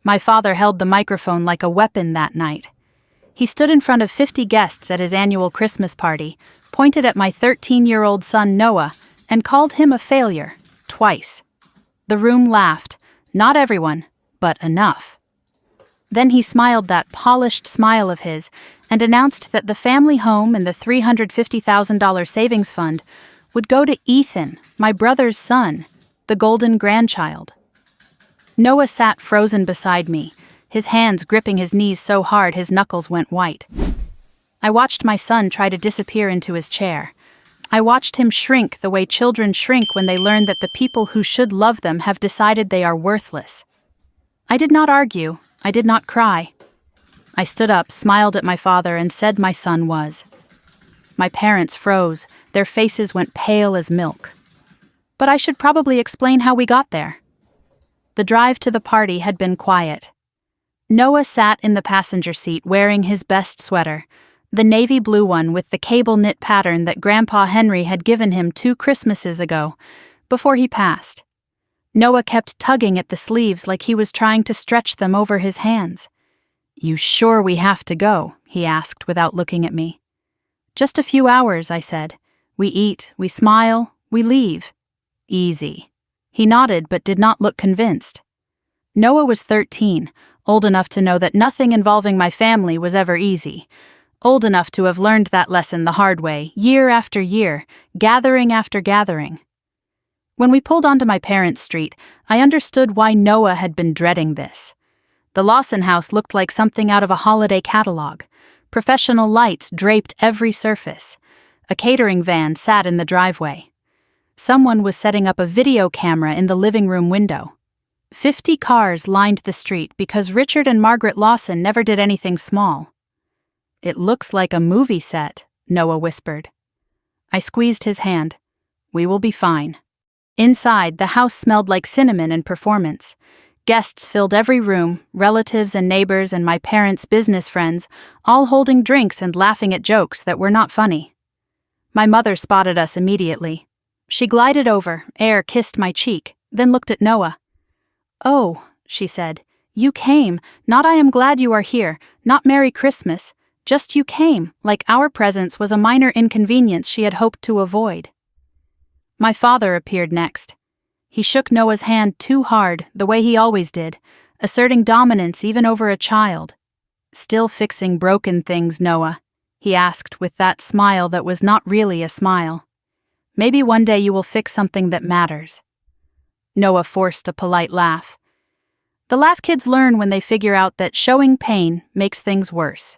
My father held the microphone like a weapon that night. He stood in front of 50 guests at his annual Christmas party, pointed at my 13-year-old son Noah, and called him a failure, twice. The room laughed, not everyone, but enough. Then he smiled that polished smile of his and announced that the family home and the $350,000 savings fund would go to Ethan, my brother's son, the golden grandchild. Noah sat frozen beside me, his hands gripping his knees so hard his knuckles went white. I watched my son try to disappear into his chair. I watched him shrink the way children shrink when they learn that the people who should love them have decided they are worthless. I did not argue. I did not cry. I stood up, smiled at my father, and said my son was. My parents froze. Their faces went pale as milk. But I should probably explain how we got there. The drive to the party had been quiet. Noah sat in the passenger seat wearing his best sweater, the navy blue one with the cable knit pattern that Grandpa Henry had given him 2 Christmases ago, before he passed. Noah kept tugging at the sleeves like he was trying to stretch them over his hands. "You sure we have to go?" he asked without looking at me. "Just a few hours," I said. "We eat, we smile, we leave. Easy." He nodded but did not look convinced. Noah was 13, old enough to know that nothing involving my family was ever easy, old enough to have learned that lesson the hard way, year after year, gathering after gathering. When we pulled onto my parents' street, I understood why Noah had been dreading this. The Lawson house looked like something out of a holiday catalog. Professional lights draped every surface. A catering van sat in the driveway. Someone was setting up a video camera in the living room window. 50 cars lined the street because Richard and Margaret Lawson never did anything small. "It looks like a movie set," Noah whispered. I squeezed his hand. "We will be fine." Inside, the house smelled like cinnamon and performance. Guests filled every room, relatives and neighbors and my parents' business friends, all holding drinks and laughing at jokes that were not funny. My mother spotted us immediately. She glided over, air kissed my cheek, then looked at Noah. "Oh," she said, "you came, not I am glad you are here, not Merry Christmas, just you came, like our presence was a minor inconvenience she had hoped to avoid." My father appeared next. He shook Noah's hand too hard, the way he always did, asserting dominance even over a child. "Still fixing broken things, Noah?" he asked with that smile that was not really a smile. "Maybe one day you will fix something that matters." Noah forced a polite laugh. The laugh kids learn when they figure out that showing pain makes things worse.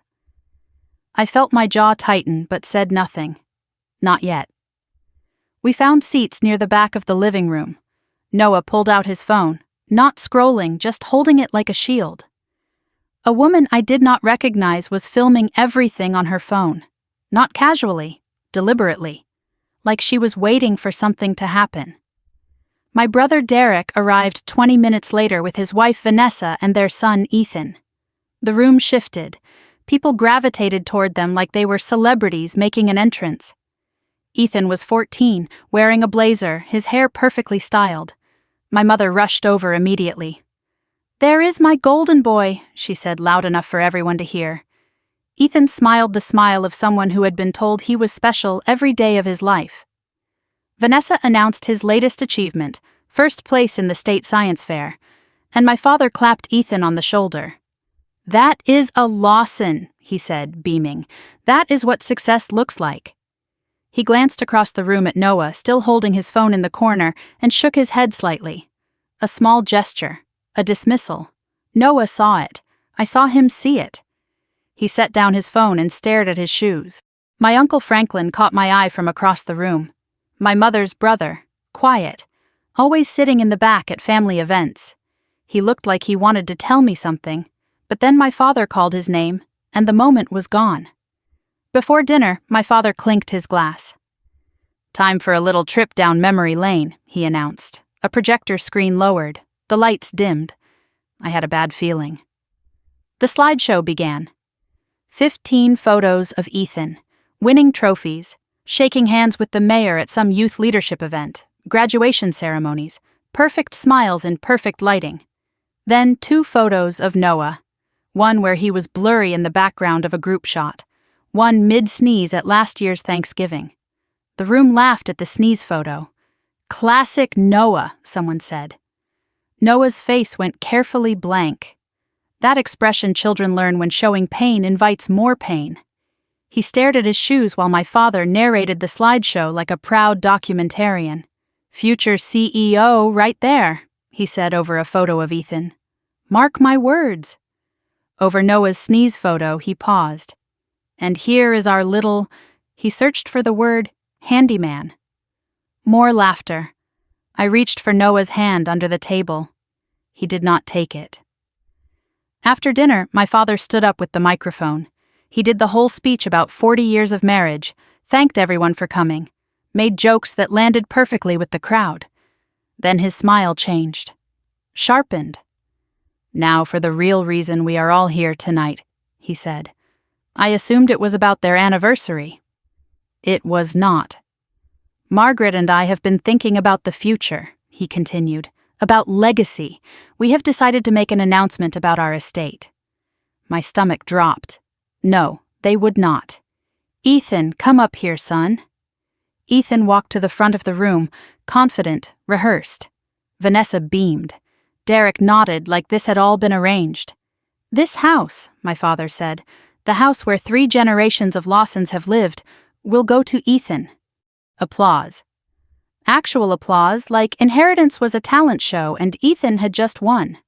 I felt my jaw tighten but said nothing. Not yet. We found seats near the back of the living room. Noah pulled out his phone, not scrolling, just holding it like a shield. A woman I did not recognize was filming everything on her phone. Not casually, deliberately. Like she was waiting for something to happen. My brother Derek arrived 20 minutes later with his wife Vanessa and their son Ethan. The room shifted. People gravitated toward them like they were celebrities making an entrance. Ethan was 14, wearing a blazer, his hair perfectly styled. My mother rushed over immediately. "There is my golden boy," she said loud enough for everyone to hear. Ethan smiled the smile of someone who had been told he was special every day of his life. Vanessa announced his latest achievement, first place in the state science fair, and my father clapped Ethan on the shoulder. "That is a Lawson," he said, beaming. "That is what success looks like." He glanced across the room at Noah, still holding his phone in the corner, and shook his head slightly. A small gesture, a dismissal. Noah saw it. I saw him see it. He set down his phone and stared at his shoes. My Uncle Franklin caught my eye from across the room. My mother's brother, quiet, always sitting in the back at family events. He looked like he wanted to tell me something, but then my father called his name, and the moment was gone. Before dinner, my father clinked his glass. "Time for a little trip down memory lane," he announced. A projector screen lowered, the lights dimmed. I had a bad feeling. The slideshow began. 15 photos of Ethan, winning trophies, shaking hands with the mayor at some youth leadership event, graduation ceremonies, perfect smiles in perfect lighting. Then 2 photos of Noah. One where he was blurry in the background of a group shot. One mid-sneeze at last year's Thanksgiving. The room laughed at the sneeze photo. "Classic Noah," someone said. Noah's face went carefully blank. That expression children learn when showing pain invites more pain. He stared at his shoes while my father narrated the slideshow like a proud documentarian. "Future CEO right there," he said over a photo of Ethan. "Mark my words." Over Noah's sneeze photo, he paused. "And here is our little," he searched for the word, "handyman." More laughter. I reached for Noah's hand under the table. He did not take it. After dinner, my father stood up with the microphone. He did the whole speech about 40 years of marriage, thanked everyone for coming, made jokes that landed perfectly with the crowd. Then his smile changed. Sharpened. "Now for the real reason we are all here tonight," he said. "I assumed it was about their anniversary." It was not. "Margaret and I have been thinking about the future," he continued. "About legacy. We have decided to make an announcement about our estate." My stomach dropped. No, they would not. "Ethan, come up here, son." Ethan walked to the front of the room, confident, rehearsed. Vanessa beamed. Derek nodded like this had all been arranged. "This house," my father said, "the house where 3 generations of Lawsons have lived, will go to Ethan." Applause. Actual applause, like Inheritance was a talent show and Ethan had just won.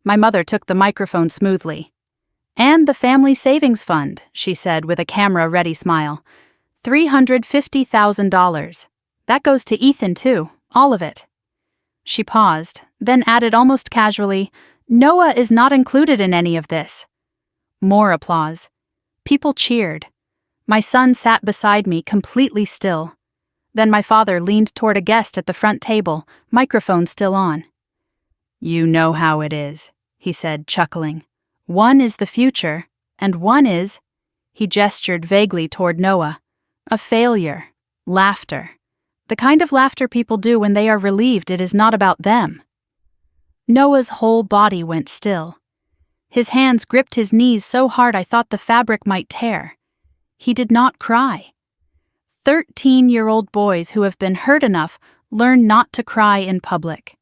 My mother took the microphone smoothly. "And the family savings fund," she said with a camera-ready smile. $350,000. That goes to Ethan too, all of it. She paused, then added almost casually, "Noah is not included in any of this." More applause. People cheered. My son sat beside me, completely still. Then my father leaned toward a guest at the front table, microphone still on. "You know how it is," he said, chuckling. "One is the future, and one is," he gestured vaguely toward Noah, "a failure. Laughter. The kind of laughter people do when they are relieved it is not about them." Noah's whole body went still. His hands gripped his knees so hard I thought the fabric might tear. He did not cry. 13-year-old boys who have been hurt enough learn not to cry in public.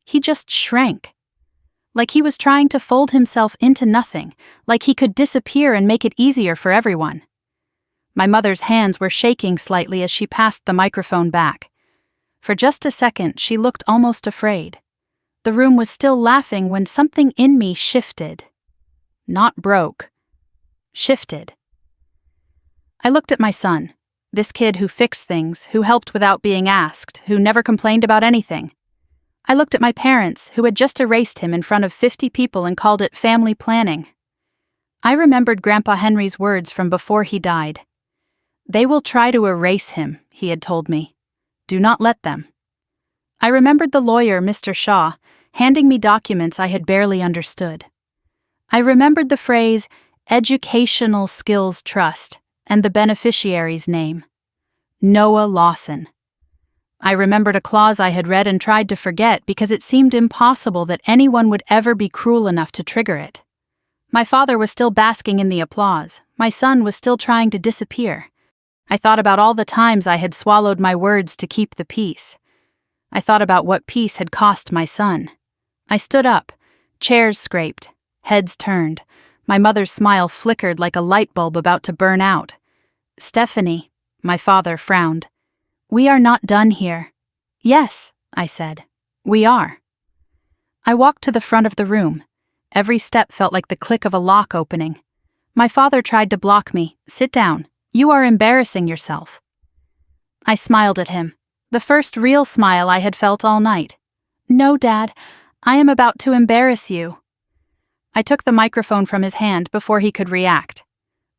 He just shrank. Like he was trying to fold himself into nothing, like he could disappear and make it easier for everyone. My mother's hands were shaking slightly as she passed the microphone back. For just a second, she looked almost afraid. The room was still laughing when something in me shifted. Not broke. Shifted. I looked at my son, this kid who fixed things, who helped without being asked, who never complained about anything. I looked at my parents, who had just erased him in front of 50 people and called it family planning. I remembered Grandpa Henry's words from before he died. "They will try to erase him," he had told me. "Do not let them." I remembered the lawyer, Mr. Shaw, handing me documents I had barely understood. I remembered the phrase, Educational Skills Trust, and the beneficiary's name. Noah Lawson. I remembered a clause I had read and tried to forget because it seemed impossible that anyone would ever be cruel enough to trigger it. My father was still basking in the applause. My son was still trying to disappear. I thought about all the times I had swallowed my words to keep the peace. I thought about what peace had cost my son. I stood up. Chairs scraped. Heads turned. My mother's smile flickered like a light bulb about to burn out. "Stephanie," my father frowned. "We are not done here." "Yes," I said. "We are." I walked to the front of the room. Every step felt like the click of a lock opening. My father tried to block me. "Sit down. You are embarrassing yourself." I smiled at him. The first real smile I had felt all night. "No, Dad. I am about to embarrass you." I took the microphone from his hand before he could react.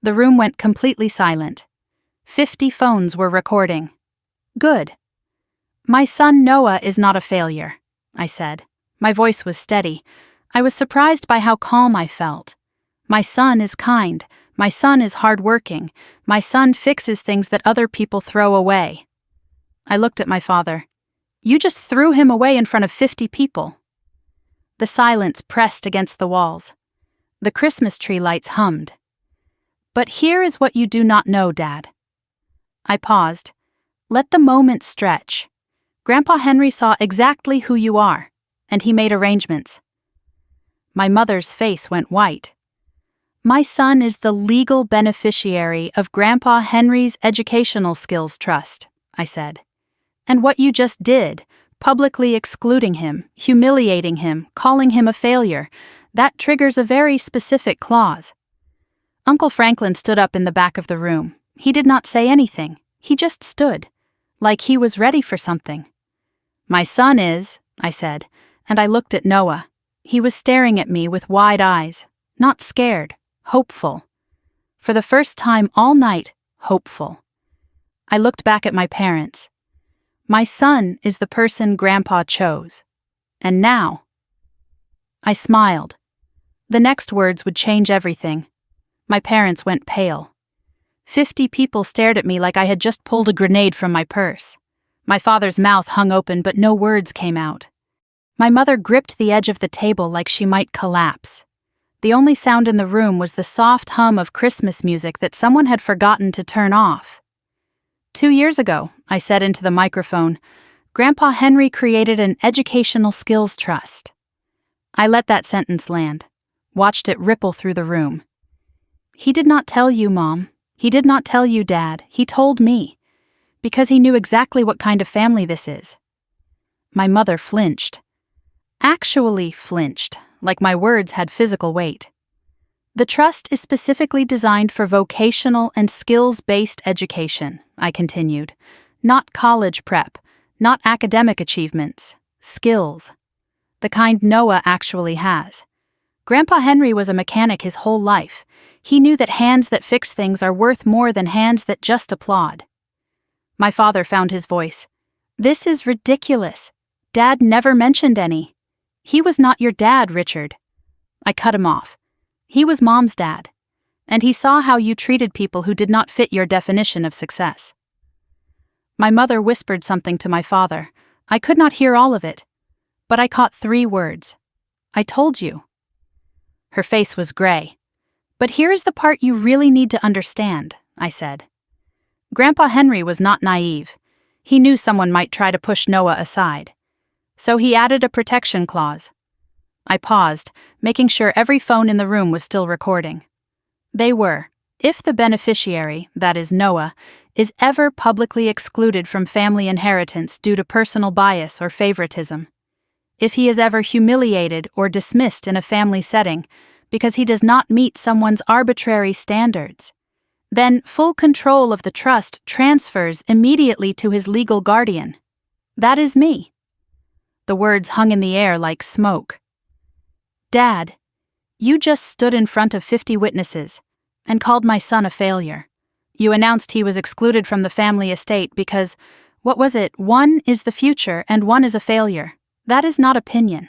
The room went completely silent. 50 phones were recording. Good. "My son Noah is not a failure," I said. My voice was steady. I was surprised by how calm I felt. "My son is kind. My son is hardworking. My son fixes things that other people throw away." I looked at my father. "You just threw him away in front of 50 people." The silence pressed against the walls. The Christmas tree lights hummed. "But here is what you do not know, Dad." I paused. Let the moment stretch. Grandpa Henry saw exactly who you are, and he made arrangements. My mother's face went white. "My son is the legal beneficiary of Grandpa Henry's Educational Skills Trust," I said. "And what you just did, publicly excluding him, humiliating him, calling him a failure, that triggers a very specific clause." Uncle Franklin stood up in the back of the room. He did not say anything. He just stood, like he was ready for something. "My son is," I said, and I looked at Noah. He was staring at me with wide eyes, not scared, hopeful. For the first time all night, hopeful. I looked back at my parents. "My son is the person Grandpa chose. And now—" I smiled. The next words would change everything. My parents went pale. 50 people stared at me like I had just pulled a grenade from my purse. My father's mouth hung open, but no words came out. My mother gripped the edge of the table like she might collapse. The only sound in the room was the soft hum of Christmas music that someone had forgotten to turn off. 2 years ago, I said into the microphone, Grandpa Henry created an educational skills trust. I let that sentence land, watched it ripple through the room. "He did not tell you, Mom. He did not tell you, Dad. He told me. Because he knew exactly what kind of family this is." My mother flinched. Actually flinched, like my words had physical weight. "The trust is specifically designed for vocational and skills-based education," I continued. "Not college prep, not academic achievements, skills. The kind Noah actually has. Grandpa Henry was a mechanic his whole life. He knew that hands that fix things are worth more than hands that just applaud." My father found his voice. "This is ridiculous. Dad never mentioned any. He was not your dad, Richard." I cut him off. "He was Mom's dad. And he saw how you treated people who did not fit your definition of success." My mother whispered something to my father. I could not hear all of it, but I caught 3 words. "I told you." Her face was gray. "But here is the part you really need to understand," I said. Grandpa Henry was not naive. He knew someone might try to push Noah aside. So he added a protection clause. I paused, making sure every phone in the room was still recording. They were, if the beneficiary, that is Noah, is ever publicly excluded from family inheritance due to personal bias or favoritism, if he is ever humiliated or dismissed in a family setting because he does not meet someone's arbitrary standards, then full control of the trust transfers immediately to his legal guardian. That is me. The words hung in the air like smoke. "Dad, you just stood in front of 50 witnesses and called my son a failure. You announced he was excluded from the family estate because, what was it, one is the future and one is a failure. That is not opinion.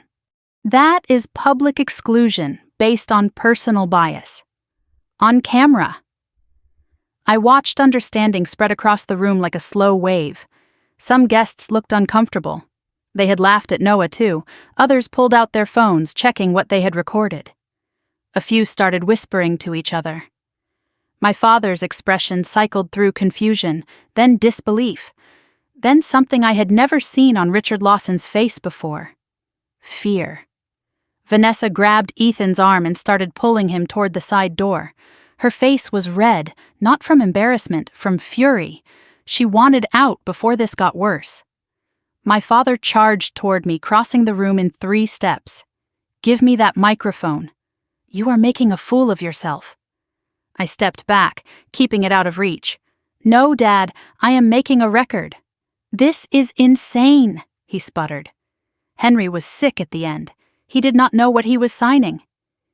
That is public exclusion based on personal bias. On camera." I watched understanding spread across the room like a slow wave. Some guests looked uncomfortable. They had laughed at Noah too. Others pulled out their phones, checking what they had recorded. A few started whispering to each other. My father's expression cycled through confusion, then disbelief, then something I had never seen on Richard Lawson's face before. Fear. Vanessa grabbed Ethan's arm and started pulling him toward the side door. Her face was red, not from embarrassment, from fury. She wanted out before this got worse. My father charged toward me, crossing the room in 3 steps. "Give me that microphone. You are making a fool of yourself." I stepped back, keeping it out of reach. "No, Dad, I am making a record." "This is insane," he sputtered. Henry was sick at the end. He did not know what he was signing.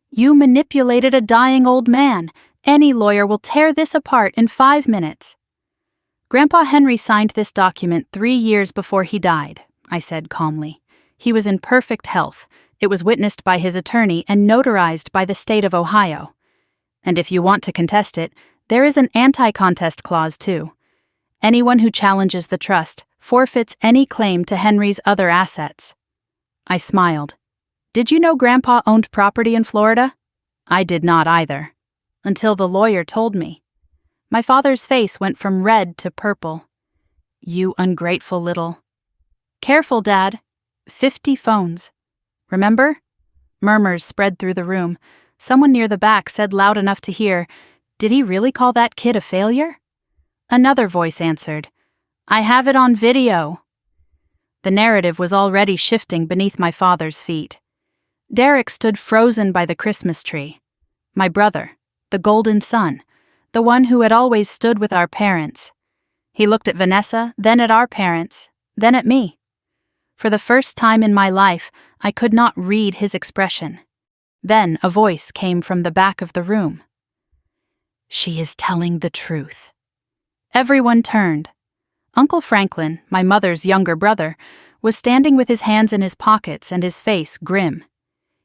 "You manipulated a dying old man. Any lawyer will tear this apart in 5 minutes." "Grandpa Henry signed this document 3 years before he died," I said calmly. "He was in perfect health. It was witnessed by his attorney and notarized by the state of Ohio. And if you want to contest it, there is an anti-contest clause too. Anyone who challenges the trust forfeits any claim to Henry's other assets." I smiled. Did you know Grandpa owned property in Florida? I did not either. Until the lawyer told me. My father's face went from red to purple. You ungrateful little. Careful, Dad. 50 phones. Remember? Murmurs spread through the room. Someone near the back said loud enough to hear, "Did he really call that kid a failure?" Another voice answered, "I have it on video." The narrative was already shifting beneath my father's feet. Derek stood frozen by the Christmas tree. My brother, the golden son, the one who had always stood with our parents. He looked at Vanessa, then at our parents, then at me. For the first time in my life, I could not read his expression. Then a voice came from the back of the room. She is telling the truth. Everyone turned. Uncle Franklin, my mother's younger brother, was standing with his hands in his pockets and his face grim.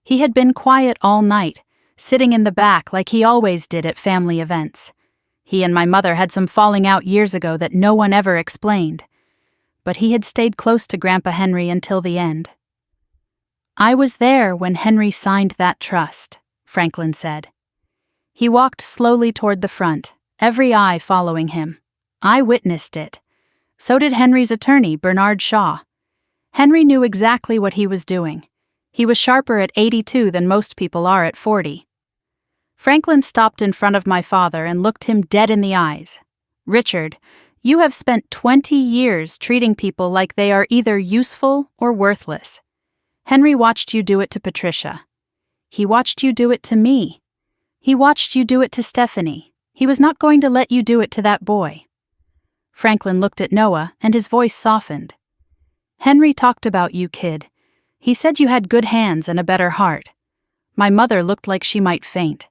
He had been quiet all night, sitting in the back like he always did at family events. He and my mother had some falling out years ago that no one ever explained. But he had stayed close to Grandpa Henry until the end. I was there when Henry signed that trust, Franklin said. He walked slowly toward the front, every eye following him. I witnessed it. So did Henry's attorney, Bernard Shaw. Henry knew exactly what he was doing. He was sharper at 82 than most people are at 40. Franklin stopped in front of my father and looked him dead in the eyes. "Richard, you have spent 20 years treating people like they are either useful or worthless. Henry watched you do it to Patricia. He watched you do it to me. He watched you do it to Stephanie. He was not going to let you do it to that boy." Franklin looked at Noah, and his voice softened. "Henry talked about you, kid. He said you had good hands and a better heart." My mother looked like she might faint.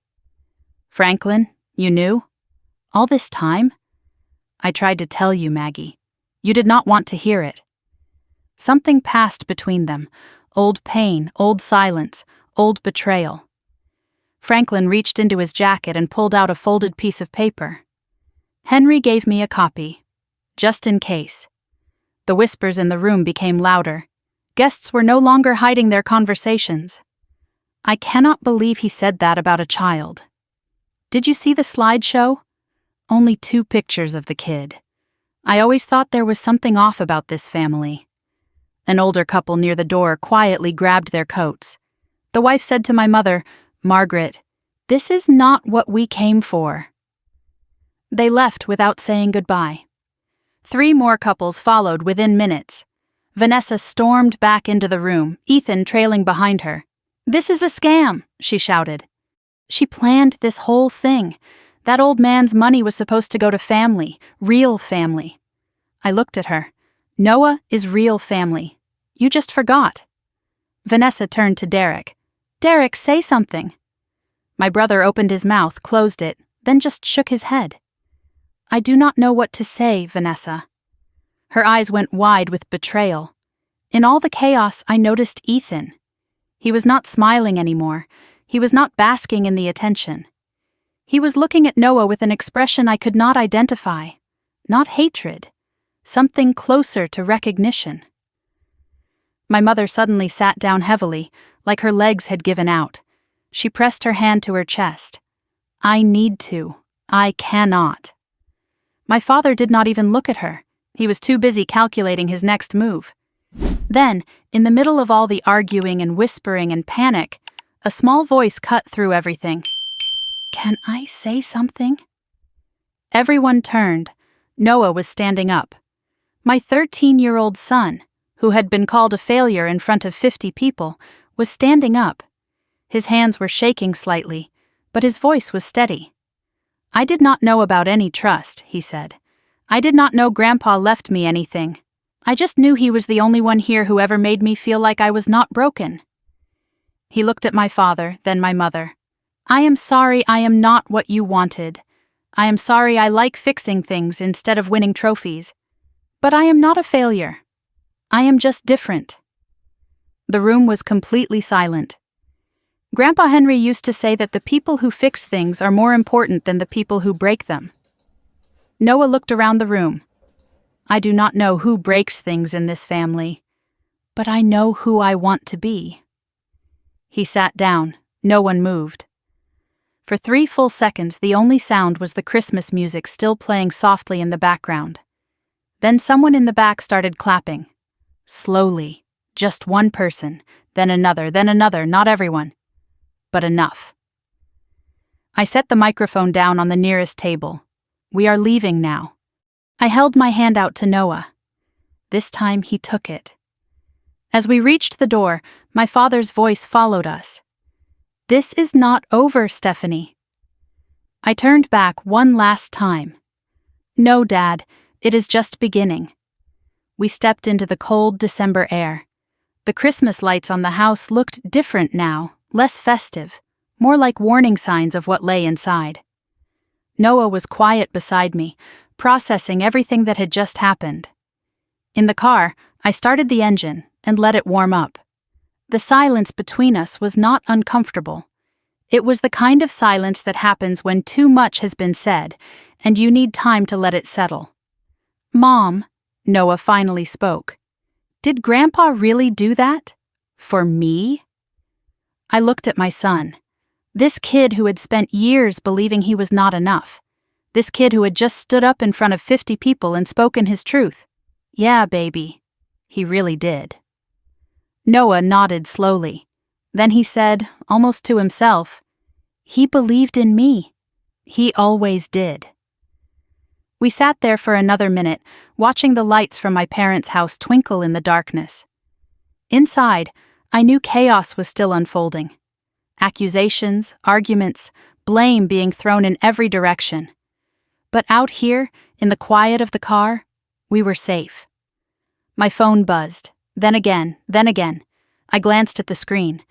"Franklin, you knew? All this time?" "I tried to tell you, Maggie. You did not want to hear it." Something passed between them. Old pain, old silence, old betrayal. Franklin reached into his jacket and pulled out a folded piece of paper. "Henry gave me a copy. Just in case." The whispers in the room became louder. Guests were no longer hiding their conversations. "I cannot believe he said that about a child. Did you see the slideshow? Only 2 pictures of the kid. I always thought there was something off about this family." An older couple near the door quietly grabbed their coats. The wife said to my mother, "Margaret, this is not what we came for." They left without saying goodbye. 3 more couples followed within minutes. Vanessa stormed back into the room, Ethan trailing behind her. "This is a scam," she shouted. "She planned this whole thing. That old man's money was supposed to go to family, real family." I looked at her. "Noah is real family. You just forgot." Vanessa turned to Derek. "Derek, say something." My brother opened his mouth, closed it, then just shook his head. "I do not know what to say, Vanessa." Her eyes went wide with betrayal. In all the chaos, I noticed Ethan. He was not smiling anymore. He was not basking in the attention. He was looking at Noah with an expression I could not identify. Not hatred. Something closer to recognition. My mother suddenly sat down heavily, like her legs had given out. She pressed her hand to her chest. "I need to. I cannot." My father did not even look at her. He was too busy calculating his next move. Then, in the middle of all the arguing and whispering and panic, a small voice cut through everything. "Can I say something?" Everyone turned. Noah was standing up. My 13-year-old son, who had been called a failure in front of 50 people, was standing up. His hands were shaking slightly, but his voice was steady. "I did not know about any trust," he said. "I did not know Grandpa left me anything. I just knew he was the only one here who ever made me feel like I was not broken." He looked at my father, then my mother. "I am sorry I am not what you wanted. I am sorry I like fixing things instead of winning trophies. But I am not a failure. I am just different." The room was completely silent. Grandpa Henry used to say that the people who fix things are more important than the people who break them. Noah looked around the room. "I do not know who breaks things in this family, but I know who I want to be." He sat down. No one moved. For 3 full seconds, the only sound was the Christmas music still playing softly in the background. Then someone in the back started clapping. Slowly. Just one person, then another, not everyone. But enough. I set the microphone down on the nearest table. We are leaving now. I held my hand out to Noah. This time he took it. As we reached the door, my father's voice followed us. This is not over, Stephanie. I turned back one last time. No, Dad, it is just beginning. We stepped into the cold December air. The Christmas lights on the house looked different now, less festive, more like warning signs of what lay inside. Noah was quiet beside me, processing everything that had just happened. In the car, I started the engine and let it warm up. The silence between us was not uncomfortable. It was the kind of silence that happens when too much has been said, and you need time to let it settle. Mom, Noah finally spoke. Did Grandpa really do that? For me? I looked at my son. This kid who had spent years believing he was not enough. This kid who had just stood up in front of 50 people and spoken his truth. Yeah, baby. He really did. Noah nodded slowly. Then he said, almost to himself, he believed in me. He always did. We sat there for another minute, watching the lights from my parents' house twinkle in the darkness. Inside, I knew chaos was still unfolding. Accusations, arguments, blame being thrown in every direction. But out here, in the quiet of the car, we were safe. My phone buzzed. Then again. I glanced at the screen.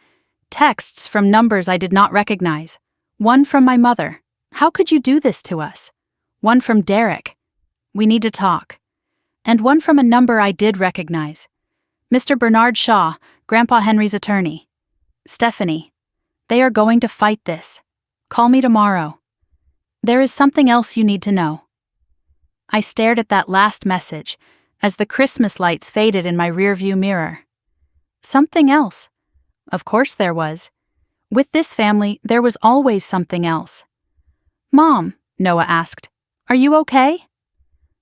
Texts from numbers I did not recognize. One from my mother. How could you do this to us? One from Derek. We need to talk. And one from a number I did recognize. Mr. Bernard Shaw, Grandpa Henry's attorney. Stephanie. They are going to fight this. Call me tomorrow. There is something else you need to know. I stared at that last message as the Christmas lights faded in my rearview mirror. Something else. Of course there was. With this family, there was always something else. Mom, Noah asked, are you okay?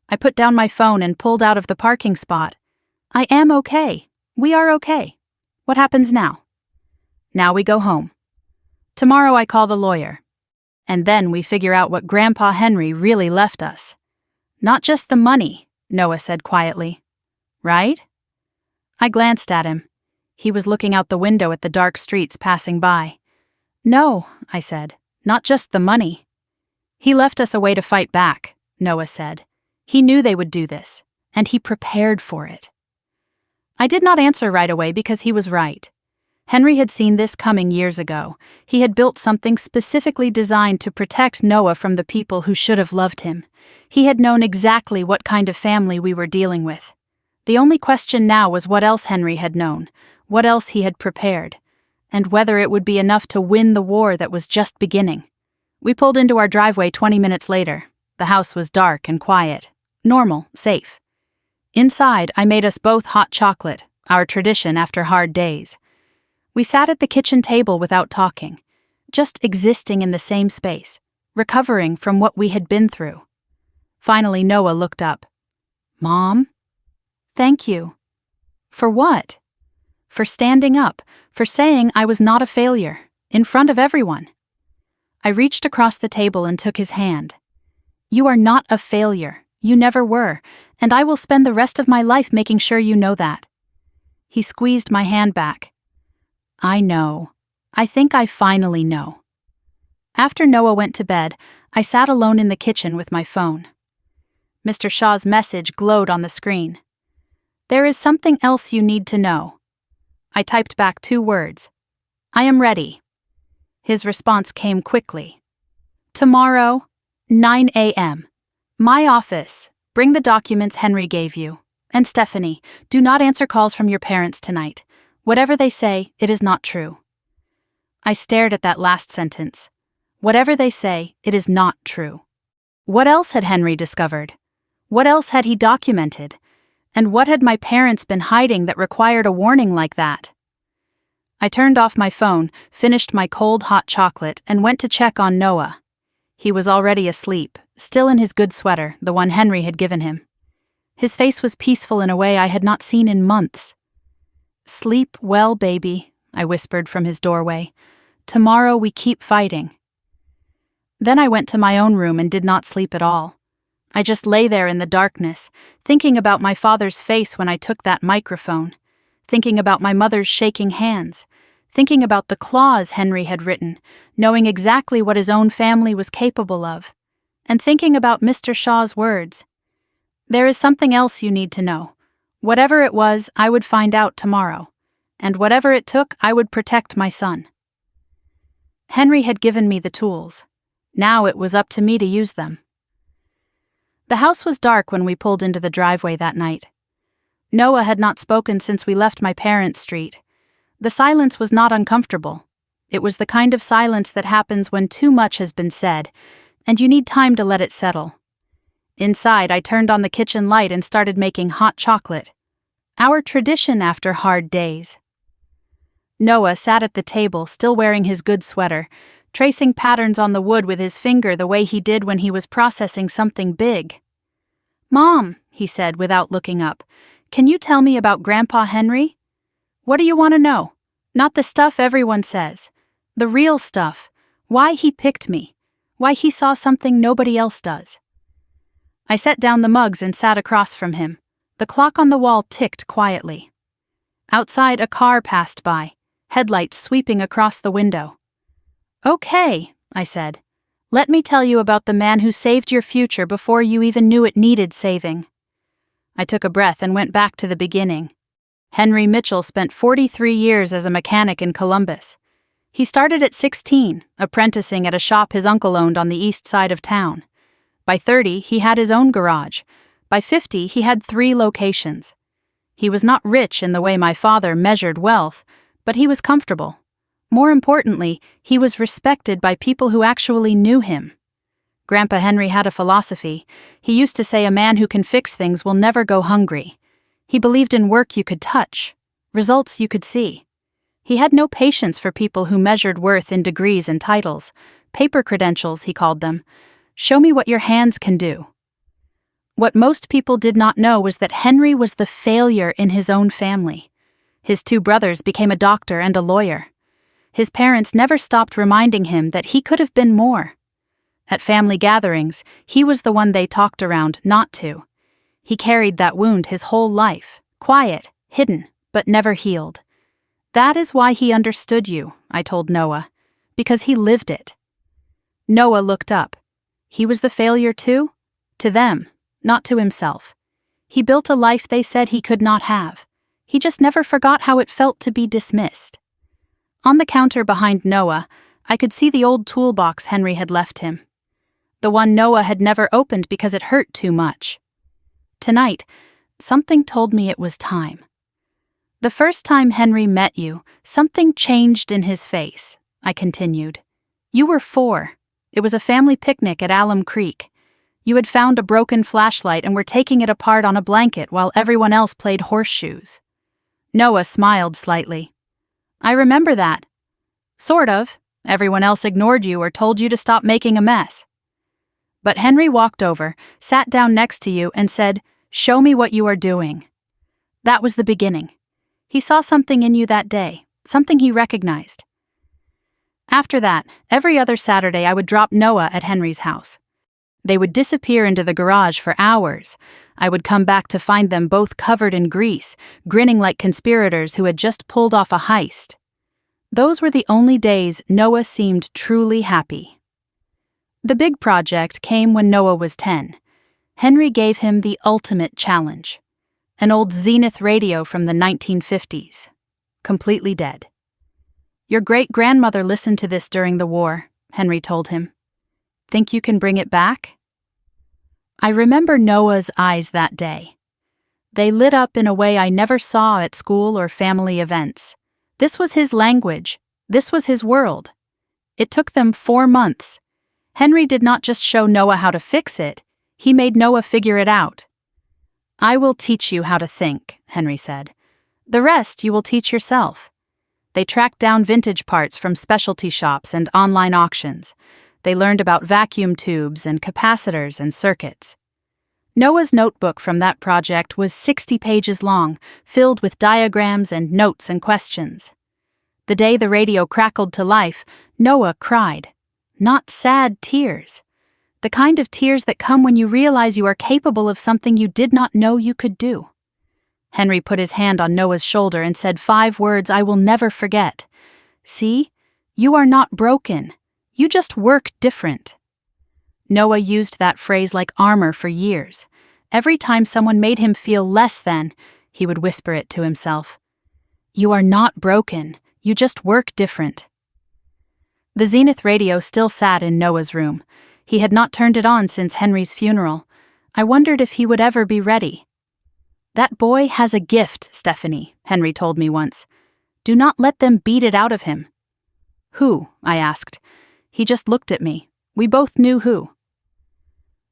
I put down my phone and pulled out of the parking spot. I am okay. We are okay. What happens now? Now we go home. Tomorrow I call the lawyer. And then we figure out what Grandpa Henry really left us. Not just the money, Noah said quietly. Right? I glanced at him. He was looking out the window at the dark streets passing by. No, I said, not just the money. He left us a way to fight back, Noah said. He knew they would do this, and he prepared for it. I did not answer right away because he was right. Henry had seen this coming years ago. He had built something specifically designed to protect Noah from the people who should have loved him. He had known exactly what kind of family we were dealing with. The only question now was what else Henry had known, what else he had prepared, and whether it would be enough to win the war that was just beginning. We pulled into our driveway 20 minutes later. The house was dark and quiet. Normal, safe. Inside, I made us both hot chocolate, our tradition after hard days. We sat at the kitchen table without talking, just existing in the same space, recovering from what we had been through. Finally, Noah looked up. Mom? Thank you. For what? For standing up, for saying I was not a failure, in front of everyone. I reached across the table and took his hand. You are not a failure. You never were, and I will spend the rest of my life making sure you know that. He squeezed my hand back. I know. I think I finally know. After Noah went to bed, I sat alone in the kitchen with my phone. Mr. Shaw's message glowed on the screen. There is something else you need to know. I typed back 2 words. I am ready. His response came quickly. Tomorrow, 9 a.m. My office. Bring the documents Henry gave you. And Stephanie, do not answer calls from your parents tonight. Whatever they say, it is not true. I stared at that last sentence. Whatever they say, it is not true. What else had Henry discovered? What else had he documented? And what had my parents been hiding that required a warning like that? I turned off my phone, finished my cold hot chocolate, and went to check on Noah. He was already asleep, still in his good sweater, the one Henry had given him. His face was peaceful in a way I had not seen in months. "Sleep well, baby," I whispered from his doorway. "Tomorrow we keep fighting." Then I went to my own room and did not sleep at all. I just lay there in the darkness, thinking about my father's face when I took that microphone, thinking about my mother's shaking hands, thinking about the clause Henry had written, knowing exactly what his own family was capable of, and thinking about Mr. Shaw's words. "There is something else you need to know. Whatever it was, I would find out tomorrow, and whatever it took, I would protect my son." Henry had given me the tools. Now it was up to me to use them. The house was dark when we pulled into the driveway that night. Noah had not spoken since we left my parents' street. The silence was not uncomfortable. It was the kind of silence that happens when too much has been said, and you need time to let it settle. Inside, I turned on the kitchen light and started making hot chocolate. Our tradition after hard days. Noah sat at the table, still wearing his good sweater, tracing patterns on the wood with his finger the way he did when he was processing something big. "Mom," he said without looking up, "can you tell me about Grandpa Henry? What do you want to know? Not the stuff everyone says. The real stuff. Why he picked me. Why he saw something nobody else does." I set down the mugs and sat across from him. The clock on the wall ticked quietly. Outside, a car passed by, headlights sweeping across the window. "Okay," I said. "Let me tell you about the man who saved your future before you even knew it needed saving." I took a breath and went back to the beginning. Henry Mitchell spent 43 years as a mechanic in Columbus. He started at 16, apprenticing at a shop his uncle owned on the east side of town. By 30, he had his own garage. By 50, he had 3 locations. He was not rich in the way my father measured wealth, but he was comfortable. More importantly, he was respected by people who actually knew him. Grandpa Henry had a philosophy. He used to say a man who can fix things will never go hungry. He believed in work you could touch, results you could see. He had no patience for people who measured worth in degrees and titles. Paper credentials, he called them. Show me what your hands can do. What most people did not know was that Henry was the failure in his own family. His 2 brothers became a doctor and a lawyer. His parents never stopped reminding him that he could have been more. At family gatherings, he was the one they talked around, not to. He carried that wound his whole life, quiet, hidden, but never healed. "That is why he understood you," I told Noah, "because he lived it." Noah looked up. He was the failure too? To them, not to himself. He built a life they said he could not have. He just never forgot how it felt to be dismissed. On the counter behind Noah, I could see the old toolbox Henry had left him. The one Noah had never opened because it hurt too much. Tonight, something told me it was time. "The first time Henry met you, something changed in his face," I continued. "You were 4. It was a family picnic at Alum Creek. You had found a broken flashlight and were taking it apart on a blanket while everyone else played horseshoes." Noah smiled slightly. "I remember that. Sort of. Everyone else ignored you or told you to stop making a mess. But Henry walked over, sat down next to you, and said, 'Show me what you are doing.' That was the beginning. He saw something in you that day, something he recognized. After that, every other Saturday I would drop Noah at Henry's house. They would disappear into the garage for hours. I would come back to find them both covered in grease, grinning like conspirators who had just pulled off a heist. Those were the only days Noah seemed truly happy. The big project came when Noah was 10. Henry gave him the ultimate challenge. An old Zenith radio from the 1950s. Completely dead. "Your great-grandmother listened to this during the war," Henry told him. "Think you can bring it back?" I remember Noah's eyes that day. They lit up in a way I never saw at school or family events. This was his language. This was his world. It took them 4 months. Henry did not just show Noah how to fix it, he made Noah figure it out. "I will teach you how to think," Henry said. "The rest you will teach yourself. They tracked down vintage parts from specialty shops and online auctions. They learned about vacuum tubes and capacitors and circuits. Noah's notebook from that project was 60 pages long, filled with diagrams and notes and questions. The day the radio crackled to life, Noah cried. Not sad tears. The kind of tears that come when you realize you are capable of something you did not know you could do. Henry put his hand on Noah's shoulder and said 5 words I will never forget. See? You are not broken. You just work different. Noah used that phrase like armor for years. Every time someone made him feel less than, he would whisper it to himself. You are not broken. You just work different. The Zenith radio still sat in Noah's room. He had not turned it on since Henry's funeral. I wondered if he would ever be ready. That boy has a gift, Stephanie, Henry told me once. Do not let them beat it out of him. Who? I asked. He just looked at me. We both knew who.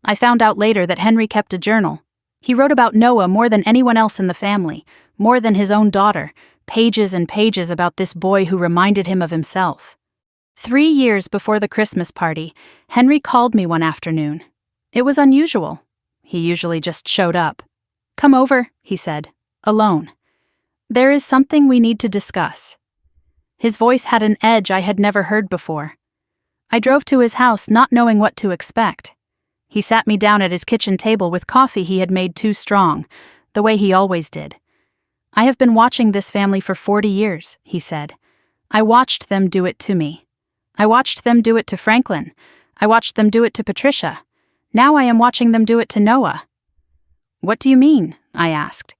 I found out later that Henry kept a journal. He wrote about Noah more than anyone else in the family, more than his own daughter, pages and pages about this boy who reminded him of himself. 3 years before the Christmas party, Henry called me one afternoon. It was unusual. He usually just showed up. Come over, he said, alone. There is something we need to discuss. His voice had an edge I had never heard before. I drove to his house not knowing what to expect. He sat me down at his kitchen table with coffee he had made too strong, the way he always did. I have been watching this family for 40 years, he said. I watched them do it to me. I watched them do it to Franklin. I watched them do it to Patricia. Now I am watching them do it to Noah. What do you mean? I asked.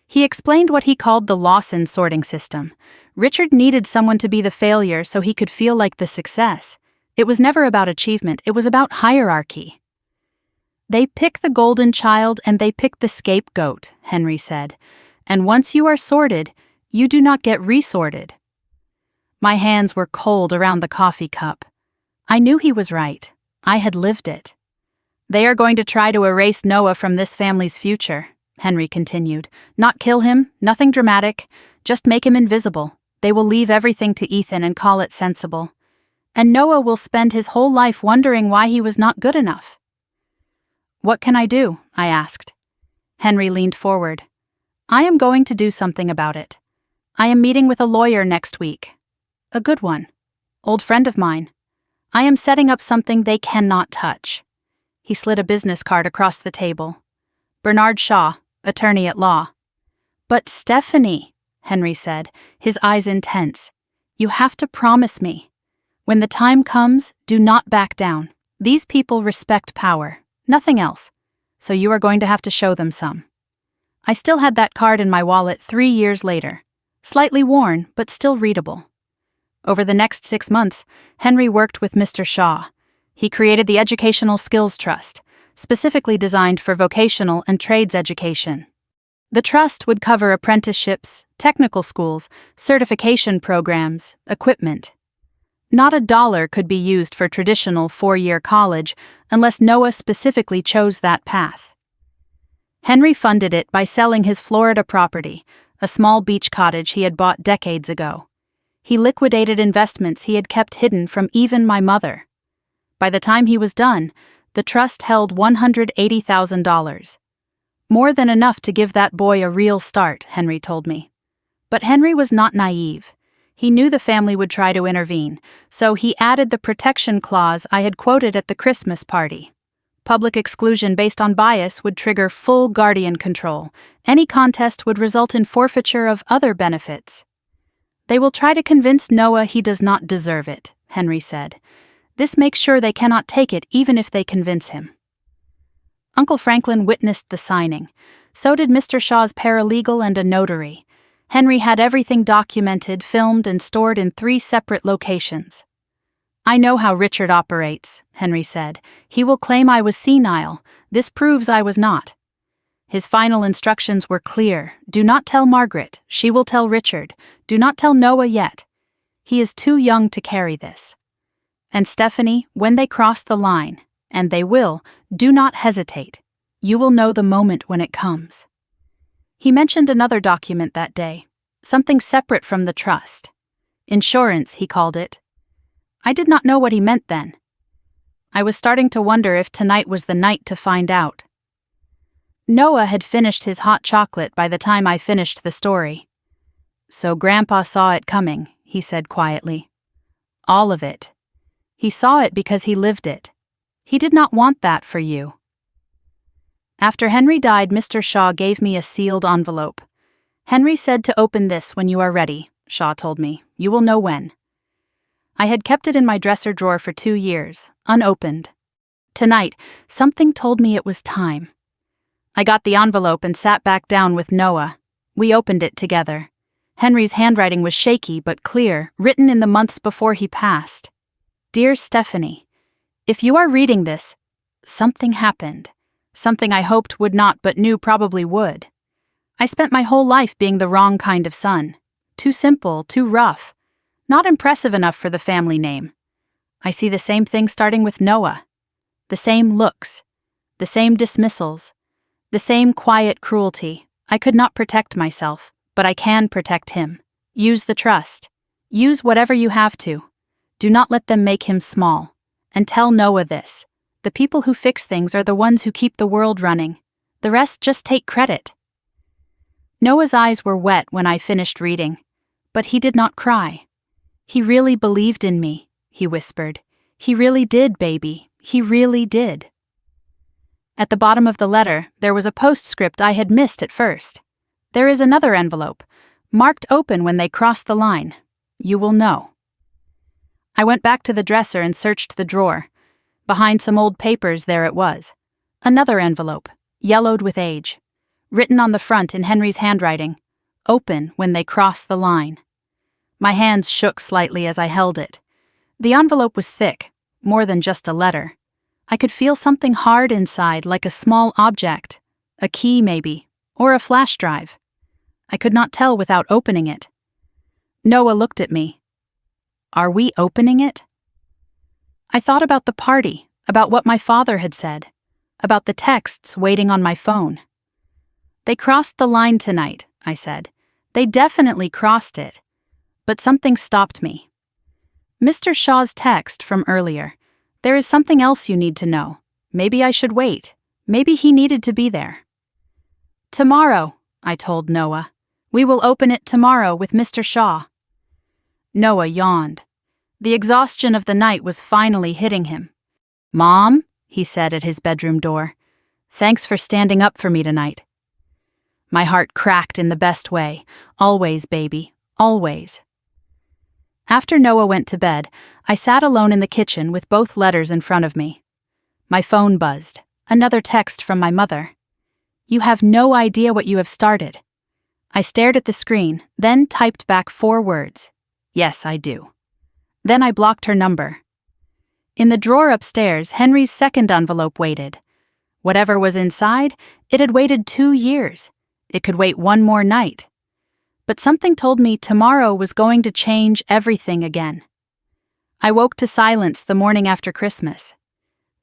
He explained what he called the Lawson sorting system. Richard needed someone to be the failure so he could feel like the success. It was never about achievement, it was about hierarchy. They pick the golden child and they pick the scapegoat, Henry said. And once you are sorted, you do not get resorted. My hands were cold around the coffee cup. I knew he was right. I had lived it. They are going to try to erase Noah from this family's future, Henry continued. Not kill him, nothing dramatic, just make him invisible. They will leave everything to Ethan and call it sensible. And Noah will spend his whole life wondering why he was not good enough. What can I do? I asked. Henry leaned forward. I am going to do something about it. I am meeting with a lawyer next week. A good one. Old friend of mine. I am setting up something they cannot touch. He slid a business card across the table. Bernard Shaw, attorney at law. But Stephanie, Henry said, his eyes intense, you have to promise me. When the time comes, do not back down. These people respect power, nothing else. So you are going to have to show them some. I still had that card in my wallet 3 years later. Slightly worn, but still readable. Over the next 6 months, Henry worked with Mr. Shaw. He created the Educational Skills Trust, specifically designed for vocational and trades education. The trust would cover apprenticeships, technical schools, certification programs, equipment. Not a dollar could be used for traditional 4-year college unless Noah specifically chose that path. Henry funded it by selling his Florida property, a small beach cottage he had bought decades ago. He liquidated investments he had kept hidden from even my mother. By the time he was done, the trust held $180,000. More than enough to give that boy a real start, Henry told me. But Henry was not naive. He knew the family would try to intervene, so he added the protection clause I had quoted at the Christmas party. Public exclusion based on bias would trigger full guardian control. Any contest would result in forfeiture of other benefits. They will try to convince Noah he does not deserve it, Henry said. This makes sure they cannot take it even if they convince him. Uncle Franklin witnessed the signing. So did Mr. Shaw's paralegal and a notary. Henry had everything documented, filmed, and stored in 3 separate locations. I know how Richard operates, Henry said. He will claim I was senile. This proves I was not. His final instructions were clear. Do not tell Margaret. She will tell Richard. Do not tell Noah yet. He is too young to carry this. And Stephanie, when they cross the line, and they will, do not hesitate. You will know the moment when it comes. He mentioned another document that day, Something separate from the trust. Insurance, he called it. I did not know what he meant then. I was starting to wonder if tonight was the night to find out. Noah had finished his hot chocolate by the time I finished the story. So Grandpa saw it coming, he said quietly. All of it. He saw it because he lived it. He did not want that for you. After Henry died, Mr. Shaw gave me a sealed envelope. Henry said to open this when you are ready, Shaw told me. You will know when. I had kept it in my dresser drawer for 2 years, unopened. Tonight, something told me it was time. I got the envelope and sat back down with Noah. We opened it together. Henry's handwriting was shaky but clear, written in the months before he passed. Dear Stephanie, if you are reading this, something happened. Something I hoped would not but knew probably would. I spent my whole life being the wrong kind of son. Too simple, too rough. Not impressive enough for the family name. I see the same thing starting with Noah. The same looks. The same dismissals. The same quiet cruelty. I could not protect myself, but I can protect him. Use the trust. Use whatever you have to. Do not let them make him small. And tell Noah this. The people who fix things are the ones who keep the world running. The rest just take credit. Noah's eyes were wet when I finished reading, but he did not cry. He really believed in me, he whispered. He really did, baby. He really did. At the bottom of the letter, there was a postscript I had missed at first. There is another envelope, marked open when they cross the line. You will know. I went back to the dresser and searched the drawer. Behind some old papers, there it was. Another envelope, yellowed with age. Written on the front in Henry's handwriting, open when they cross the line. My hands shook slightly as I held it. The envelope was thick, more than just a letter. I could feel something hard inside, like a small object, a key maybe, or a flash drive. I could not tell without opening it. Noah looked at me. Are we opening it? I thought about the party, about what my father had said, about the texts waiting on my phone. They crossed the line tonight, I said. They definitely crossed it. But something stopped me. Mr. Shaw's text from earlier. There is something else you need to know. Maybe I should wait. Maybe he needed to be there. Tomorrow, I told Noah. We will open it tomorrow with Mr. Shaw. Noah yawned. The exhaustion of the night was finally hitting him. Mom, he said at his bedroom door. Thanks for standing up for me tonight. My heart cracked in the best way. Always, baby. Always. After Noah went to bed, I sat alone in the kitchen with both letters in front of me. My phone buzzed. Another text from my mother. You have no idea what you have started. I stared at the screen, then typed back 4 words. Yes, I do. Then I blocked her number. In the drawer upstairs, Henry's second envelope waited. Whatever was inside, it had waited 2 years. It could wait 1 more night. But something told me tomorrow was going to change everything again. I woke to silence the morning after Christmas.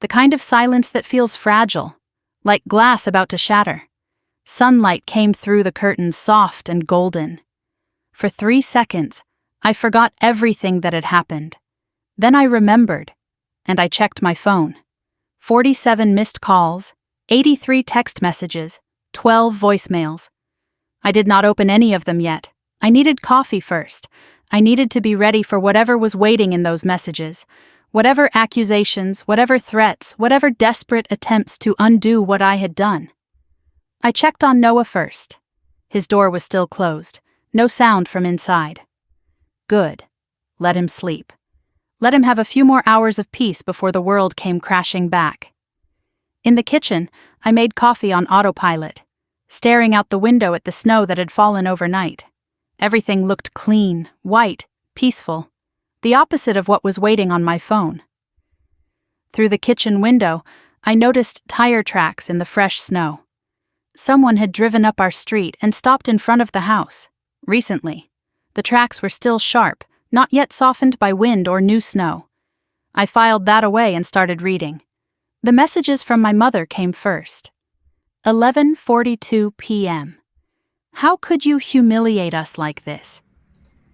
The kind of silence that feels fragile, like glass about to shatter. Sunlight came through the curtains soft and golden. For 3 seconds, I forgot everything that had happened. Then I remembered, and I checked my phone. 47 missed calls, 83 text messages, 12 voicemails. I did not open any of them yet. I needed coffee first. I needed to be ready for whatever was waiting in those messages. Whatever accusations, whatever threats, whatever desperate attempts to undo what I had done. I checked on Noah first. His door was still closed. No sound from inside. Good. Let him sleep. Let him have a few more hours of peace before the world came crashing back. In the kitchen, I made coffee on autopilot, staring out the window at the snow that had fallen overnight. Everything looked clean, white, peaceful, the opposite of what was waiting on my phone. Through the kitchen window, I noticed tire tracks in the fresh snow. Someone had driven up our street and stopped in front of the house. Recently. The tracks were still sharp, not yet softened by wind or new snow. I filed that away and started reading. The messages from my mother came first. 11:42 p.m. How could you humiliate us like this?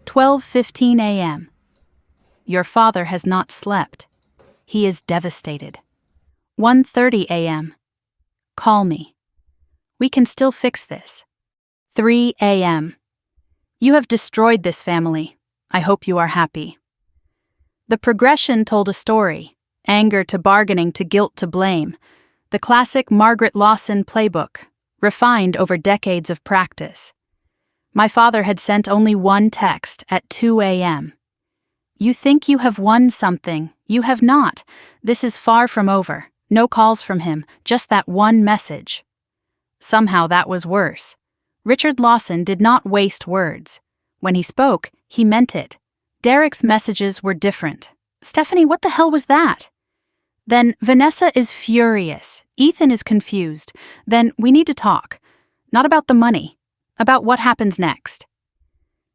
12:15 a.m. Your father has not slept. He is devastated. 1:30 a.m. Call me. We can still fix this. 3 a.m. You have destroyed this family. I hope you are happy. The progression told a story: anger to bargaining to guilt to blame. The classic Margaret Lawson playbook, refined over decades of practice. My father had sent only one text at 2 a.m. You think you have won something. You have not. This is far from over. No calls from him, just that one message. Somehow that was worse. Richard Lawson did not waste words. When he spoke, he meant it. Derek's messages were different. Stephanie, what the hell was that? Then Vanessa is furious. Ethan is confused. Then we need to talk. Not about the money. About what happens next.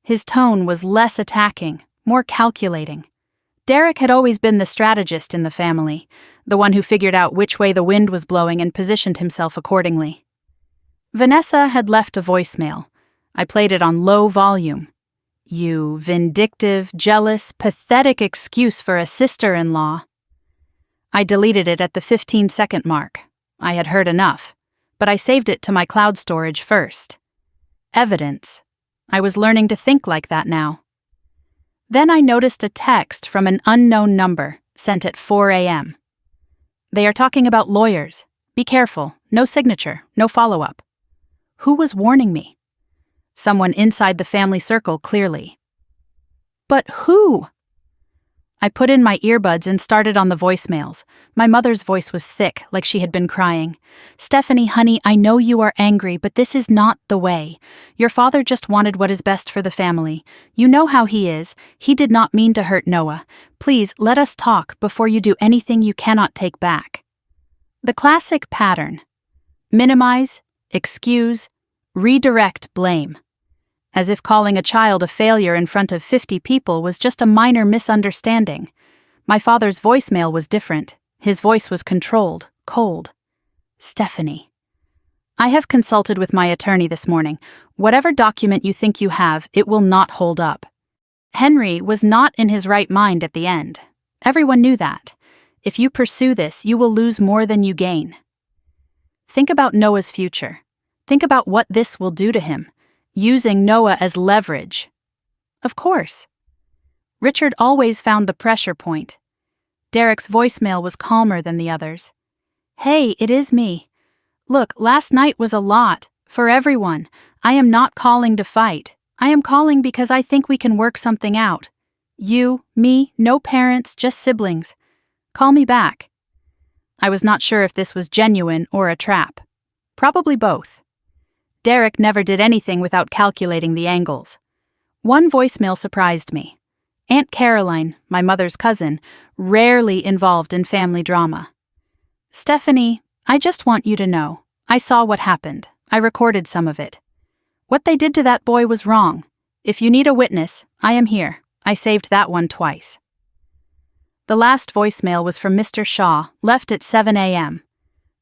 His tone was less attacking, more calculating. Derek had always been the strategist in the family, the one who figured out which way the wind was blowing and positioned himself accordingly. Vanessa had left a voicemail. I played it on low volume. You vindictive, jealous, pathetic excuse for a sister-in-law. I deleted it at the 15-second mark. I had heard enough, but I saved it to my cloud storage first. Evidence. I was learning to think like that now. Then I noticed a text from an unknown number, sent at 4 a.m. They are talking about lawyers. Be careful. No signature. No follow-up. Who was warning me? Someone inside the family circle, clearly. But who? I put in my earbuds and started on the voicemails. My mother's voice was thick, like she had been crying. Stephanie, honey, I know you are angry, but this is not the way. Your father just wanted what is best for the family. You know how he is. He did not mean to hurt Noah. Please, let us talk before you do anything you cannot take back. The classic pattern. Minimize, excuse, redirect blame. As if calling a child a failure in front of 50 people was just a minor misunderstanding. My father's voicemail was different. His voice was controlled, cold. Stephanie. I have consulted with my attorney this morning. Whatever document you think you have, it will not hold up. Henry was not in his right mind at the end. Everyone knew that. If you pursue this, you will lose more than you gain. Think about Noah's future. Think about what this will do to him. Using Noah as leverage. Of course. Richard always found the pressure point. Derek's voicemail was calmer than the others. Hey, it is me. Look, last night was a lot. For everyone. I am not calling to fight. I am calling because I think we can work something out. You, me, no parents, just siblings. Call me back. I was not sure if this was genuine or a trap. Probably both. Derek never did anything without calculating the angles. One voicemail surprised me. Aunt Caroline, my mother's cousin, rarely involved in family drama. Stephanie, I just want you to know. I saw what happened. I recorded some of it. What they did to that boy was wrong. If you need a witness, I am here. I saved that one twice. The last voicemail was from Mr. Shaw, left at 7 a.m.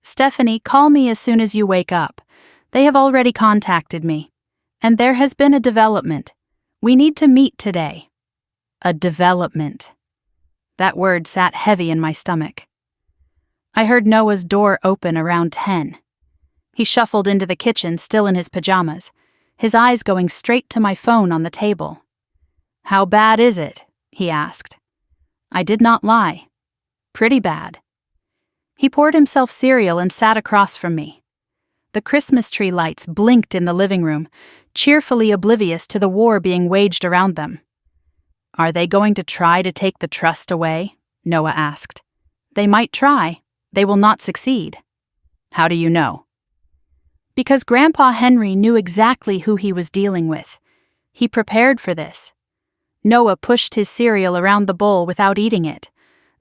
Stephanie, call me as soon as you wake up. They have already contacted me. And there has been a development. We need to meet today. A development. That word sat heavy in my stomach. I heard Noah's door open around 10. He shuffled into the kitchen, still in his pajamas, his eyes going straight to my phone on the table. How bad is it? He asked. I did not lie. Pretty bad. He poured himself cereal and sat across from me. The Christmas tree lights blinked in the living room, cheerfully oblivious to the war being waged around them. Are they going to try to take the trust away? Noah asked. They might try. They will not succeed. How do you know? Because Grandpa Henry knew exactly who he was dealing with. He prepared for this. Noah pushed his cereal around the bowl without eating it.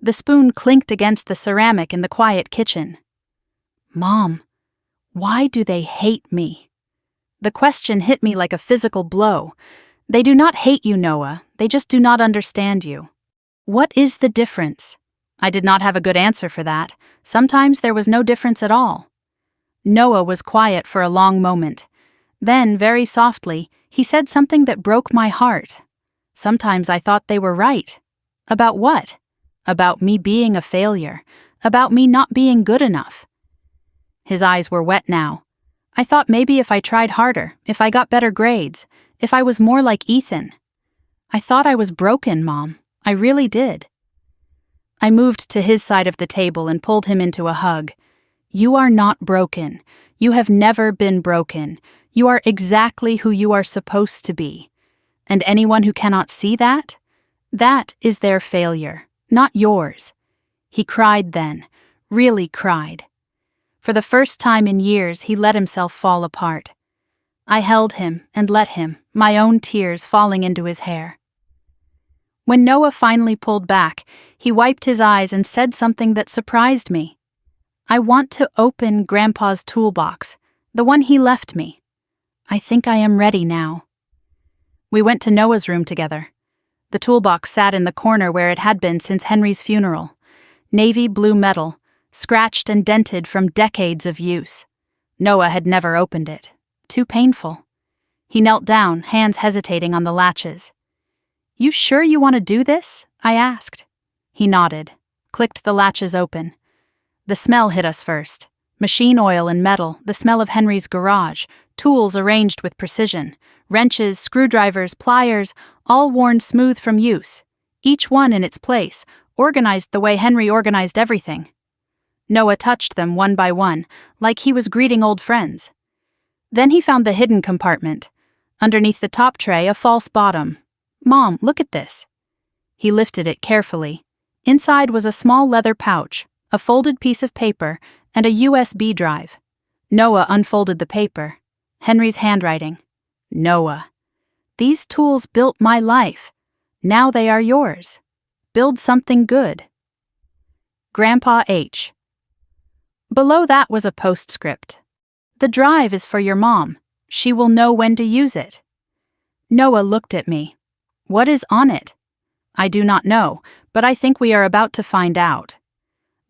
The spoon clinked against the ceramic in the quiet kitchen. Mom, why do they hate me? The question hit me like a physical blow. They do not hate you, Noah. They just do not understand you. What is the difference? I did not have a good answer for that. Sometimes there was no difference at all. Noah was quiet for a long moment. Then, very softly, he said something that broke my heart. Sometimes I thought they were right. About what? About me being a failure. About me not being good enough. His eyes were wet now. I thought maybe if I tried harder, if I got better grades, if I was more like Ethan. I thought I was broken, Mom. I really did. I moved to his side of the table and pulled him into a hug. You are not broken. You have never been broken. You are exactly who you are supposed to be. And anyone who cannot see that is their failure, not yours. He cried then, really cried. For the first time in years, he let himself fall apart. I held him and let him, my own tears falling into his hair. When Noah finally pulled back, he wiped his eyes and said something that surprised me. I want to open Grandpa's toolbox, the one he left me. I think I am ready now. We went to Noah's room together. The toolbox sat in the corner where it had been since Henry's funeral. Navy blue metal, scratched and dented from decades of use. Noah had never opened it. Too painful. He knelt down, hands hesitating on the latches. You sure you want to do this? I asked. He nodded, clicked the latches open. The smell hit us first. Machine oil and metal, the smell of Henry's garage, tools arranged with precision, wrenches, screwdrivers, pliers, all worn smooth from use, each one in its place, organized the way Henry organized everything. Noah touched them one by one, like he was greeting old friends. Then he found the hidden compartment. Underneath the top tray, a false bottom. Mom, look at this. He lifted it carefully. Inside was a small leather pouch, a folded piece of paper, and a USB drive. Noah unfolded the paper. Henry's handwriting. Noah. These tools built my life. Now they are yours. Build something good. Grandpa H. Below that was a postscript. The drive is for your mom. She will know when to use it. Noah looked at me. What is on it? I do not know, but I think we are about to find out.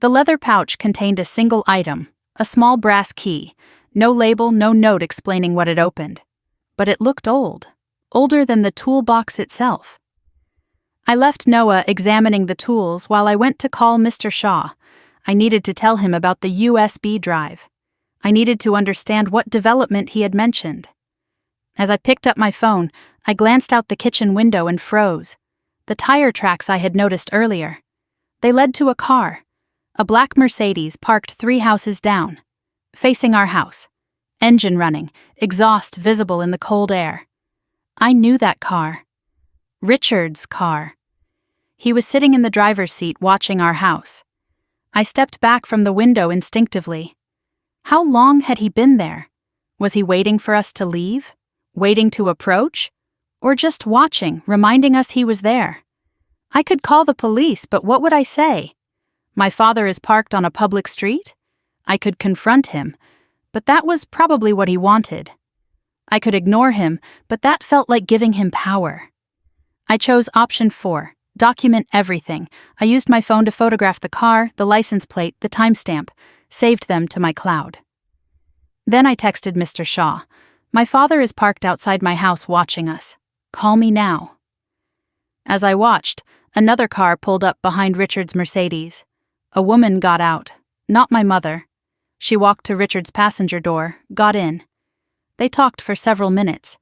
The leather pouch contained a single item, a small brass key, no label, no note explaining what it opened. But it looked old, older than the toolbox itself. I left Noah examining the tools while I went to call Mr. Shaw. I needed to tell him about the USB drive. I needed to understand what development he had mentioned. As I picked up my phone, I glanced out the kitchen window and froze. The tire tracks I had noticed earlier. They led to a car, a black Mercedes parked 3 houses down, facing our house. Engine running, exhaust visible in the cold air. I knew that car. Richard's car. He was sitting in the driver's seat watching our house. I stepped back from the window instinctively. How long had he been there? Was he waiting for us to leave? Waiting to approach? Or just watching, reminding us he was there? I could call the police, but what would I say? My father is parked on a public street? I could confront him, but that was probably what he wanted. I could ignore him, but that felt like giving him power. I chose option 4, document everything. I used my phone to photograph the car, the license plate, the timestamp, saved them to my cloud. Then I texted Mr. Shaw. My father is parked outside my house watching us. Call me now. As I watched, another car pulled up behind Richard's Mercedes. A woman got out, not my mother. She walked to Richard's passenger door, got in. They talked for several minutes.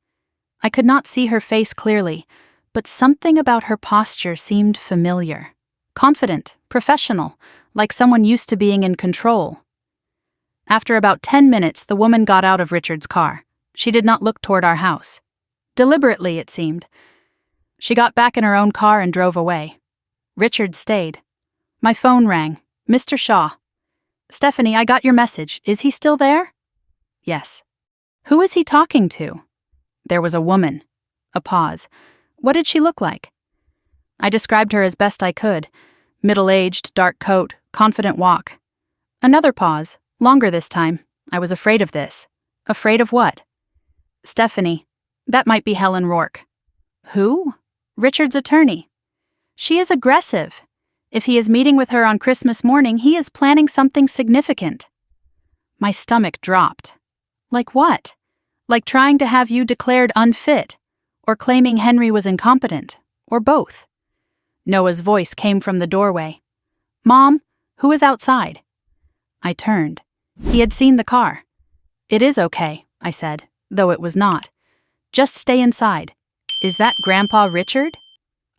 I could not see her face clearly, but something about her posture seemed familiar. Confident, professional, like someone used to being in control. After about 10 minutes, the woman got out of Richard's car. She did not look toward our house. Deliberately, it seemed. She got back in her own car and drove away. Richard stayed. My phone rang. Mr. Shaw. Stephanie, I got your message. Is he still there? Yes. Who is he talking to? There was a woman. A pause. What did she look like? I described her as best I could. Middle-aged, dark coat, confident walk. Another pause, longer this time. I was afraid of this. Afraid of what? Stephanie. That might be Helen Rourke. Who? Richard's attorney. She is aggressive. If he is meeting with her on Christmas morning, he is planning something significant. My stomach dropped. Like what? Like trying to have you declared unfit, or claiming Henry was incompetent, or both. Noah's voice came from the doorway. "Mom, who is outside?" I turned. He had seen the car. "It is okay," I said, though it was not. "Just stay inside. Is that Grandpa Richard?"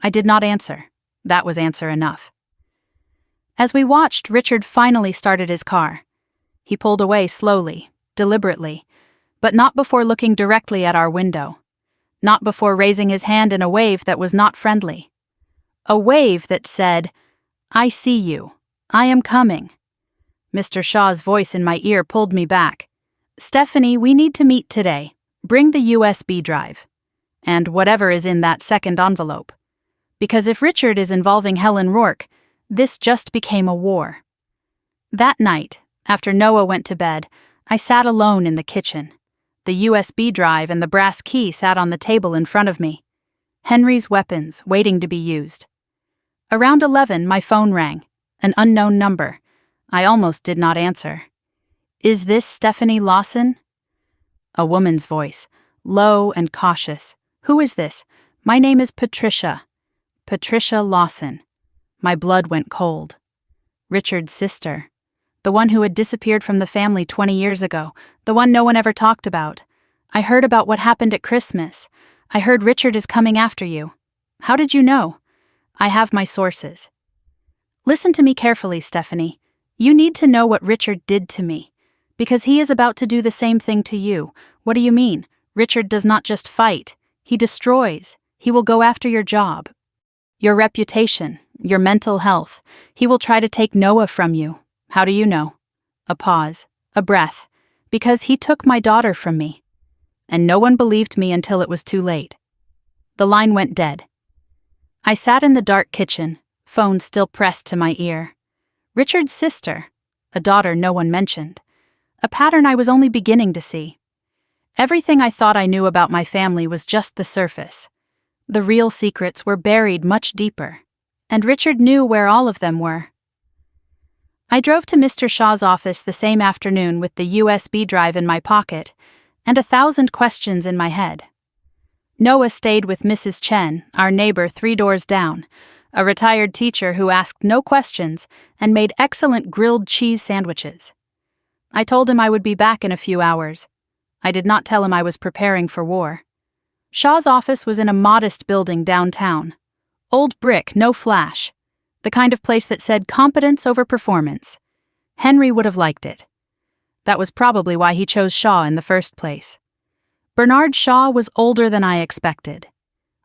I did not answer. That was answer enough. As we watched, Richard finally started his car. He pulled away slowly, deliberately, but not before looking directly at our window. Not before raising his hand in a wave that was not friendly. A wave that said, "I see you. I am coming." Mr. Shaw's voice in my ear pulled me back. "Stephanie, we need to meet today. Bring the USB drive. And whatever is in that second envelope. Because if Richard is involving Helen Rourke, this just became a war." That night, after Noah went to bed, I sat alone in the kitchen. The USB drive and the brass key sat on the table in front of me. Henry's weapons, waiting to be used. Around 11, my phone rang. An unknown number. I almost did not answer. "Is this Stephanie Lawson?" A woman's voice, low and cautious. "Who is this? My name is Patricia. Patricia Lawson." My blood went cold. Richard's sister. The one who had disappeared from the family 20 years ago. The one no one ever talked about. "I heard about what happened at Christmas. I heard Richard is coming after you." "How did you know?" "I have my sources." "Listen to me carefully, Stephanie. You need to know what Richard did to me. Because he is about to do the same thing to you." "What do you mean?" "Richard does not just fight. He destroys. He will go after your job, your reputation, your mental health. He will try to take Noah from you." "How do you know?" A pause, a breath. "Because he took my daughter from me." And no one believed me until it was too late. The line went dead. I sat in the dark kitchen, phone still pressed to my ear. Richard's sister, a daughter no one mentioned. A pattern I was only beginning to see. Everything I thought I knew about my family was just the surface. The real secrets were buried much deeper, and Richard knew where all of them were. I drove to Mr. Shaw's office the same afternoon with the USB drive in my pocket and 1,000 questions in my head. Noah stayed with Mrs. Chen, our neighbor 3 doors down, a retired teacher who asked no questions and made excellent grilled cheese sandwiches. I told him I would be back in a few hours. I did not tell him I was preparing for war. Shaw's office was in a modest building downtown. Old brick, no flash. The kind of place that said competence over performance. Henry would have liked it. That was probably why he chose Shaw in the first place. Bernard Shaw was older than I expected.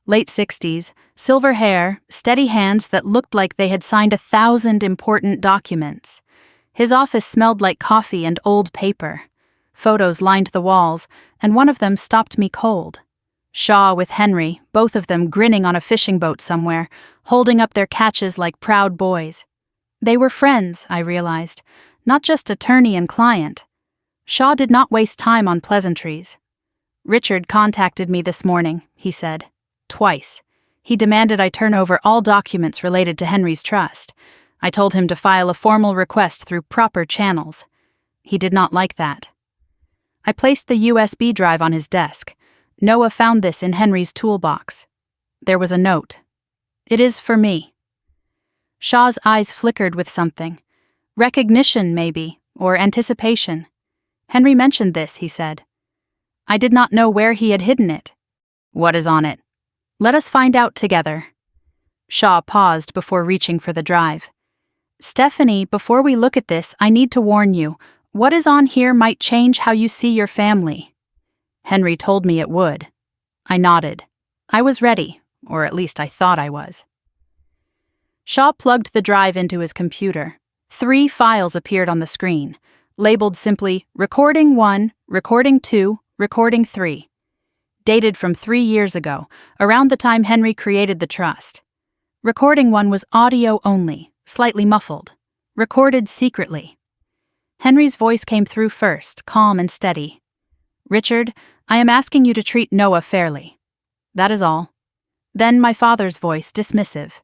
Late 60s, silver hair, steady hands that looked like they had signed 1,000 important documents. His office smelled like coffee and old paper. Photos lined the walls, and one of them stopped me cold. Shaw with Henry, both of them grinning on a fishing boat somewhere, holding up their catches like proud boys. They were friends, I realized, not just attorney and client. Shaw did not waste time on pleasantries. "Richard contacted me this morning," he said. "Twice. He demanded I turn over all documents related to Henry's trust. I told him to file a formal request through proper channels. He did not like that." I placed the USB drive on his desk. Noah found this in Henry's toolbox. There was a note. "It is for me." Shaw's eyes flickered with something. Recognition, maybe, or anticipation. "Henry mentioned this," he said. I did not know where he had hidden it. "What is on it?" "Let us find out together." Shaw paused before reaching for the drive. "Stephanie, before we look at this, I need to warn you. What is on here might change how you see your family." Henry told me it would. I nodded. I was ready, or at least I thought I was. Shaw plugged the drive into his computer. 3 files appeared on the screen, labeled simply Recording 1, Recording 2, Recording 3. Dated from 3 years ago, around the time Henry created the trust. Recording 1 was audio only, slightly muffled. Recorded secretly. Henry's voice came through first, calm and steady. "Richard, I am asking you to treat Noah fairly. That is all." Then my father's voice, dismissive.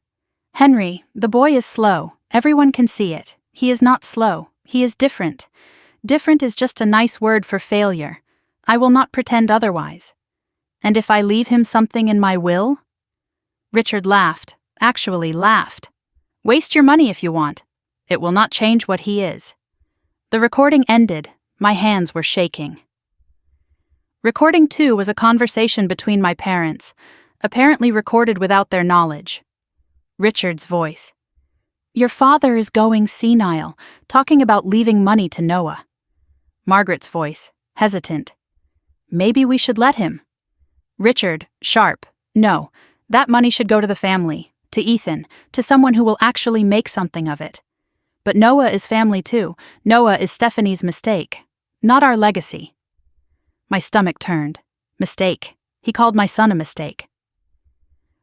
"Henry, the boy is slow. Everyone can see it. He is not slow. He is different. Different is just a nice word for failure. I will not pretend otherwise. And if I leave him something in my will? Richard laughed, actually laughed. Waste your money if you want. It will not change what he is. The recording ended. My hands were shaking. Recording 2 was a conversation between my parents, apparently recorded without their knowledge. Richard's voice. Your father is going senile, talking about leaving money to Noah. Margaret's voice, hesitant. Maybe we should let him. Richard, sharp. No, that money should go to the family, to Ethan, to someone who will actually make something of it. But Noah is family too. Noah is Stephanie's mistake, not our legacy. My stomach turned. Mistake. He called my son a mistake.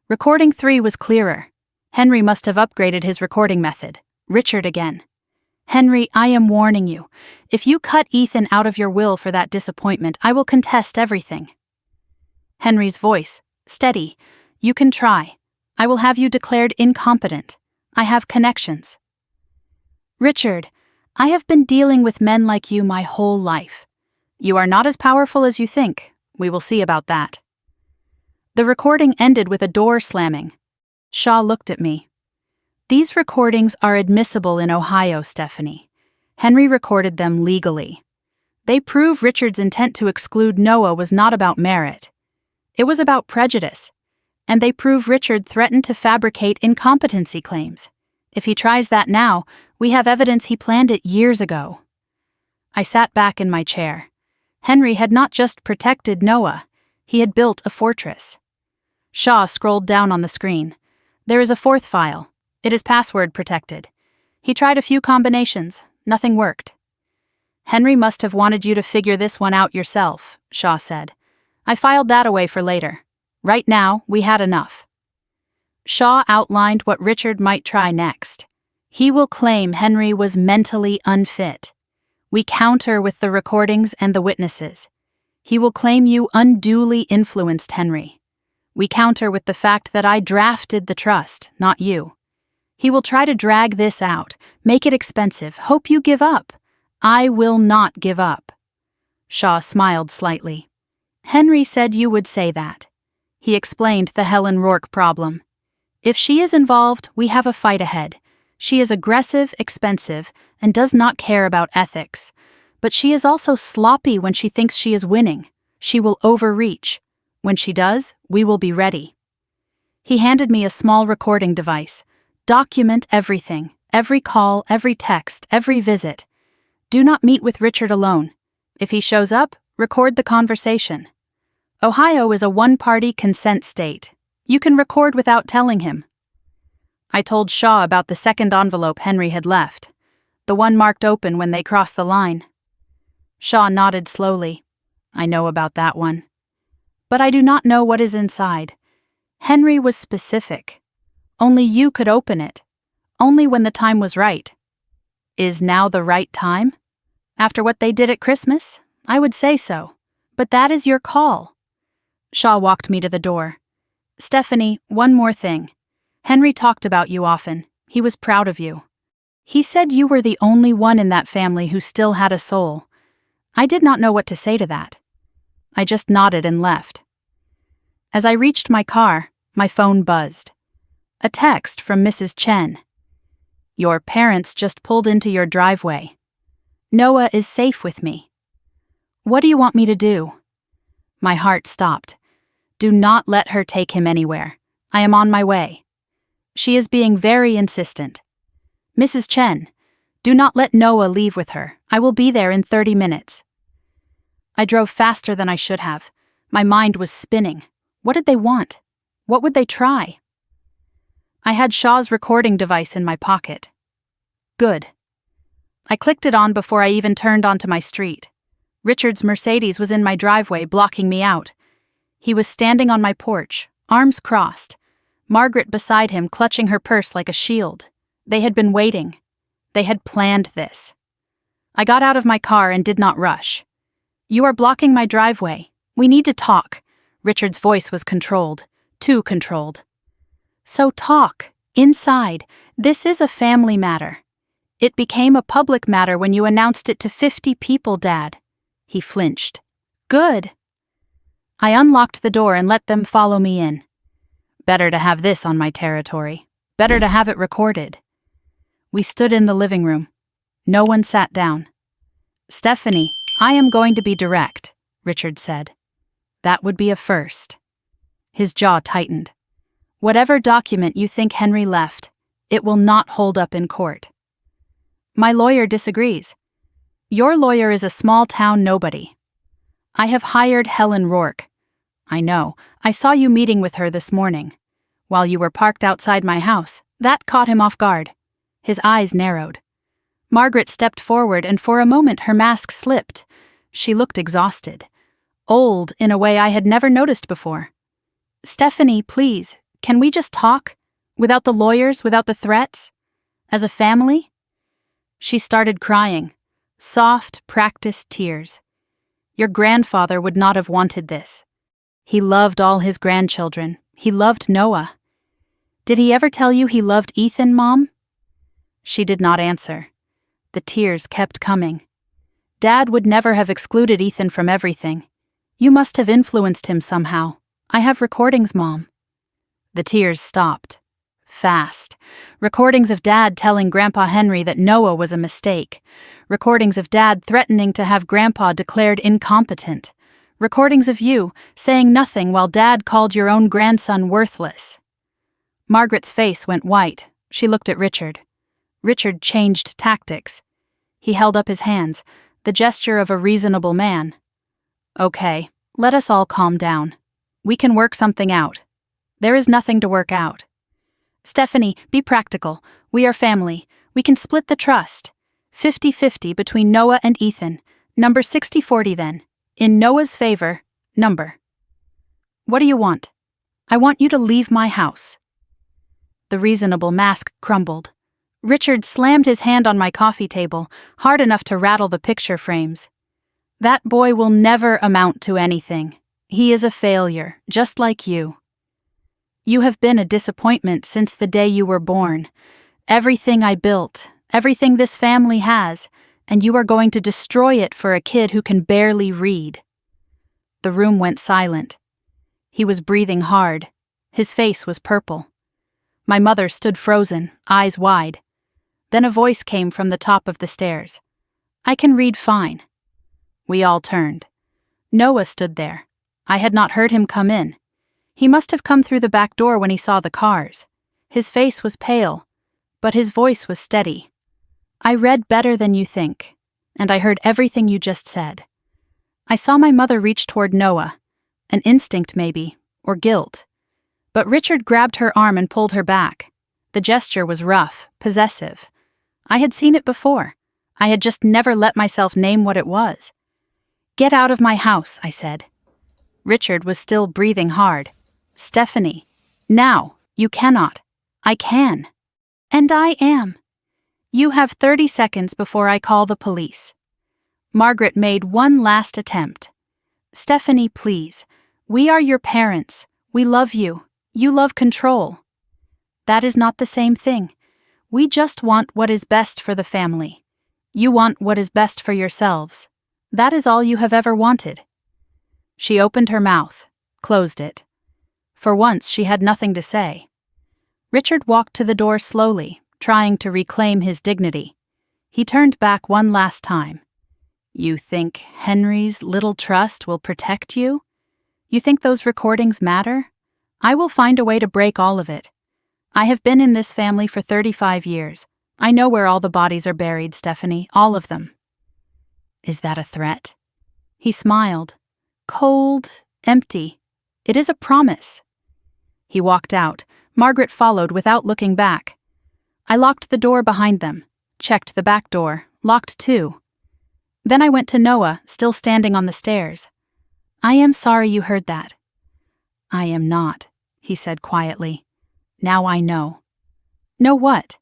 Recording 3 was clearer. Henry must have upgraded his recording method. Richard again. Henry, I am warning you. If you cut Ethan out of your will for that disappointment, I will contest everything. Henry's voice, steady. You can try. I will have you declared incompetent. I have connections. Richard, I have been dealing with men like you my whole life. You are not as powerful as you think. We will see about that. The recording ended with a door slamming. Shaw looked at me. These recordings are admissible in Ohio, Stephanie. Henry recorded them legally. They prove Richard's intent to exclude Noah was not about merit. It was about prejudice. And they prove Richard threatened to fabricate incompetency claims. If he tries that now, we have evidence he planned it years ago. I sat back in my chair. Henry had not just protected Noah, he had built a fortress. Shaw scrolled down on the screen. There is a 4th file. It is password protected. He tried a few combinations. Nothing worked. Henry must have wanted you to figure this one out yourself, Shaw said. I filed that away for later. Right now, we had enough. Shaw outlined what Richard might try next. He will claim Henry was mentally unfit. We counter with the recordings and the witnesses. He will claim you unduly influenced Henry. We counter with the fact that I drafted the trust, not you. He will try to drag this out, make it expensive, hope you give up. I will not give up. Shaw smiled slightly. Henry said you would say that. He explained the Helen Rourke problem. If she is involved, we have a fight ahead. She is aggressive, expensive, and does not care about ethics. But she is also sloppy when she thinks she is winning. She will overreach. When she does, we will be ready. He handed me a small recording device. Document everything, every call, every text, every visit. Do not meet with Richard alone. If he shows up, record the conversation. Ohio is a one-party consent state. You can record without telling him. I told Shaw about the second envelope Henry had left, the one marked open when they crossed the line. Shaw nodded slowly. I know about that one. But I do not know what is inside. Henry was specific. Only you could open it. Only when the time was right. Is now the right time? After what they did at Christmas? I would say so. But that is your call. Shaw walked me to the door. Stephanie, one more thing. Henry talked about you often. He was proud of you. He said you were the only one in that family who still had a soul. I did not know what to say to that. I just nodded and left. As I reached my car, my phone buzzed. A text from Mrs. Chen. Your parents just pulled into your driveway. Noah is safe with me. What do you want me to do? My heart stopped. Do not let her take him anywhere. I am on my way. She is being very insistent. Mrs. Chen, do not let Noah leave with her. I will be there in 30 minutes. I drove faster than I should have. My mind was spinning. What did they want? What would they try? I had Shaw's recording device in my pocket. Good. I clicked it on before I even turned onto my street. Richard's Mercedes was in my driveway, blocking me out. He was standing on my porch, arms crossed. Margaret beside him, clutching her purse like a shield. They had been waiting. They had planned this. I got out of my car and did not rush. You are blocking my driveway. We need to talk. Richard's voice was controlled, too controlled. So talk, inside. This is a family matter. It became a public matter when you announced it to 50 people, Dad. He flinched. Good. I unlocked the door and let them follow me in. Better to have this on my territory. Better to have it recorded. We stood in the living room. No one sat down. Stephanie, I am going to be direct, Richard said. That would be a first. His jaw tightened. Whatever document you think Henry left, it will not hold up in court. My lawyer disagrees. Your lawyer is a small-town nobody. I have hired Helen Rourke. I know, I saw you meeting with her this morning. While you were parked outside my house, that caught him off guard. His eyes narrowed. Margaret stepped forward and for a moment her mask slipped. She looked exhausted. Old in a way I had never noticed before. Stephanie, please, can we just talk? Without the lawyers, without the threats? As a family? She started crying. Soft, practiced tears. Your grandfather would not have wanted this. He loved all his grandchildren. He loved Noah. Did he ever tell you he loved Ethan, Mom? She did not answer. The tears kept coming. Dad would never have excluded Ethan from everything. You must have influenced him somehow. I have recordings, Mom. The tears stopped. Fast. Recordings of Dad telling Grandpa Henry that Noah was a mistake. Recordings of Dad threatening to have Grandpa declared incompetent. Recordings of you saying nothing while Dad called your own grandson worthless. Margaret's face went white. She looked at Richard. Richard changed tactics. He held up his hands, the gesture of a reasonable man. Okay, let us all calm down. We can work something out. There is nothing to work out. Stephanie, be practical. We are family. We can split the trust. 50-50 between Noah and Ethan. Number 60-40 then. In Noah's favor, number. What do you want? I want you to leave my house. The reasonable mask crumbled. Richard slammed his hand on my coffee table, hard enough to rattle the picture frames. That boy will never amount to anything. He is a failure, just like you. You have been a disappointment since the day you were born. Everything I built, everything this family has, and you are going to destroy it for a kid who can barely read. The room went silent. He was breathing hard. His face was purple. My mother stood frozen, eyes wide. Then a voice came from the top of the stairs. I can read fine. We all turned. Noah stood there. I had not heard him come in. He must have come through the back door when he saw the cars. His face was pale, but his voice was steady. I read better than you think, and I heard everything you just said. I saw my mother reach toward Noah, an instinct maybe, or guilt. But Richard grabbed her arm and pulled her back. The gesture was rough, possessive. I had seen it before. I had just never let myself name what it was. Get out of my house, I said. Richard was still breathing hard. Stephanie, now, you cannot. I can. And I am. You have 30 seconds before I call the police. Margaret made one last attempt. Stephanie, please. We are your parents. We love you. You love control. That is not the same thing. We just want what is best for the family. You want what is best for yourselves. That is all you have ever wanted. She opened her mouth, closed it. For once she had nothing to say. Richard walked to the door slowly, trying to reclaim his dignity. He turned back one last time. You think Henry's little trust will protect you? You think those recordings matter? I will find a way to break all of it. I have been in this family for 35 years. I know where all the bodies are buried, Stephanie, all of them. Is that a threat? He smiled. Cold, empty. It is a promise. He walked out. Margaret followed without looking back. I locked the door behind them, checked the back door, locked too. Then I went to Noah, still standing on the stairs. I am sorry you heard that. I am not, he said quietly. Now I know. Know what?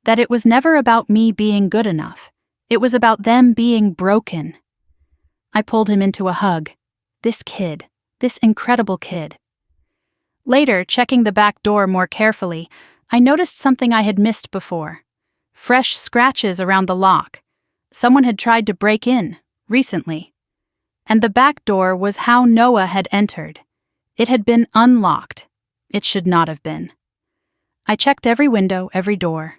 That it was never about me being good enough. It was about them being broken. I pulled him into a hug. This kid, this incredible kid. Later, checking the back door more carefully, I noticed something I had missed before. Fresh scratches around the lock. Someone had tried to break in, recently. And the back door was how Noah had entered. It had been unlocked. It should not have been. I checked every window, every door.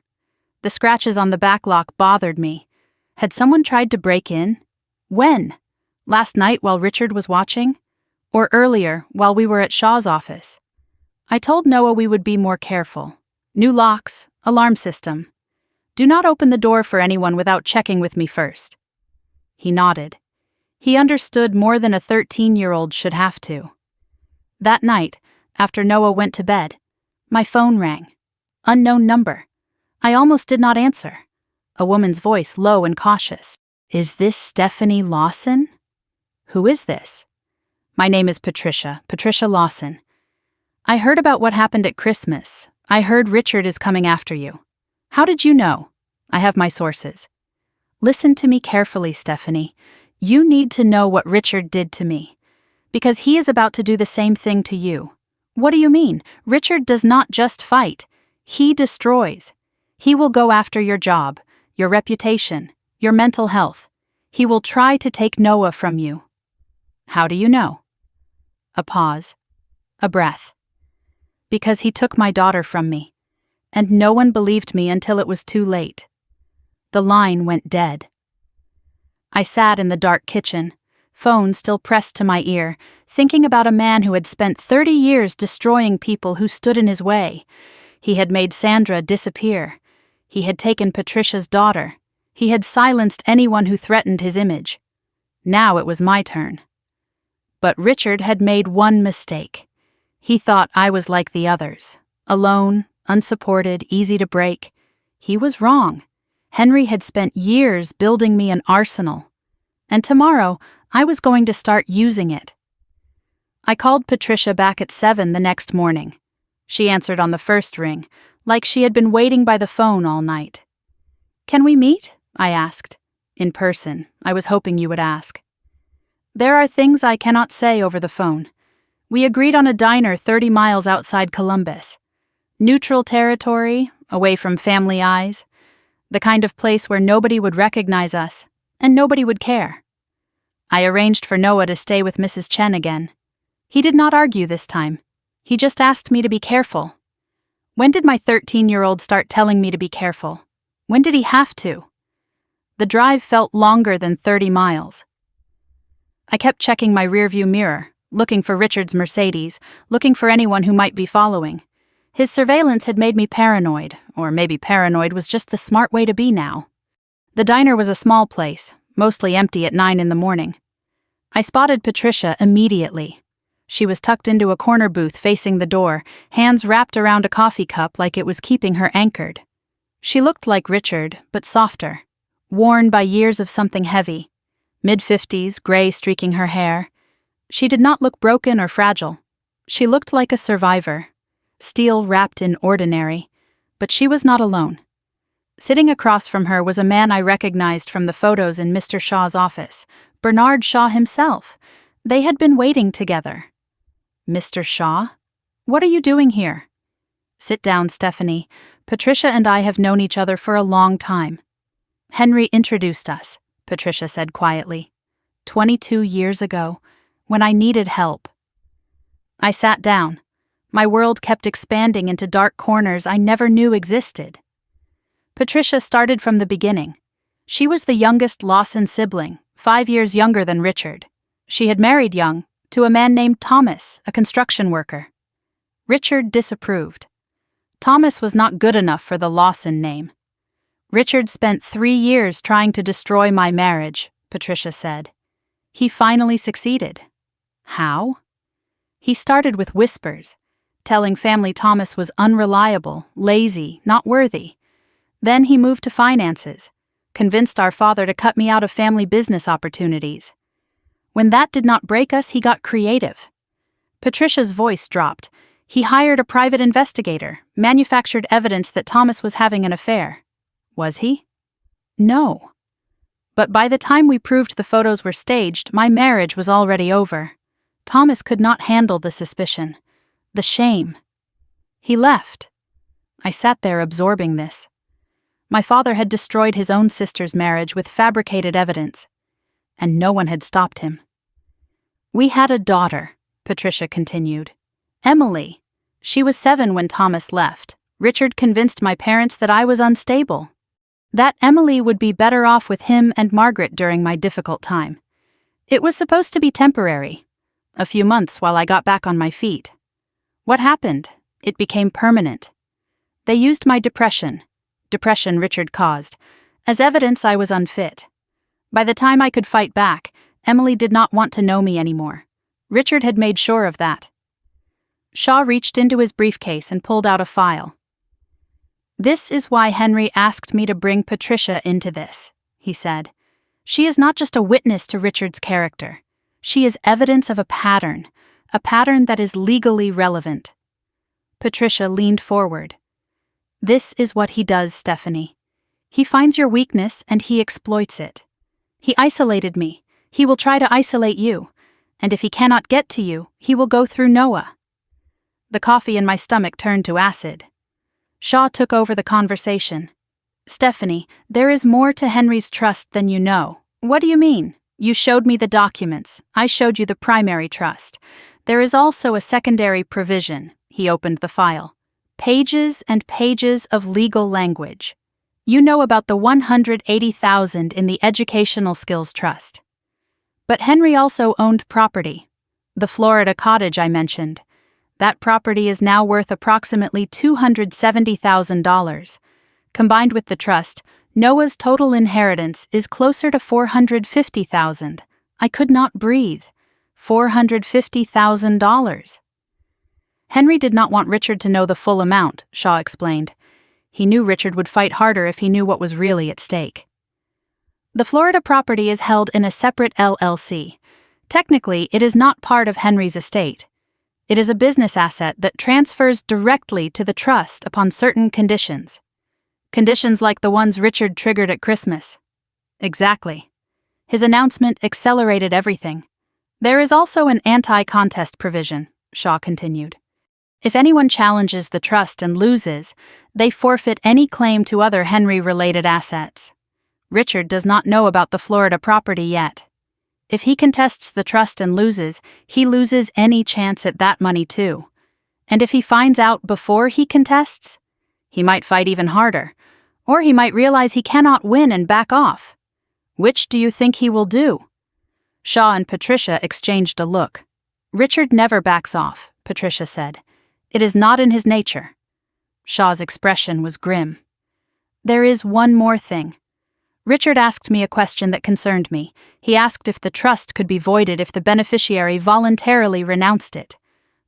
The scratches on the back lock bothered me. Had someone tried to break in? When? Last night while Richard was watching? Or earlier, while we were at Shaw's office? I told Noah we would be more careful. New locks, alarm system. Do not open the door for anyone without checking with me first. He nodded. He understood more than a 13-year-old should have to. That night, after Noah went to bed, my phone rang. Unknown number. I almost did not answer. A woman's voice, low and cautious. Is this Stephanie Lawson? Who is this? My name is Patricia Lawson. I heard about what happened at Christmas. I heard Richard is coming after you. How did you know? I have my sources. Listen to me carefully, Stephanie. You need to know what Richard did to me. Because he is about to do the same thing to you. What do you mean? Richard does not just fight. He destroys. He will go after your job, your reputation, your mental health. He will try to take Noah from you. How do you know? A pause. A breath. Because he took my daughter from me. And no one believed me until it was too late. The line went dead. I sat in the dark kitchen, phone still pressed to my ear, thinking about a man who had spent 30 years destroying people who stood in his way. He had made Sandra disappear. He had taken Patricia's daughter. He had silenced anyone who threatened his image. Now it was my turn. But Richard had made one mistake. He thought I was like the others, alone, unsupported, easy to break. He was wrong. Henry had spent years building me an arsenal. And tomorrow, I was going to start using it. I called Patricia back at 7 the next morning. She answered on the first ring, like she had been waiting by the phone all night. Can we meet? I asked. In person, I was hoping you would ask. There are things I cannot say over the phone. We agreed on a diner 30 miles outside Columbus. Neutral territory, away from family eyes. The kind of place where nobody would recognize us, and nobody would care. I arranged for Noah to stay with Mrs. Chen again. He did not argue this time. He just asked me to be careful. When did my 13-year-old start telling me to be careful? When did he have to? The drive felt longer than 30 miles. I kept checking my rearview mirror, looking for Richard's Mercedes, looking for anyone who might be following. His surveillance had made me paranoid, or maybe paranoid was just the smart way to be now. The diner was a small place, mostly empty at 9 in the morning. I spotted Patricia immediately. She was tucked into a corner booth facing the door, hands wrapped around a coffee cup like it was keeping her anchored. She looked like Richard, but softer, worn by years of something heavy. Mid-50s, gray streaking her hair. She did not look broken or fragile. She looked like a survivor, steel wrapped in ordinary, but she was not alone. Sitting across from her was a man I recognized from the photos in Mr. Shaw's office, Bernard Shaw himself. They had been waiting together. Mr. Shaw? What are you doing here? Sit down, Stephanie. Patricia and I have known each other for a long time. Henry introduced us, Patricia said quietly. 22 years ago, when I needed help. I sat down. My world kept expanding into dark corners I never knew existed. Patricia started from the beginning. She was the youngest Lawson sibling, 5 years younger than Richard. She had married young, to a man named Thomas, a construction worker. Richard disapproved. Thomas was not good enough for the Lawson name. Richard spent 3 years trying to destroy my marriage, Patricia said. He finally succeeded. How? He started with whispers, telling family Thomas was unreliable, lazy, not worthy. Then he moved to finances, convinced our father to cut me out of family business opportunities. When that did not break us, he got creative. Patricia's voice dropped. He hired a private investigator, manufactured evidence that Thomas was having an affair. Was he? No. But by the time we proved the photos were staged, my marriage was already over. Thomas could not handle the suspicion, the shame. He left. I sat there absorbing this. My father had destroyed his own sister's marriage with fabricated evidence, and no one had stopped him. We had a daughter, Patricia continued. Emily. She was 7 when Thomas left. Richard convinced my parents that I was unstable. That Emily would be better off with him and Margaret during my difficult time. It was supposed to be temporary. A few months while I got back on my feet. What happened? It became permanent. They used my depression Richard caused, as evidence I was unfit. By the time I could fight back, Emily did not want to know me anymore. Richard had made sure of that. Shaw reached into his briefcase and pulled out a file. This is why Henry asked me to bring Patricia into this, he said. She is not just a witness to Richard's character. She is evidence of a pattern that is legally relevant. Patricia leaned forward. This is what he does, Stephanie. He finds your weakness and he exploits it. He isolated me. He will try to isolate you. And if he cannot get to you, he will go through Noah. The coffee in my stomach turned to acid. Shaw took over the conversation. Stephanie, there is more to Henry's trust than you know. What do you mean? You showed me the documents. I showed you the primary trust. There is also a secondary provision. He opened the file. Pages and pages of legal language. You know about the $180,000 in the Educational Skills Trust. But Henry also owned property. The Florida cottage I mentioned. That property is now worth approximately $270,000. Combined with the trust, Noah's total inheritance is closer to $450,000. I could not breathe. $450,000. Henry did not want Richard to know the full amount, Shaw explained. He knew Richard would fight harder if he knew what was really at stake. The Florida property is held in a separate LLC. Technically, it is not part of Henry's estate. It is a business asset that transfers directly to the trust upon certain conditions. Conditions like the ones Richard triggered at Christmas. Exactly. His announcement accelerated everything. There is also an anti-contest provision, Shaw continued. If anyone challenges the trust and loses, they forfeit any claim to other Henry-related assets. Richard does not know about the Florida property yet. If he contests the trust and loses, he loses any chance at that money too. And if he finds out before he contests, he might fight even harder, or he might realize he cannot win and back off. Which do you think he will do? Shaw and Patricia exchanged a look. Richard never backs off, Patricia said. It is not in his nature. Shaw's expression was grim. There is one more thing. Richard asked me a question that concerned me. He asked if the trust could be voided if the beneficiary voluntarily renounced it.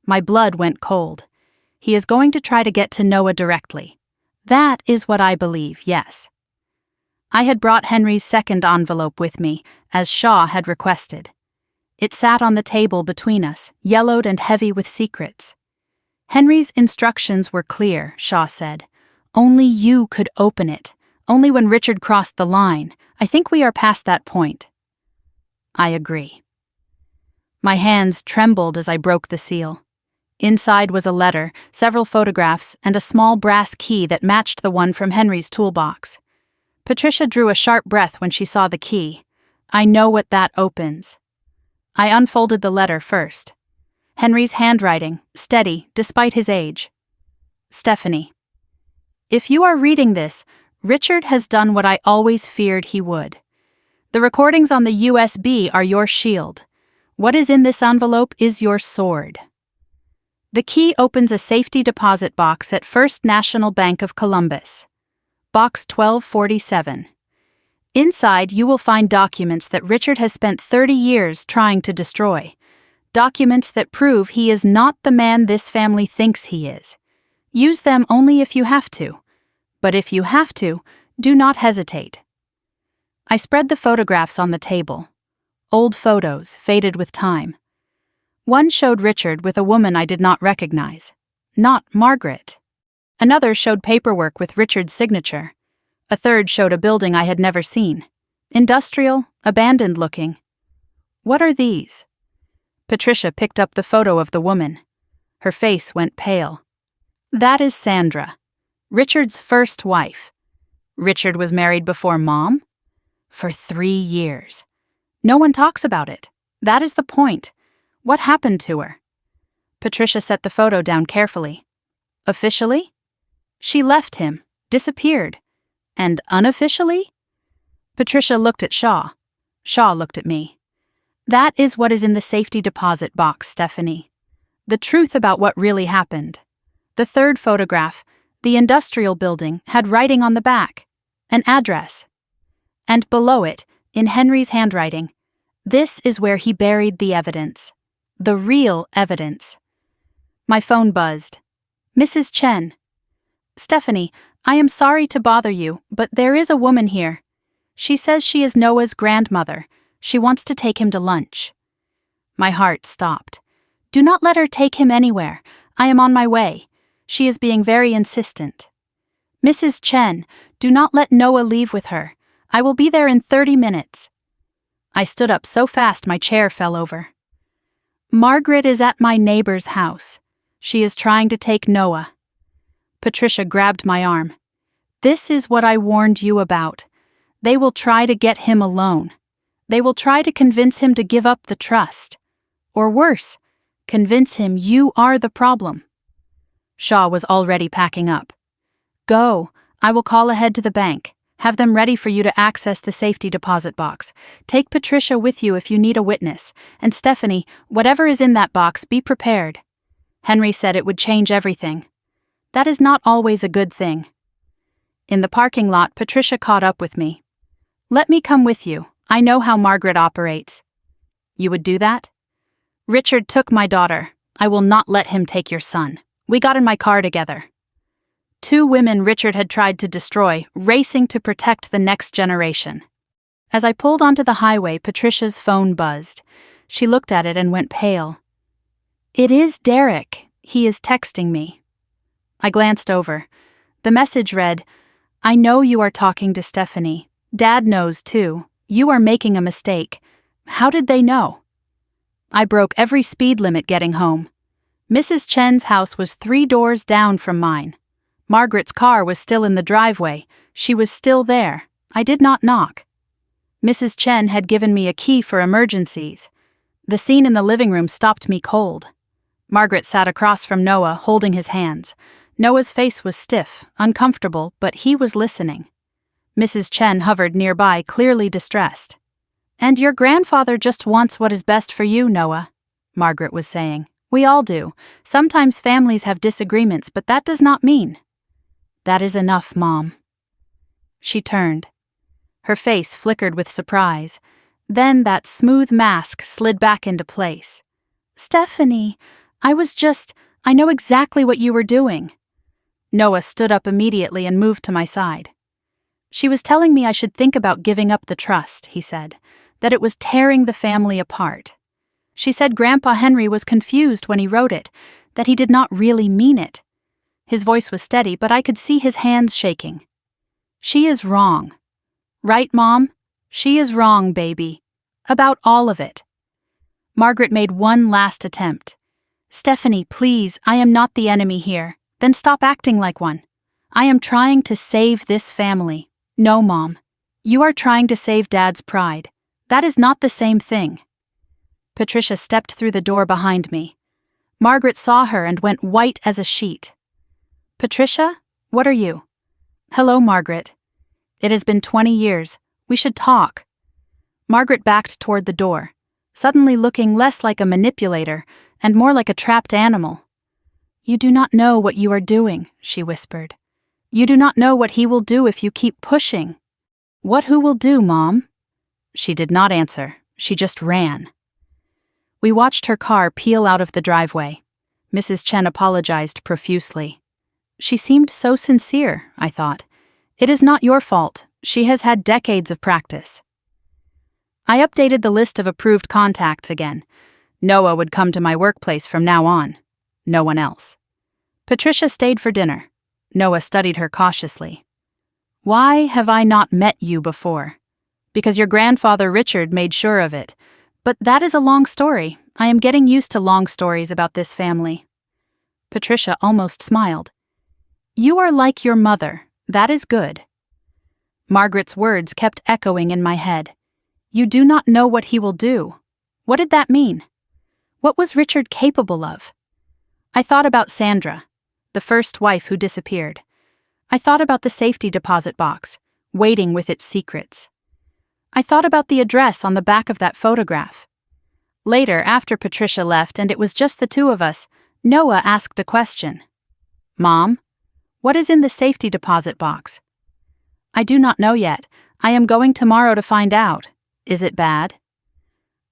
My blood went cold. He is going to try to get to Noah directly. That is what I believe, yes. I had brought Henry's second envelope with me, as Shaw had requested. It sat on the table between us, yellowed and heavy with secrets. Henry's instructions were clear, Shaw said. Only you could open it. Only when Richard crossed the line. I think we are past that point. I agree. My hands trembled as I broke the seal. Inside was a letter, several photographs, and a small brass key that matched the one from Henry's toolbox. Patricia drew a sharp breath when she saw the key. I know what that opens. I unfolded the letter first. Henry's handwriting, steady, despite his age. Stephanie. If you are reading this, Richard has done what I always feared he would. The recordings on the USB are your shield. What is in this envelope is your sword. The key opens a safety deposit box at First National Bank of Columbus. Box 1247. Inside, you will find documents that Richard has spent 30 years trying to destroy. Documents that prove he is not the man this family thinks he is. Use them only if you have to. But if you have to, do not hesitate. I spread the photographs on the table. Old photos, faded with time. One showed Richard with a woman I did not recognize. Not Margaret. Another showed paperwork with Richard's signature. A third showed a building I had never seen. Industrial, abandoned looking. What are these? Patricia picked up the photo of the woman. Her face went pale. That is Sandra, Richard's first wife. Richard was married before Mom? For 3 years. No one talks about it. That is the point. What happened to her? Patricia set the photo down carefully. Officially? She left him, disappeared. And unofficially? Patricia looked at Shaw. Shaw looked at me. That is what is in the safety deposit box, Stephanie. The truth about what really happened. The third photograph, the industrial building, had writing on the back. An address. And below it, in Henry's handwriting, this is where he buried the evidence. The real evidence. My phone buzzed. Mrs. Chen. Stephanie, I am sorry to bother you, but there is a woman here. She says she is Noah's grandmother. She wants to take him to lunch. My heart stopped. Do not let her take him anywhere. I am on my way. She is being very insistent. Mrs. Chen, do not let Noah leave with her. I will be there in 30 minutes. I stood up so fast my chair fell over. Margaret is at my neighbor's house. She is trying to take Noah. Patricia grabbed my arm. This is what I warned you about. They will try to get him alone. They will try to convince him to give up the trust. Or worse, convince him you are the problem. Shaw was already packing up. Go. I will call ahead to the bank. Have them ready for you to access the safety deposit box. Take Patricia with you if you need a witness. And Stephanie, whatever is in that box, be prepared. Henry said it would change everything. That is not always a good thing. In the parking lot, Patricia caught up with me. Let me come with you. I know how Margaret operates. You would do that? Richard took my daughter. I will not let him take your son. We got in my car together. 2 women Richard had tried to destroy, racing to protect the next generation. As I pulled onto the highway, Patricia's phone buzzed. She looked at it and went pale. It is Derek. He is texting me. I glanced over. The message read, I know you are talking to Stephanie. Dad knows too. You are making a mistake. How did they know? I broke every speed limit getting home. Mrs. Chen's house was 3 doors down from mine. Margaret's car was still in the driveway. She was still there. I did not knock. Mrs. Chen had given me a key for emergencies. The scene in the living room stopped me cold. Margaret sat across from Noah, holding his hands. Noah's face was stiff, uncomfortable, but he was listening. Mrs. Chen hovered nearby, clearly distressed. And your grandfather just wants what is best for you, Noah, Margaret was saying. We all do. Sometimes families have disagreements, but that does not mean. That is enough, Mom. She turned. Her face flickered with surprise. Then that smooth mask slid back into place. Stephanie, I know exactly what you were doing. Noah stood up immediately and moved to my side. She was telling me I should think about giving up the trust, he said, that it was tearing the family apart. She said Grandpa Henry was confused when he wrote it, that he did not really mean it. His voice was steady, but I could see his hands shaking. She is wrong. Right, Mom? She is wrong, baby. About all of it. Margaret made one last attempt. Stephanie, please, I am not the enemy here. Then stop acting like one. I am trying to save this family. No, Mom. You are trying to save Dad's pride. That is not the same thing. Patricia stepped through the door behind me. Margaret saw her and went white as a sheet. Patricia, what are you? Hello, Margaret. It has been 20 years. We should talk. Margaret backed toward the door, suddenly looking less like a manipulator and more like a trapped animal. You do not know what you are doing, she whispered. You do not know what he will do if you keep pushing. What who will do, Mom? She did not answer. She just ran. We watched her car peel out of the driveway. Mrs. Chen apologized profusely. She seemed so sincere, I thought. It is not your fault. She has had decades of practice. I updated the list of approved contacts again. Noah would come to my workplace from now on. No one else. Patricia stayed for dinner. Noah studied her cautiously. Why have I not met you before? Because your grandfather Richard made sure of it. But that is a long story. I am getting used to long stories about this family. Patricia almost smiled. You are like your mother. That is good. Margaret's words kept echoing in my head. You do not know what he will do. What did that mean? What was Richard capable of? I thought about Sandra, the first wife who disappeared. I thought about the safety deposit box, waiting with its secrets. I thought about the address on the back of that photograph. Later, after Patricia left and it was just the two of us, Noah asked a question. "Mom, what is in the safety deposit box?" "I do not know yet. I am going tomorrow to find out. Is it bad?"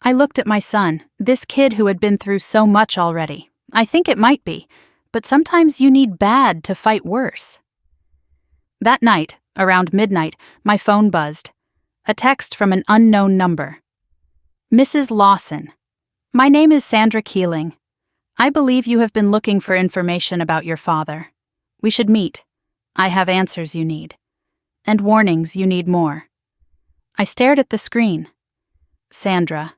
I looked at my son, this kid who had been through so much already. I think it might be, but sometimes you need bad to fight worse. That night, around midnight, my phone buzzed. A text from an unknown number. "Mrs. Lawson, my name is Sandra Keeling. I believe you have been looking for information about your father. We should meet. I have answers you need. And warnings you need more." I stared at the screen. Sandra.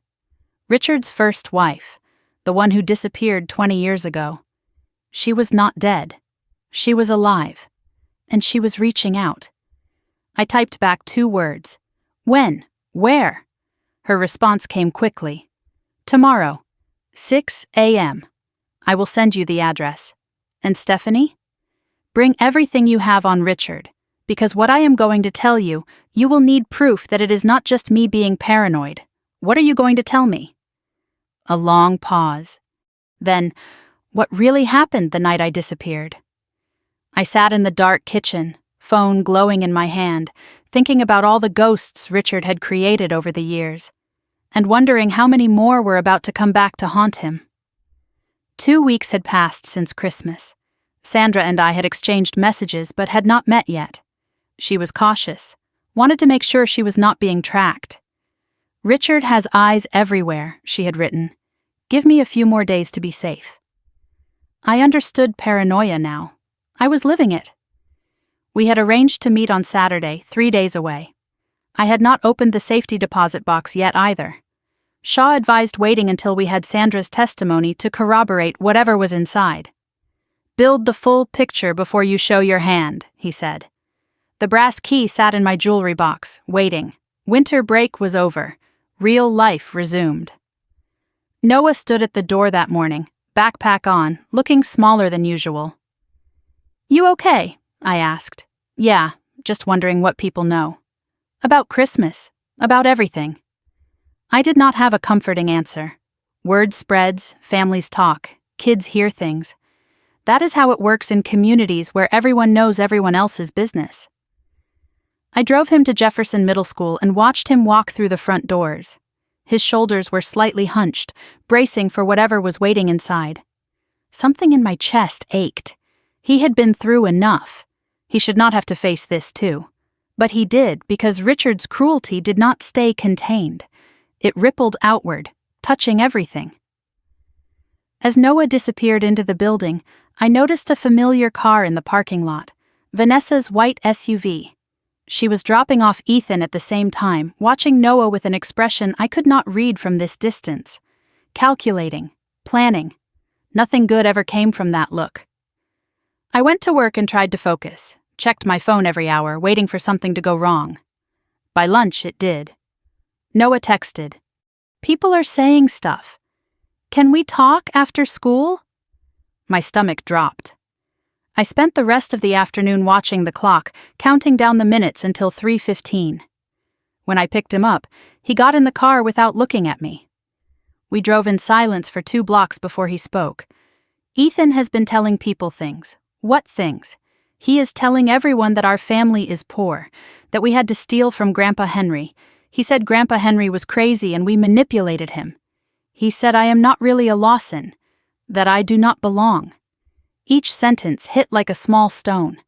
Richard's first wife, the one who disappeared 20 years ago. She was not dead. She was alive. And she was reaching out. I typed back 2 words. "When? Where?" Her response came quickly. "Tomorrow, 6 a.m. I will send you the address. And Stephanie? Bring everything you have on Richard, because what I am going to tell you, you will need proof that it is not just me being paranoid. What are you going to tell me?" A long pause. Then, what really happened the night I disappeared? I sat in the dark kitchen, phone glowing in my hand, thinking about all the ghosts Richard had created over the years, and wondering how many more were about to come back to haunt him. 2 weeks had passed since Christmas. Sandra and I had exchanged messages but had not met yet. She was cautious, wanted to make sure she was not being tracked. "Richard has eyes everywhere," she had written. "Give me a few more days to be safe." I understood paranoia now. I was living it. We had arranged to meet on Saturday, 3 days away. I had not opened the safety deposit box yet either. Shaw advised waiting until we had Sandra's testimony to corroborate whatever was inside. "Build the full picture before you show your hand," he said. The brass key sat in my jewelry box, waiting. Winter break was over. Real life resumed. Noah stood at the door that morning, backpack on, looking smaller than usual. "You okay?" I asked. "Yeah, just wondering what people know." "About Christmas, about everything." I did not have a comforting answer. Word spreads, families talk, kids hear things. That is how it works in communities where everyone knows everyone else's business. I drove him to Jefferson Middle School and watched him walk through the front doors. His shoulders were slightly hunched, bracing for whatever was waiting inside. Something in my chest ached. He had been through enough. He should not have to face this too. But he did, because Richard's cruelty did not stay contained. It rippled outward, touching everything. As Noah disappeared into the building, I noticed a familiar car in the parking lot, Vanessa's white SUV. She was dropping off Ethan at the same time, watching Noah with an expression I could not read from this distance. Calculating, planning. Nothing good ever came from that look. I went to work and tried to focus, checked my phone every hour, waiting for something to go wrong. By lunch, it did. Noah texted, "People are saying stuff. Can we talk after school?" My stomach dropped. I spent the rest of the afternoon watching the clock, counting down the minutes until 3:15. When I picked him up, he got in the car without looking at me. We drove in silence for 2 blocks before he spoke. "Ethan has been telling people things." "What things?" "He is telling everyone that our family is poor, that we had to steal from Grandpa Henry. He said Grandpa Henry was crazy and we manipulated him. He said I am not really a Lawson, that I do not belong." Each sentence hit like a small stone.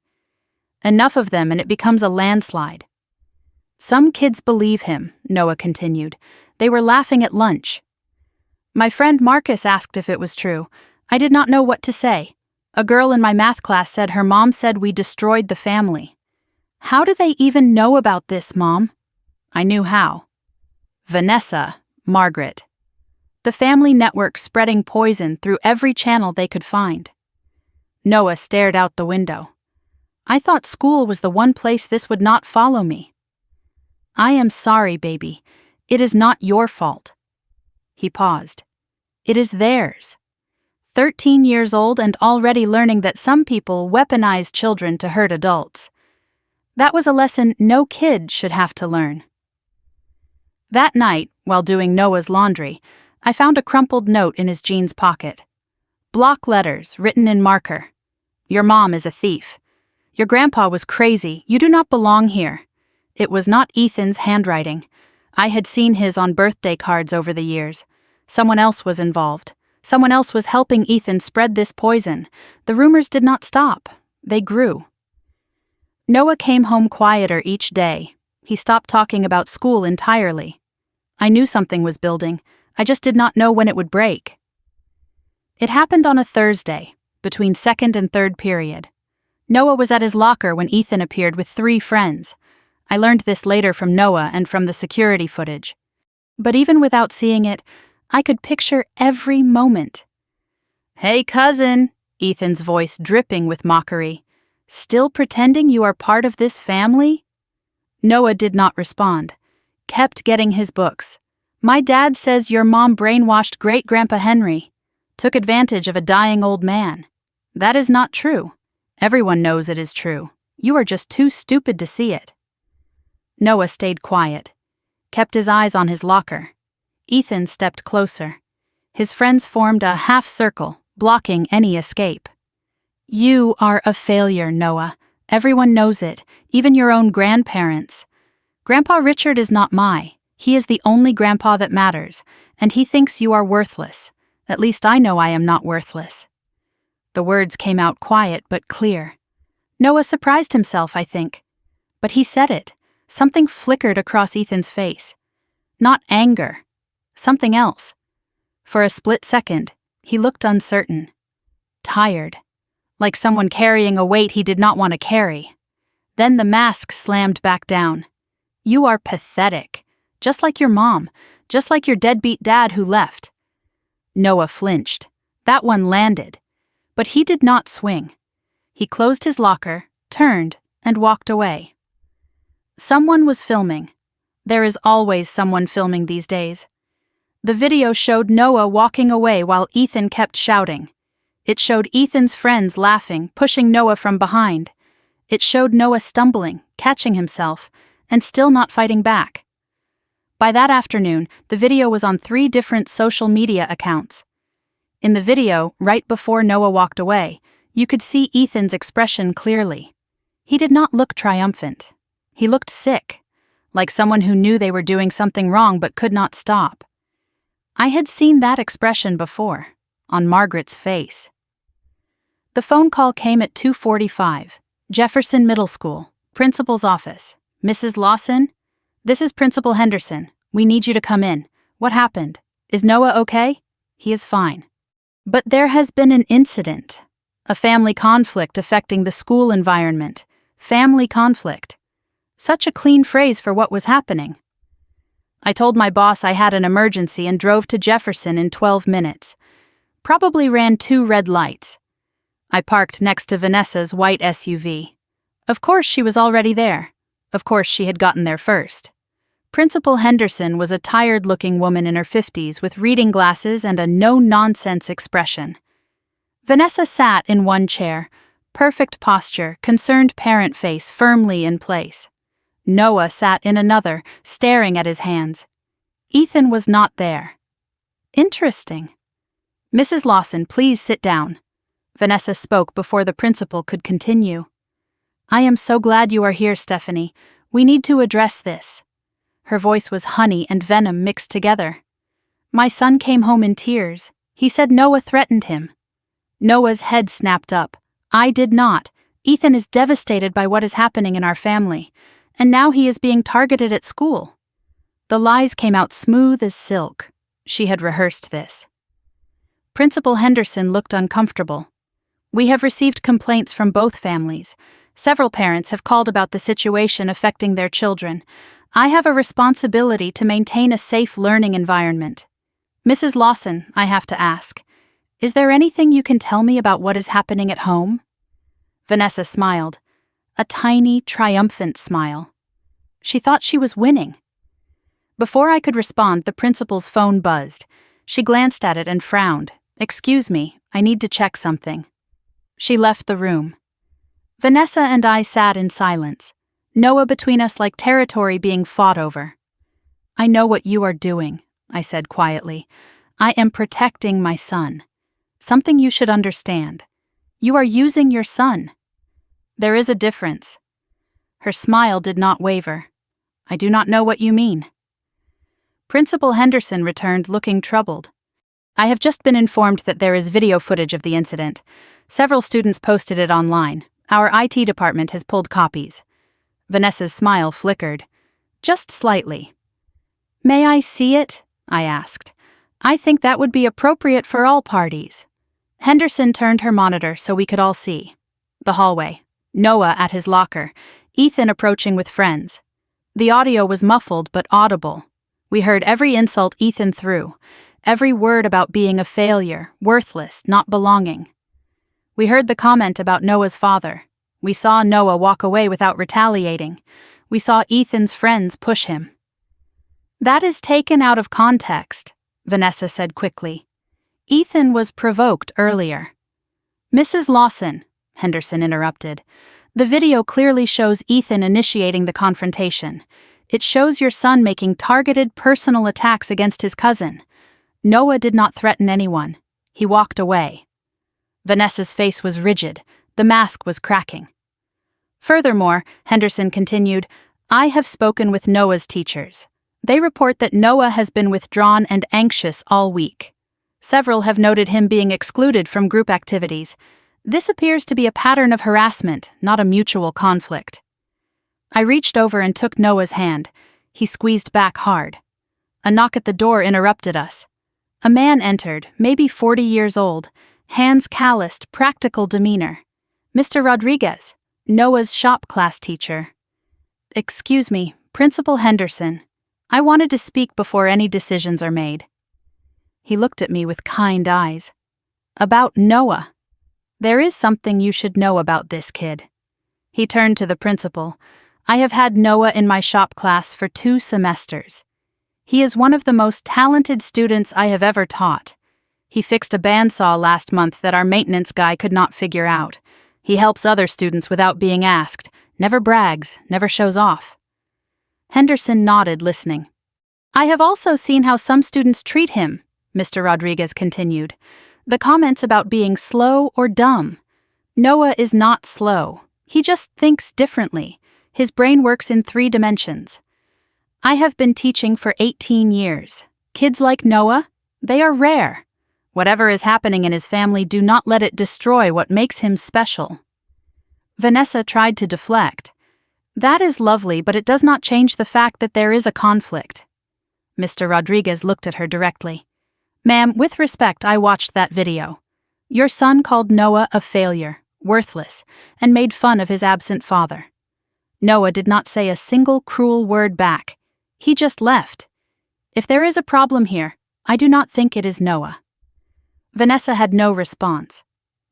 Enough of them and it becomes a landslide. "Some kids believe him," Noah continued. "They were laughing at lunch. My friend Marcus asked if it was true. I did not know what to say. A girl in my math class said her mom said we destroyed the family. How do they even know about this, Mom?" I knew how. Vanessa, Margaret. The family network spreading poison through every channel they could find. Noah stared out the window. I thought school was the one place this would not follow me. "I am sorry, baby. It is not your fault." He paused. It is theirs. 13 years old and already learning that some people weaponize children to hurt adults. That was a lesson no kid should have to learn. That night, while doing Noah's laundry, I found a crumpled note in his jeans pocket. Block letters written in marker. Your mom is a thief. Your grandpa was crazy. You do not belong here. It was not Ethan's handwriting. I had seen his on birthday cards over the years. Someone else was involved. Someone else was helping Ethan spread this poison. The rumors did not stop. They grew. Noah came home quieter each day. He stopped talking about school entirely. I knew something was building. I just did not know when it would break. It happened on a Thursday, between second and third period. Noah was at his locker when Ethan appeared with 3 friends. I learned this later from Noah and from the security footage. But even without seeing it, I could picture every moment. "Hey, cousin," Ethan's voice dripping with mockery. "Still pretending you are part of this family?" Noah did not respond. Kept getting his books. "My dad says your mom brainwashed Great-Grandpa Henry. Took advantage of a dying old man. That is not true. Everyone knows it is true. You are just too stupid to see it." Noah stayed quiet. Kept his eyes on his locker. Ethan stepped closer. His friends formed a half-circle, blocking any escape. "You are a failure, Noah. Everyone knows it, even your own grandparents. Grandpa Richard is not he is the only grandpa that matters, and he thinks you are worthless. At least I know I am not worthless." The words came out quiet but clear. Noah surprised himself, I think. But he said it. Something flickered across Ethan's face. Not anger. Something else. For a split second, he looked uncertain. Tired. Like someone carrying a weight he did not want to carry. Then the mask slammed back down. "You are pathetic. Just like your mom. Just like your deadbeat dad who left." Noah flinched. That one landed. But he did not swing. He closed his locker, turned, and walked away. Someone was filming. There is always someone filming these days. The video showed Noah walking away while Ethan kept shouting. It showed Ethan's friends laughing, pushing Noah from behind. It showed Noah stumbling, catching himself, and still not fighting back. By that afternoon, the video was on 3 different social media accounts. In the video, right before Noah walked away, you could see Ethan's expression clearly. He did not look triumphant. He looked sick, like someone who knew they were doing something wrong but could not stop. I had seen that expression before, on Margaret's face. The phone call came at 2:45, Jefferson Middle School, principal's office. "Mrs. Lawson? This is Principal Henderson. We need you to come in. What happened? Is Noah okay?" "He is fine." "But there has been an incident. A family conflict affecting the school environment. Family conflict. Such a clean phrase for what was happening. I told my boss I had an emergency and drove to Jefferson in 12 minutes. Probably ran 2 red lights. I parked next to Vanessa's white SUV. Of course she was already there. Of course she had gotten there first. Principal Henderson was a tired-looking woman in her 50s with reading glasses and a no-nonsense expression. Vanessa sat in one chair, perfect posture, concerned parent face firmly in place. Noah sat in another, staring at his hands. Ethan was not there. Interesting. "Mrs. Lawson, please sit down." Vanessa spoke before the principal could continue. "I am so glad you are here, Stephanie. We need to address this." Her voice was honey and venom mixed together. "My son came home in tears. He said Noah threatened him." Noah's head snapped up. "I did not. Ethan is devastated by what is happening in our family. And now he is being targeted at school." The lies came out smooth as silk. She had rehearsed this. Principal Henderson looked uncomfortable. "We have received complaints from both families. Several parents have called about the situation affecting their children. I have a responsibility to maintain a safe learning environment. Mrs. Lawson, I have to ask, is there anything you can tell me about what is happening at home?" Vanessa smiled. A tiny, triumphant smile. She thought she was winning. Before I could respond, the principal's phone buzzed. She glanced at it and frowned. "Excuse me, I need to check something." She left the room. Vanessa and I sat in silence, Noah between us like territory being fought over. "I know what you are doing," I said quietly. "I am protecting my son. Something you should understand. You are using your son. There is a difference." Her smile did not waver. "I do not know what you mean." Principal Henderson returned, looking troubled. "I have just been informed that there is video footage of the incident. Several students posted it online. Our IT department has pulled copies." Vanessa's smile flickered. "Just slightly." "May I see it?" I asked. "I think that would be appropriate for all parties." Henderson turned her monitor so we could all see. The hallway. Noah at his locker. Ethan approaching with friends. The audio was muffled but audible. We heard every insult Ethan threw, every word about being a failure, worthless, not belonging. We heard the comment about Noah's father. We saw Noah walk away without retaliating. We saw Ethan's friends push him. "That is taken out of context," Vanessa said quickly. "Ethan was provoked earlier." "Mrs. Lawson," Henderson interrupted, "the video clearly shows Ethan initiating the confrontation. It shows your son making targeted personal attacks against his cousin. Noah did not threaten anyone. He walked away." Vanessa's face was rigid. The mask was cracking. "Furthermore," Henderson continued, "I have spoken with Noah's teachers. They report that Noah has been withdrawn and anxious all week. Several have noted him being excluded from group activities. This appears to be a pattern of harassment, not a mutual conflict." I reached over and took Noah's hand. He squeezed back hard. A knock at the door interrupted us. A man entered, maybe 40 years old, hands calloused, practical demeanor. "Mr. Rodriguez, Noah's shop class teacher." "Excuse me, Principal Henderson. I wanted to speak before any decisions are made." He looked at me with kind eyes. "About Noah. There is something you should know about this kid." He turned to the principal. "I have had Noah in my shop class for 2 semesters. He is one of the most talented students I have ever taught. He fixed a bandsaw last month that our maintenance guy could not figure out. He helps other students without being asked, never brags, never shows off." Henderson nodded, listening. "I have also seen how some students treat him," Mr. Rodriguez continued. "The comments about being slow or dumb. Noah is not slow. He just thinks differently. His brain works in 3 dimensions. I have been teaching for 18 years. Kids like Noah, they are rare. Whatever is happening in his family, do not let it destroy what makes him special." Vanessa tried to deflect. "That is lovely, but it does not change the fact that there is a conflict." Mr. Rodriguez looked at her directly. "Ma'am, with respect, I watched that video. Your son called Noah a failure, worthless, and made fun of his absent father. Noah did not say a single cruel word back. He just left. If there is a problem here, I do not think it is Noah." Vanessa had no response.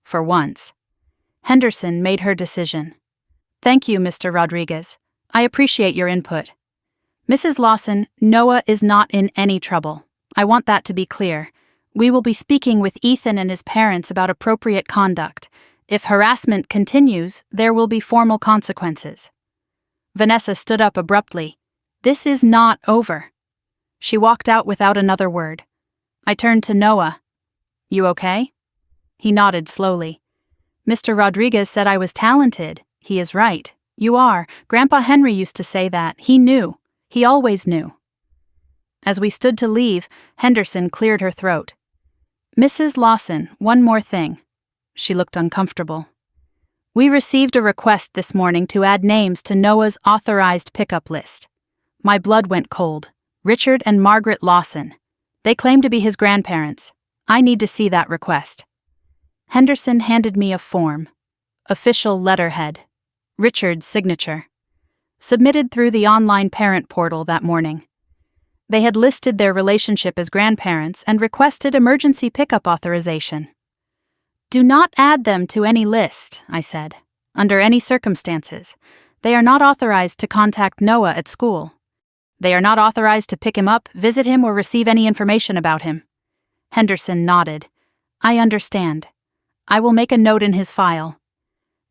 For once. Henderson made her decision. "Thank you, Mr. Rodriguez. I appreciate your input. Mrs. Lawson, Noah is not in any trouble. I want that to be clear. We will be speaking with Ethan and his parents about appropriate conduct. If harassment continues, there will be formal consequences." Vanessa stood up abruptly. "This is not over." She walked out without another word. I turned to Noah. "You okay?" He nodded slowly. "Mr. Rodriguez said I was talented. He is right. You are. Grandpa Henry used to say that. He knew. He always knew." As we stood to leave, Henderson cleared her throat. "Mrs. Lawson, one more thing." She looked uncomfortable. "We received a request this morning to add names to Noah's authorized pickup list. My blood went cold. Richard and Margaret Lawson. They claim to be his grandparents. I need to see that request." Henderson handed me a form. Official letterhead. Richard's signature. Submitted through the online parent portal that morning. They had listed their relationship as grandparents and requested emergency pickup authorization. "Do not add them to any list," I said. "Under any circumstances. They are not authorized to contact Noah at school. They are not authorized to pick him up, visit him, or receive any information about him." Henderson nodded. I understand. I will make a note in his file.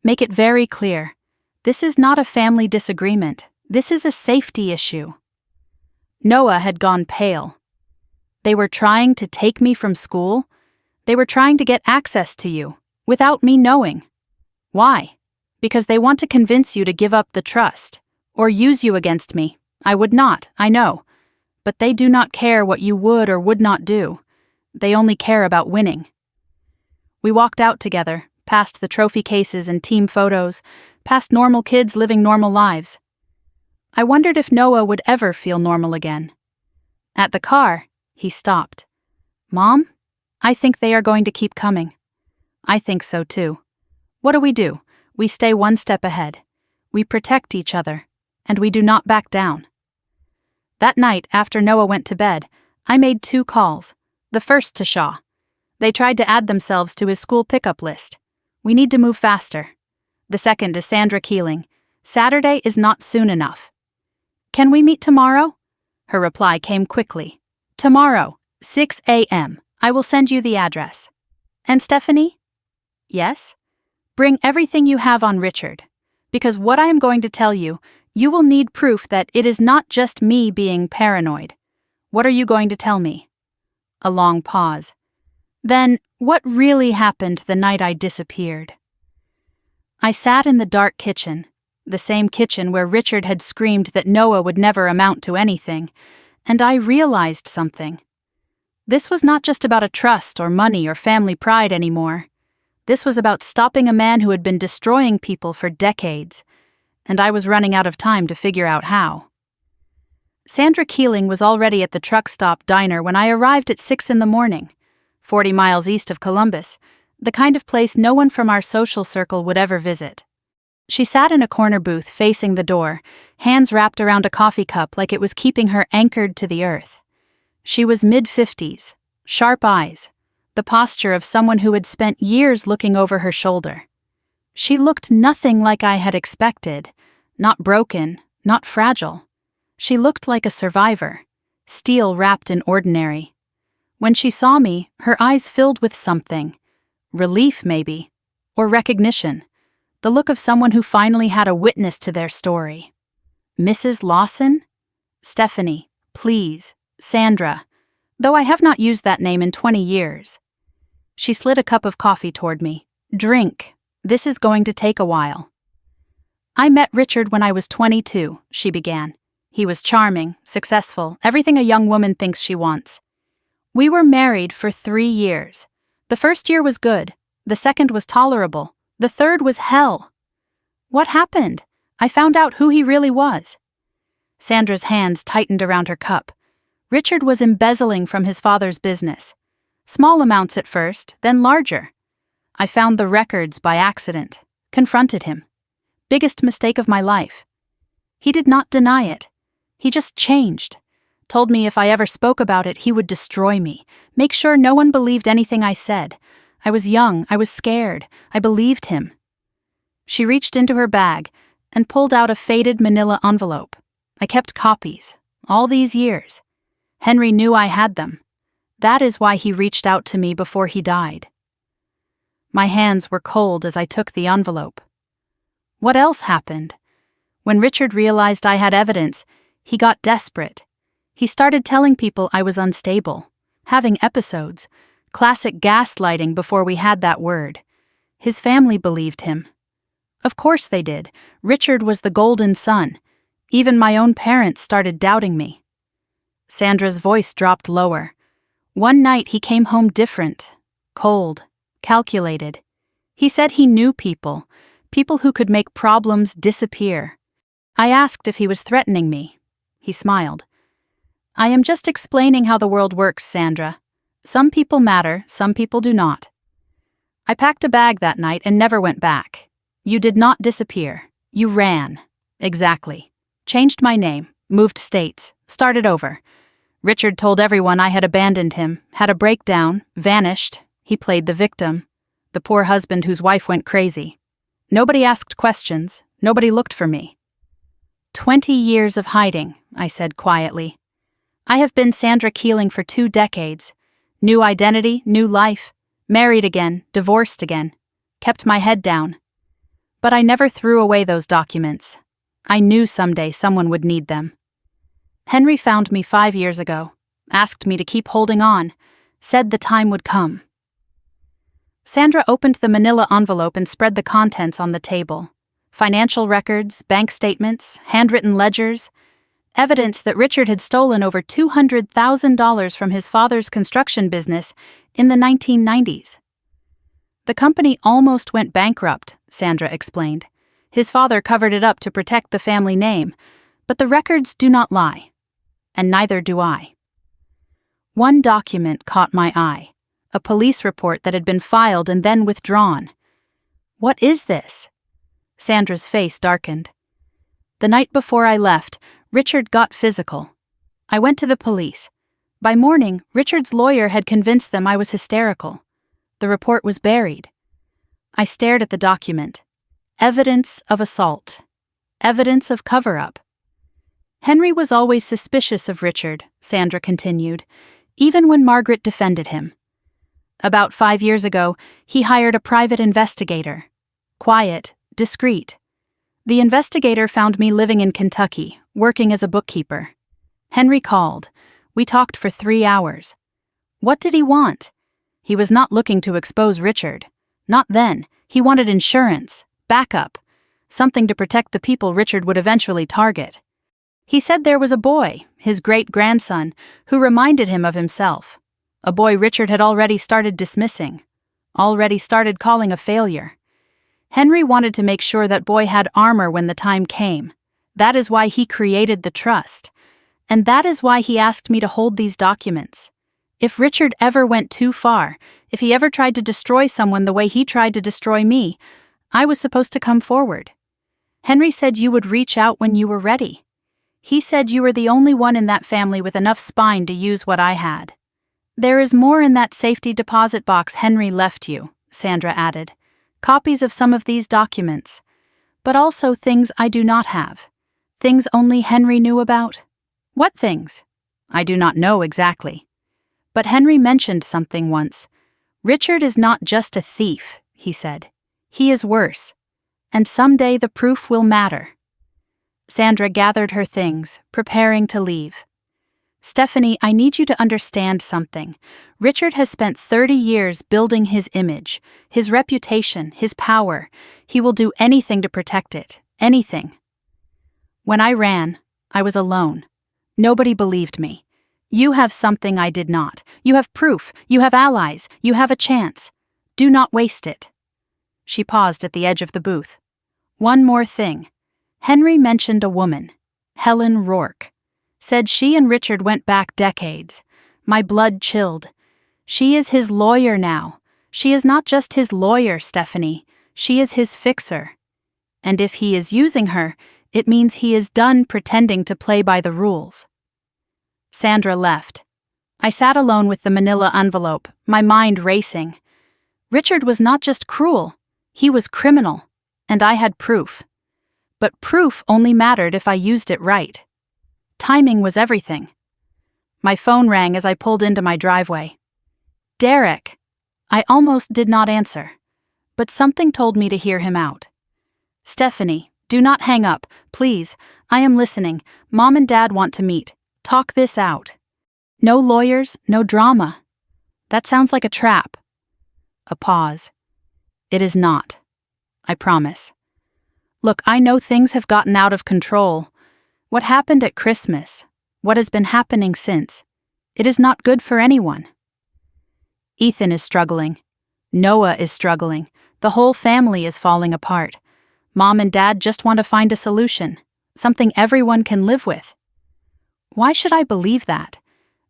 Make it very clear. This is not a family disagreement. This is a safety issue. Noah had gone pale. They were trying to take me from school? They were trying to get access to you, without me knowing. Why? Because they want to convince you to give up the trust, or use you against me. I would not, I know. But they do not care what you would or would not do. They only care about winning. We walked out together, past the trophy cases and team photos, past normal kids living normal lives. I wondered if Noah would ever feel normal again. At the car, he stopped. Mom, I think they are going to keep coming. I think so too. What do? We stay one step ahead. We protect each other, and we do not back down. That night, after Noah went to bed, I made 2 calls. The first to Shaw. They tried to add themselves to his school pickup list. We need to move faster. The second to Sandra Keeling. Saturday is not soon enough. Can we meet tomorrow? Her reply came quickly. Tomorrow, 6 a.m. I will send you the address. And Stephanie? Yes? Bring everything you have on Richard. Because what I am going to tell you, you will need proof that it is not just me being paranoid. What are you going to tell me? A long pause. Then, what really happened the night I disappeared? I sat in the dark kitchen, the same kitchen where Richard had screamed that Noah would never amount to anything, and I realized something. This was not just about a trust or money or family pride anymore. This was about stopping a man who had been destroying people for decades, and I was running out of time to figure out how. Sandra Keeling was already at the truck stop diner when I arrived at 6 a.m, 40 miles east of Columbus, the kind of place no one from our social circle would ever visit. She sat in a corner booth facing the door, hands wrapped around a coffee cup like it was keeping her anchored to the earth. She was mid-50s, sharp eyes, the posture of someone who had spent years looking over her shoulder. She looked nothing like I had expected, not broken, not fragile. She looked like a survivor, steel wrapped in ordinary. When she saw me, her eyes filled with something. Relief, maybe, or recognition. The look of someone who finally had a witness to their story. Mrs. Lawson? Stephanie, please, Sandra, though I have not used that name in 20 years. She slid a cup of coffee toward me. Drink. This is going to take a while. I met Richard when I was 22, she began. He was charming, successful, everything a young woman thinks she wants. We were married for 3 years. The first year was good. The second was tolerable. The third was hell. What happened? I found out who he really was. Sandra's hands tightened around her cup. Richard was embezzling from his father's business. Small amounts at first, then larger. I found the records by accident, confronted him. Biggest mistake of my life. He did not deny it. He just changed. Told me if I ever spoke about it, he would destroy me, make sure no one believed anything I said. I was young, I was scared, I believed him. She reached into her bag and pulled out a faded manila envelope. I kept copies, all these years. Henry knew I had them. That is why he reached out to me before he died. My hands were cold as I took the envelope. What else happened? When Richard realized I had evidence, he got desperate. He started telling people I was unstable, having episodes, classic gaslighting before we had that word. His family believed him. Of course they did. Richard was the golden son. Even my own parents started doubting me. Sandra's voice dropped lower. One night he came home different, cold, calculated. He said he knew people who could make problems disappear. I asked if he was threatening me. He smiled. I am just explaining how the world works, Sandra. Some people matter, some people do not. I packed a bag that night and never went back. You did not disappear. You ran. Exactly. Changed my name, moved states, started over. Richard told everyone I had abandoned him, had a breakdown, vanished. He played the victim, the poor husband whose wife went crazy. Nobody asked questions. Nobody looked for me. 20 years of hiding, I said quietly. I have been Sandra Keeling for 2 decades. New identity, new life. Married again, divorced again. Kept my head down. But I never threw away those documents. I knew someday someone would need them. Henry found me 5 years ago, asked me to keep holding on, said the time would come. Sandra opened the manila envelope and spread the contents on the table. Financial records, bank statements, handwritten ledgers, evidence that Richard had stolen over $200,000 from his father's construction business in the 1990s. The company almost went bankrupt, Sandra explained. His father covered it up to protect the family name, but the records do not lie. And neither do I. One document caught my eye, a police report that had been filed and then withdrawn. What is this? Sandra's face darkened. The night before I left, Richard got physical. I went to the police. By morning, Richard's lawyer had convinced them I was hysterical. The report was buried. I stared at the document. Evidence of assault. Evidence of cover-up. Henry was always suspicious of Richard, Sandra continued, even when Margaret defended him. About 5 years ago, he hired a private investigator. Quiet, discreet. The investigator found me living in Kentucky, working as a bookkeeper. Henry called. We talked for 3 hours. What did he want? He was not looking to expose Richard. Not then. He wanted insurance, backup, something to protect the people Richard would eventually target. He said there was a boy, his great-grandson, who reminded him of himself. A boy Richard had already started dismissing, already started calling a failure. Henry wanted to make sure that boy had armor when the time came. That is why he created the trust. And that is why he asked me to hold these documents. If Richard ever went too far, if he ever tried to destroy someone the way he tried to destroy me, I was supposed to come forward. Henry said you would reach out when you were ready. He said you were the only one in that family with enough spine to use what I had. There is more in that safety deposit box Henry left you, Sandra added. Copies of some of these documents. But also things I do not have. Things only Henry knew about. What things? I do not know exactly. But Henry mentioned something once. Richard is not just a thief, he said. He is worse. And someday the proof will matter. Sandra gathered her things, preparing to leave. Stephanie, I need you to understand something. Richard has spent 30 years building his image, his reputation, his power. He will do anything to protect it. Anything. When I ran, I was alone. Nobody believed me. You have something I did not. You have proof. You have allies. You have a chance. Do not waste it. She paused at the edge of the booth. One more thing. Henry mentioned a woman, Helen Rourke. Said she and Richard went back decades. My blood chilled. She is his lawyer now. She is not just his lawyer, Stephanie. She is his fixer. And if he is using her, it means he is done pretending to play by the rules. Sandra left. I sat alone with the manila envelope, my mind racing. Richard was not just cruel, he was criminal, and I had proof. But proof only mattered if I used it right. Timing was everything. My phone rang as I pulled into my driveway. Derek! I almost did not answer, but something told me to hear him out. Stephanie, do not hang up, please. I am listening. Mom and Dad want to meet. Talk this out. No lawyers, no drama. That sounds like a trap. A pause. It is not. I promise. Look, I know things have gotten out of control. What happened at Christmas? What has been happening since? It is not good for anyone. Ethan is struggling. Noah is struggling. The whole family is falling apart. Mom and Dad just want to find a solution, something everyone can live with. Why should I believe that?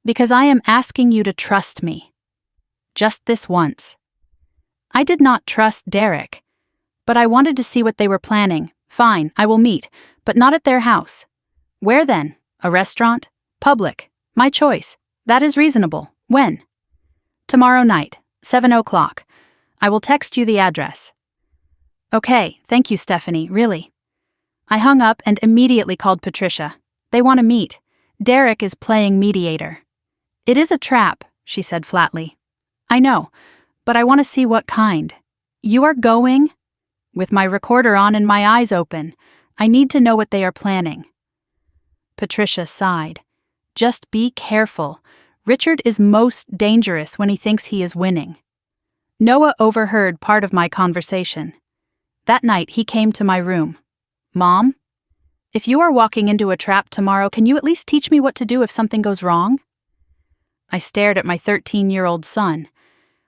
Because I am asking you to trust me. Just this once. I did not trust Derek, but I wanted to see what they were planning. Fine, I will meet, but not at their house. Where then? A restaurant? Public? My choice. That is reasonable. When? Tomorrow night, 7 o'clock. I will text you the address. Okay, thank you, Stephanie, really. I hung up and immediately called Patricia. They want to meet. Derek is playing mediator. It is a trap, she said flatly. I know, but I want to see what kind. You are going? With my recorder on and my eyes open, I need to know what they are planning. Patricia sighed. Just be careful. Richard is most dangerous when he thinks he is winning. Noah overheard part of my conversation. That night he came to my room. Mom? If you are walking into a trap tomorrow, can you at least teach me what to do if something goes wrong? I stared at my 13-year-old son.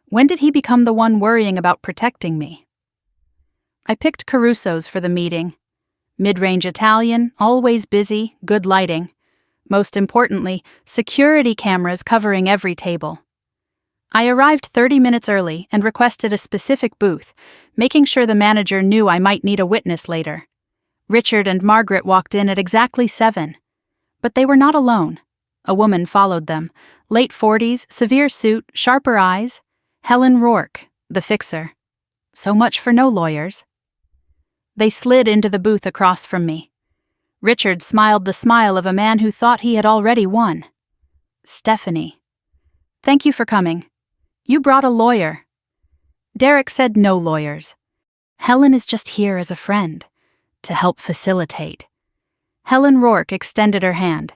When did he become the one worrying about protecting me? I picked Caruso's for the meeting. Mid-range Italian, always busy, good lighting. Most importantly, security cameras covering every table. I arrived 30 minutes early and requested a specific booth, making sure the manager knew I might need a witness later. Richard and Margaret walked in at exactly 7. But they were not alone. A woman followed them, late 40s, severe suit, sharper eyes. Helen Rourke, the fixer. So much for no lawyers. They slid into the booth across from me. Richard smiled the smile of a man who thought he had already won. Stephanie. Thank you for coming. You brought a lawyer. Derek said no lawyers. Helen is just here as a friend, to help facilitate. Helen Rourke extended her hand.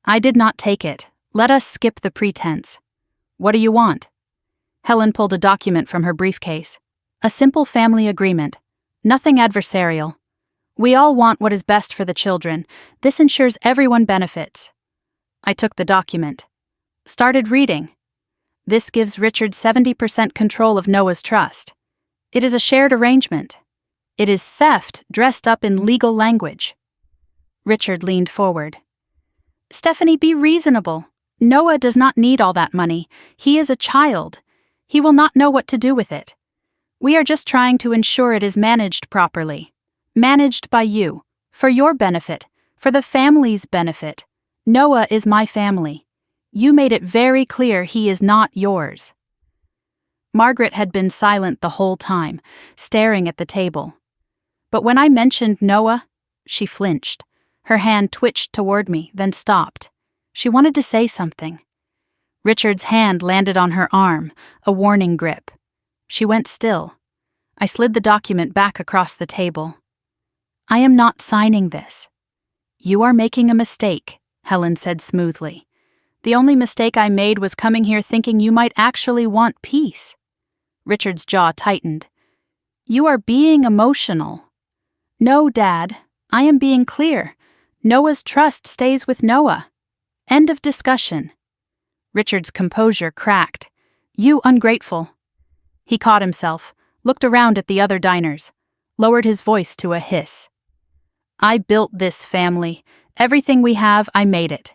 I did not take it. Let us skip the pretense. What do you want? Helen pulled a document from her briefcase. A simple family agreement. Nothing adversarial. We all want what is best for the children. This ensures everyone benefits. I took the document. Started reading. This gives Richard 70% control of Noah's trust. It is a shared arrangement. It is theft dressed up in legal language. Richard leaned forward. Stephanie, be reasonable. Noah does not need all that money. He is a child. He will not know what to do with it. We are just trying to ensure it is managed properly. Managed by you, for your benefit, for the family's benefit. Noah is my family. You made it very clear he is not yours. Margaret had been silent the whole time, staring at the table. But when I mentioned Noah, she flinched. Her hand twitched toward me, then stopped. She wanted to say something. Richard's hand landed on her arm, a warning grip. She went still. I slid the document back across the table. I am not signing this. You are making a mistake, Helen said smoothly. The only mistake I made was coming here thinking you might actually want peace. Richard's jaw tightened. You are being emotional. No, Dad, I am being clear. Noah's trust stays with Noah. End of discussion. Richard's composure cracked. You ungrateful. He caught himself, looked around at the other diners, lowered his voice to a hiss. I built this family. Everything we have, I made it.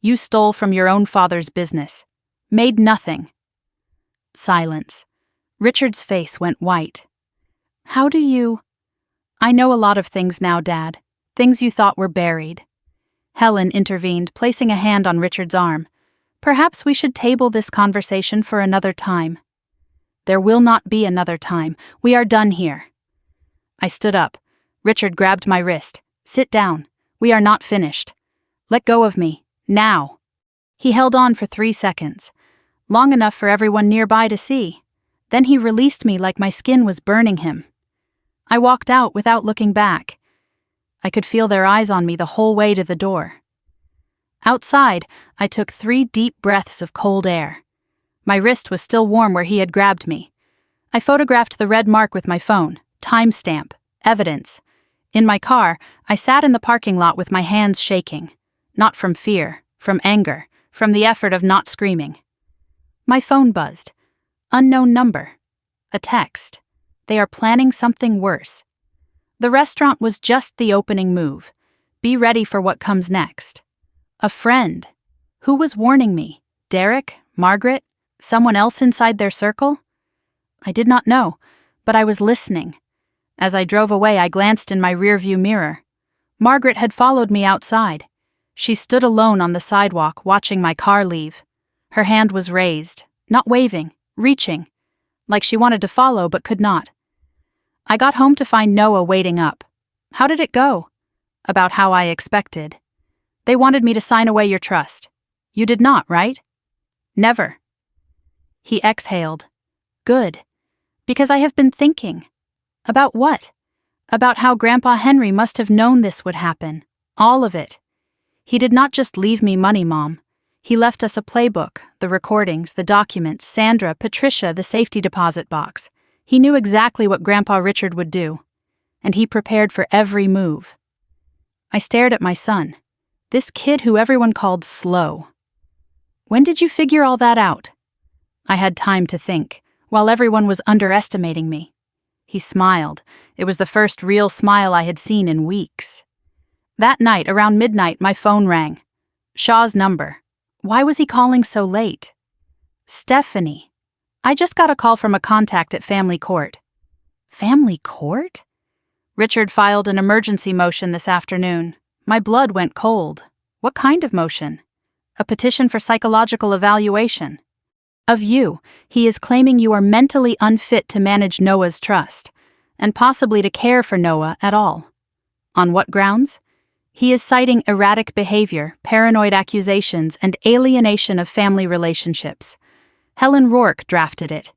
You stole from your own father's business. Made nothing. Silence. Richard's face went white. How do you... I know a lot of things now, Dad. Things you thought were buried. Helen intervened, placing a hand on Richard's arm. Perhaps we should table this conversation for another time. There will not be another time. We are done here. I stood up. Richard grabbed my wrist. Sit down. We are not finished. Let go of me. Now. He held on for 3 seconds. Long enough for everyone nearby to see. Then he released me like my skin was burning him. I walked out without looking back. I could feel their eyes on me the whole way to the door. Outside, I took 3 deep breaths of cold air. My wrist was still warm where he had grabbed me. I photographed the red mark with my phone, timestamp, evidence. In my car, I sat in the parking lot with my hands shaking. Not from fear, from anger, from the effort of not screaming. My phone buzzed. Unknown number. A text. They are planning something worse. The restaurant was just the opening move. Be ready for what comes next. A friend. Who was warning me? Derek? Margaret? Someone else inside their circle? I did not know, but I was listening. As I drove away, I glanced in my rearview mirror. Margaret had followed me outside. She stood alone on the sidewalk, watching my car leave. Her hand was raised, not waving, reaching, like she wanted to follow but could not. I got home to find Noah waiting up. How did it go? About how I expected. They wanted me to sign away your trust. You did not, right? Never. He exhaled. Good. Because I have been thinking. About what? About how Grandpa Henry must have known this would happen. All of it. He did not just leave me money, Mom. He left us a playbook, the recordings, the documents, Sandra, Patricia, the safety deposit box. He knew exactly what Grandpa Richard would do. And he prepared for every move. I stared at my son. This kid who everyone called slow. When did you figure all that out? I had time to think, while everyone was underestimating me. He smiled. It was the first real smile I had seen in weeks. That night, around midnight, my phone rang. Shaw's number. Why was he calling so late? Stephanie. I just got a call from a contact at family court. Family court? Richard filed an emergency motion this afternoon. My blood went cold. What kind of motion? A petition for psychological evaluation. Of you, he is claiming you are mentally unfit to manage Noah's trust, and possibly to care for Noah at all. On what grounds? He is citing erratic behavior, paranoid accusations, and alienation of family relationships. Helen Rourke drafted it.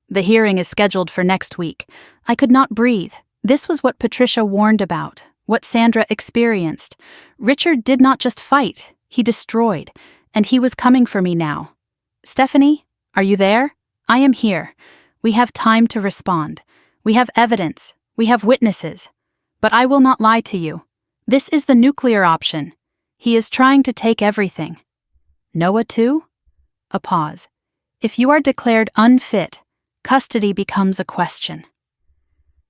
The hearing is scheduled for next week. I could not breathe. This was what Patricia warned about, what Sandra experienced. Richard did not just fight, he destroyed, and he was coming for me now. Stephanie, are you there? I am here. We have time to respond. We have evidence. We have witnesses. But I will not lie to you. This is the nuclear option. He is trying to take everything. Noah too? A pause. If you are declared unfit, custody becomes a question.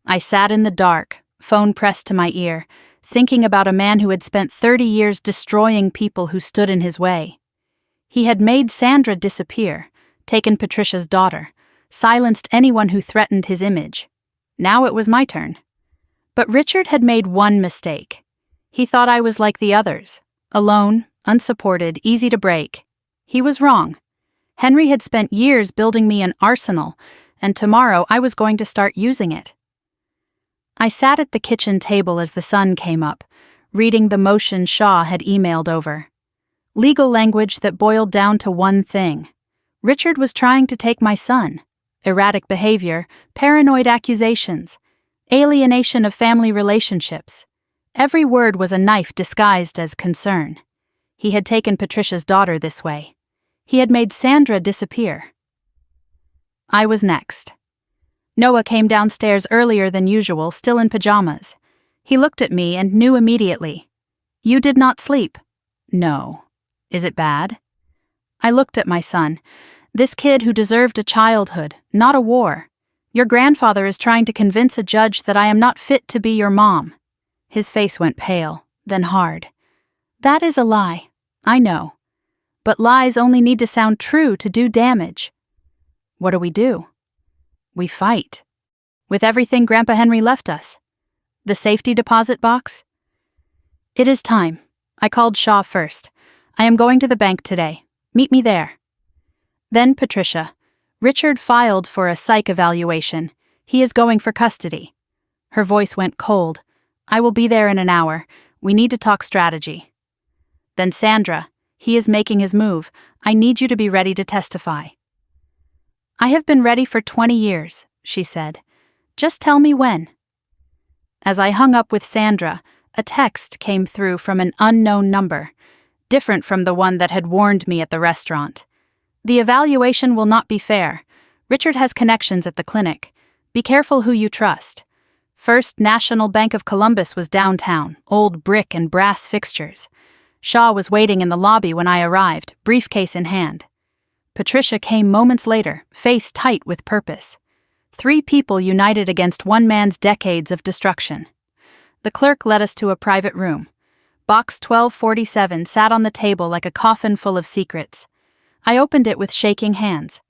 I sat in the dark, phone pressed to my ear, thinking about a man who had spent 30 years destroying people who stood in his way. He had made Sandra disappear, taken Patricia's daughter, silenced anyone who threatened his image. Now it was my turn. But Richard had made one mistake. He thought I was like the others, alone, unsupported, easy to break. He was wrong. Henry had spent years building me an arsenal, and tomorrow I was going to start using it. I sat at the kitchen table as the sun came up, reading the motion Shaw had emailed over. Legal language that boiled down to one thing. Richard was trying to take my son. Erratic behavior, paranoid accusations, alienation of family relationships. Every word was a knife disguised as concern. He had taken Patricia's daughter this way. He had made Sandra disappear. I was next. Noah came downstairs earlier than usual, still in pajamas. He looked at me and knew immediately. You did not sleep. No. Is it bad? I looked at my son. This kid who deserved a childhood, not a war. Your grandfather is trying to convince a judge that I am not fit to be your mom. His face went pale, then hard. That is a lie. I know. But lies only need to sound true to do damage. What do? We fight. With everything Grandpa Henry left us. The safety deposit box? It is time. I called Shaw first. I am going to the bank today. Meet me there. Then Patricia. Richard filed for a psych evaluation. He is going for custody. Her voice went cold. I will be there in an hour. We need to talk strategy. Then Sandra. He is making his move. I need you to be ready to testify. I have been ready for 20 years, she said. Just tell me when. As I hung up with Sandra, a text came through from an unknown number, different from the one that had warned me at the restaurant. The evaluation will not be fair. Richard has connections at the clinic. Be careful who you trust. First National Bank of Columbus was downtown, old brick and brass fixtures. Shaw was waiting in the lobby when I arrived, briefcase in hand. Patricia came moments later, face tight with purpose. 3 people united against one man's decades of destruction. The clerk led us to a private room. Box 1247 sat on the table like a coffin full of secrets. I opened it with shaking hands.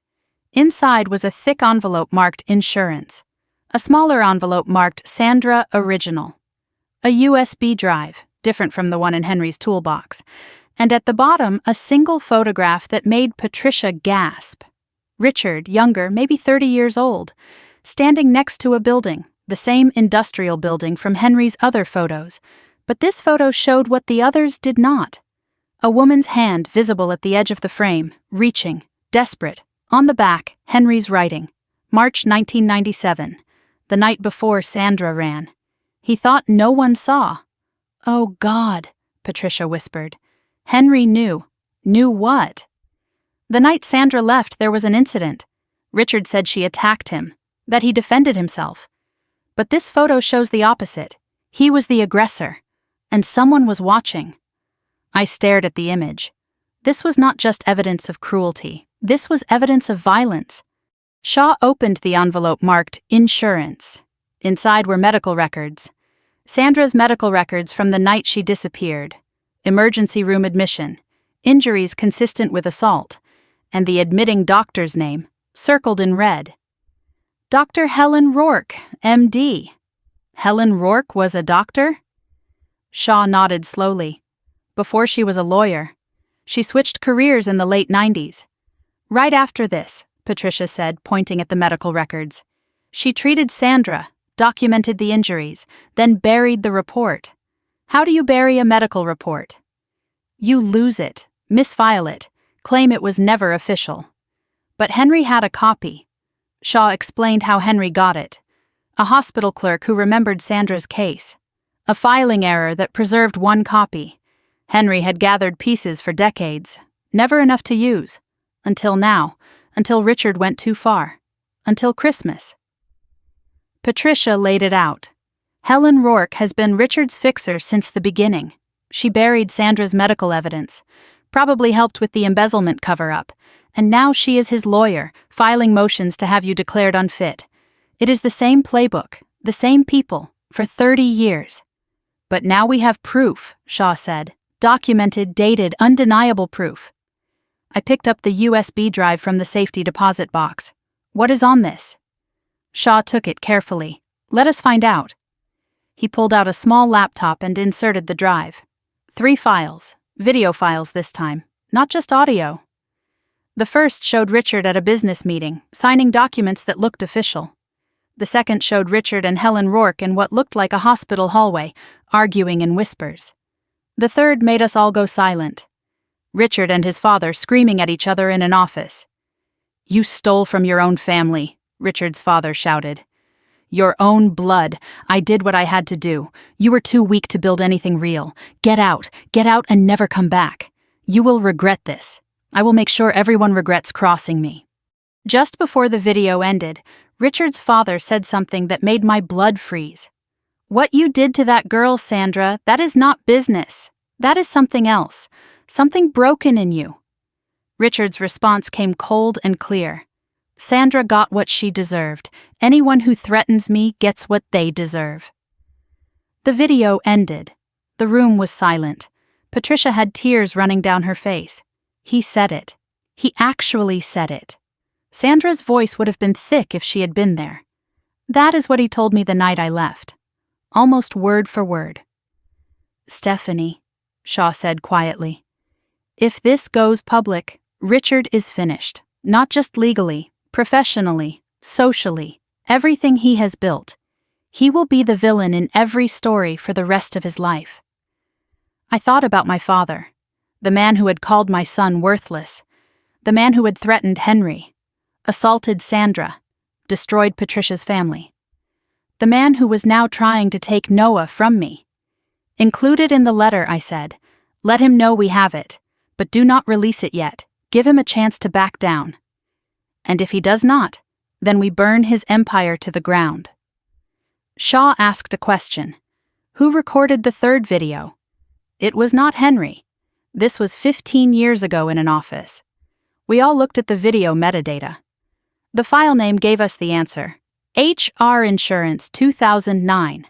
Inside was a thick envelope marked Insurance. A smaller envelope marked Sandra Original. A USB drive, different from the one in Henry's toolbox. And at the bottom, a single photograph that made Patricia gasp. Richard, younger, maybe 30 years old, standing next to a building, the same industrial building from Henry's other photos. But this photo showed what the others did not. A woman's hand visible at the edge of the frame, reaching, desperate, On the back, Henry's writing. March 1997, the night before Sandra ran. He thought no one saw. "Oh God," Patricia whispered. Henry knew. Knew what? The night Sandra left, there was an incident. Richard said she attacked him, that he defended himself. But this photo shows the opposite. He was the aggressor, and someone was watching. I stared at the image. This was not just evidence of cruelty. This was evidence of violence. Shaw opened the envelope marked insurance. Inside were medical records. Sandra's medical records from the night she disappeared. Emergency room admission. Injuries consistent with assault. And the admitting doctor's name, circled in red. Dr. Helen Rourke, M.D. Helen Rourke was a doctor? Shaw nodded slowly. Before she was a lawyer. She switched careers in the late 90s. Right after this, Patricia said, pointing at the medical records. She treated Sandra, documented the injuries, then buried the report. How do you bury a medical report? You lose it, misfile it, claim it was never official. But Henry had a copy. Shaw explained how Henry got it. A hospital clerk who remembered Sandra's case. A filing error that preserved one copy. Henry had gathered pieces for decades, never enough to use. Until now, until Richard went too far. Until Christmas. Patricia laid it out. Helen Rourke has been Richard's fixer since the beginning. She buried Sandra's medical evidence, probably helped with the embezzlement cover-up, and now she is his lawyer, filing motions to have you declared unfit. It is the same playbook, the same people, for 30 years. But now we have proof, Shaw said. Documented, dated, undeniable proof. I picked up the USB drive from the safety deposit box. What is on this? Shaw took it carefully. Let us find out. He pulled out a small laptop and inserted the drive. 3 files, video files this time, not just audio. The first showed Richard at a business meeting, signing documents that looked official. The second showed Richard and Helen Rourke in what looked like a hospital hallway, arguing in whispers. The third made us all go silent. Richard and his father screaming at each other in an office. "You stole from your own family," Richard's father shouted. "Your own blood. I did what I had to do. You were too weak to build anything real. Get out and never come back. You will regret this. I will make sure everyone regrets crossing me." Just before the video ended, Richard's father said something that made my blood freeze. "What you did to that girl, Sandra, that is not business. That is something else. Something broken in you." Richard's response came cold and clear. "Sandra got what she deserved. Anyone who threatens me gets what they deserve." The video ended. The room was silent. Patricia had tears running down her face. He said it. He actually said it. Sandra's voice would have been thick if she had been there. That is what he told me the night I left. Almost word for word. "Stephanie," Shaw said quietly, "if this goes public, Richard is finished. Not just legally, professionally, socially, everything he has built. He will be the villain in every story for the rest of his life." I thought about my father, the man who had called my son worthless, the man who had threatened Henry, assaulted Sandra, destroyed Patricia's family, the man who was now trying to take Noah from me. "Included in the letter," I said, "let him know we have it, but do not release it yet. Give him a chance to back down. And if he does not, then we burn his empire to the ground." Shaw asked a question. Who recorded the third video? It was not Henry. This was 15 years ago in an office. We all looked at the video metadata. The file name gave us the answer. HR Insurance 2009.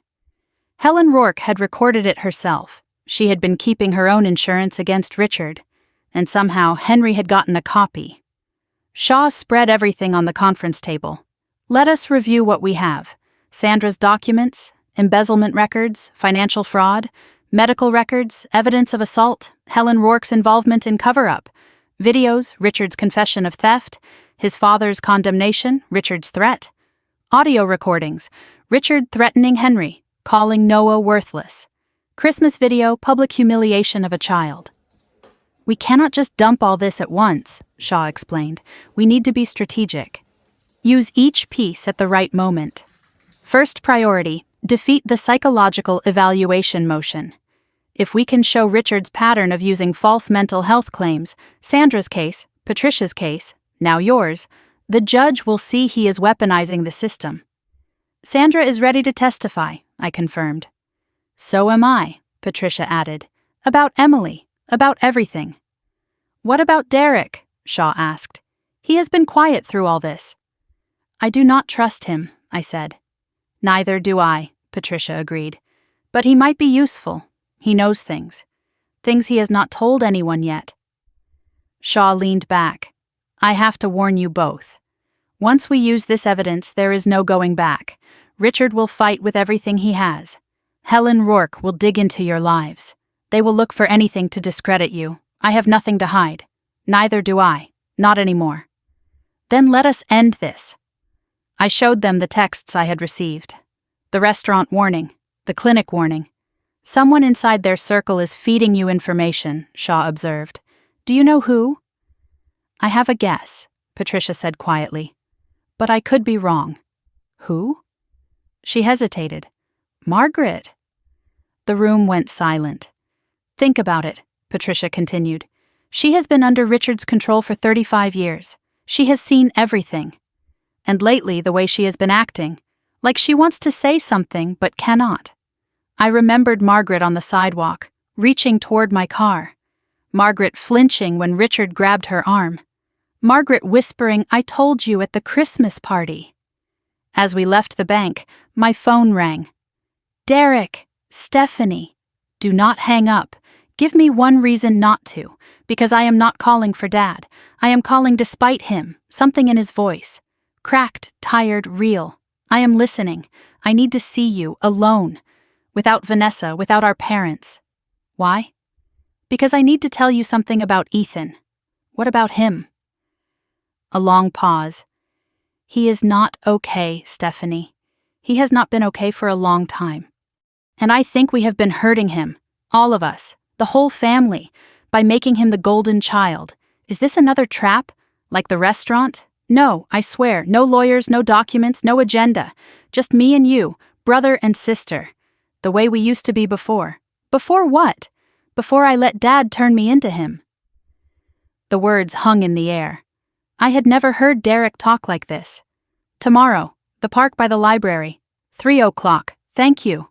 Helen Rourke had recorded it herself. She had been keeping her own insurance against Richard, and somehow Henry had gotten a copy. Shaw spread everything on the conference table. "Let us review what we have. Sandra's documents, embezzlement records, financial fraud, medical records, evidence of assault, Helen Rourke's involvement in cover-up, videos, Richard's confession of theft, his father's condemnation, Richard's threat, audio recordings, Richard threatening Henry, calling Noah worthless, Christmas video, public humiliation of a child." We cannot just dump all this at once, Shaw explained. We need to be strategic. Use each piece at the right moment. First priority, defeat the psychological evaluation motion. If we can show Richard's pattern of using false mental health claims, Sandra's case, Patricia's case, now yours, the judge will see he is weaponizing the system. Sandra is ready to testify, I confirmed. So am I, Patricia added. About Emily, about everything. What about Derek? Shaw asked. He has been quiet through all this. I do not trust him, I said. Neither do I, Patricia agreed. But he might be useful. He knows things. Things he has not told anyone yet. Shaw leaned back. I have to warn you both. Once we use this evidence, there is no going back. Richard will fight with everything he has. Helen Rourke will dig into your lives. They will look for anything to discredit you. I have nothing to hide. Neither do I. Not anymore. Then let us end this. I showed them the texts I had received. The restaurant warning. The clinic warning. Someone inside their circle is feeding you information, Shaw observed. Do you know who? I have a guess, Patricia said quietly. But I could be wrong. Who? She hesitated. Margaret. The room went silent. Think about it, Patricia continued. She has been under Richard's control for 35 years. She has seen everything. And lately, the way she has been acting, like she wants to say something but cannot. I remembered Margaret on the sidewalk, reaching toward my car. Margaret flinching when Richard grabbed her arm. Margaret whispering, I told you at the Christmas party. As we left the bank, my phone rang. Derek, Stephanie, do not hang up. Give me one reason not to, because I am not calling for Dad. I am calling despite him, something in his voice. Cracked, tired, real. I am listening. I need to see you, alone. Without Vanessa, without our parents. Why? Because I need to tell you something about Ethan. What about him? A long pause. He is not okay, Stephanie. He has not been okay for a long time. And I think we have been hurting him, all of us, the whole family, by making him the golden child. Is this another trap? Like the restaurant? No, I swear, no lawyers, no documents, no agenda. Just me and you, brother and sister. The way we used to be before. Before what? Before I let Dad turn me into him. The words hung in the air. I had never heard Derek talk like this. Tomorrow, the park by the library. 3:00. Thank you.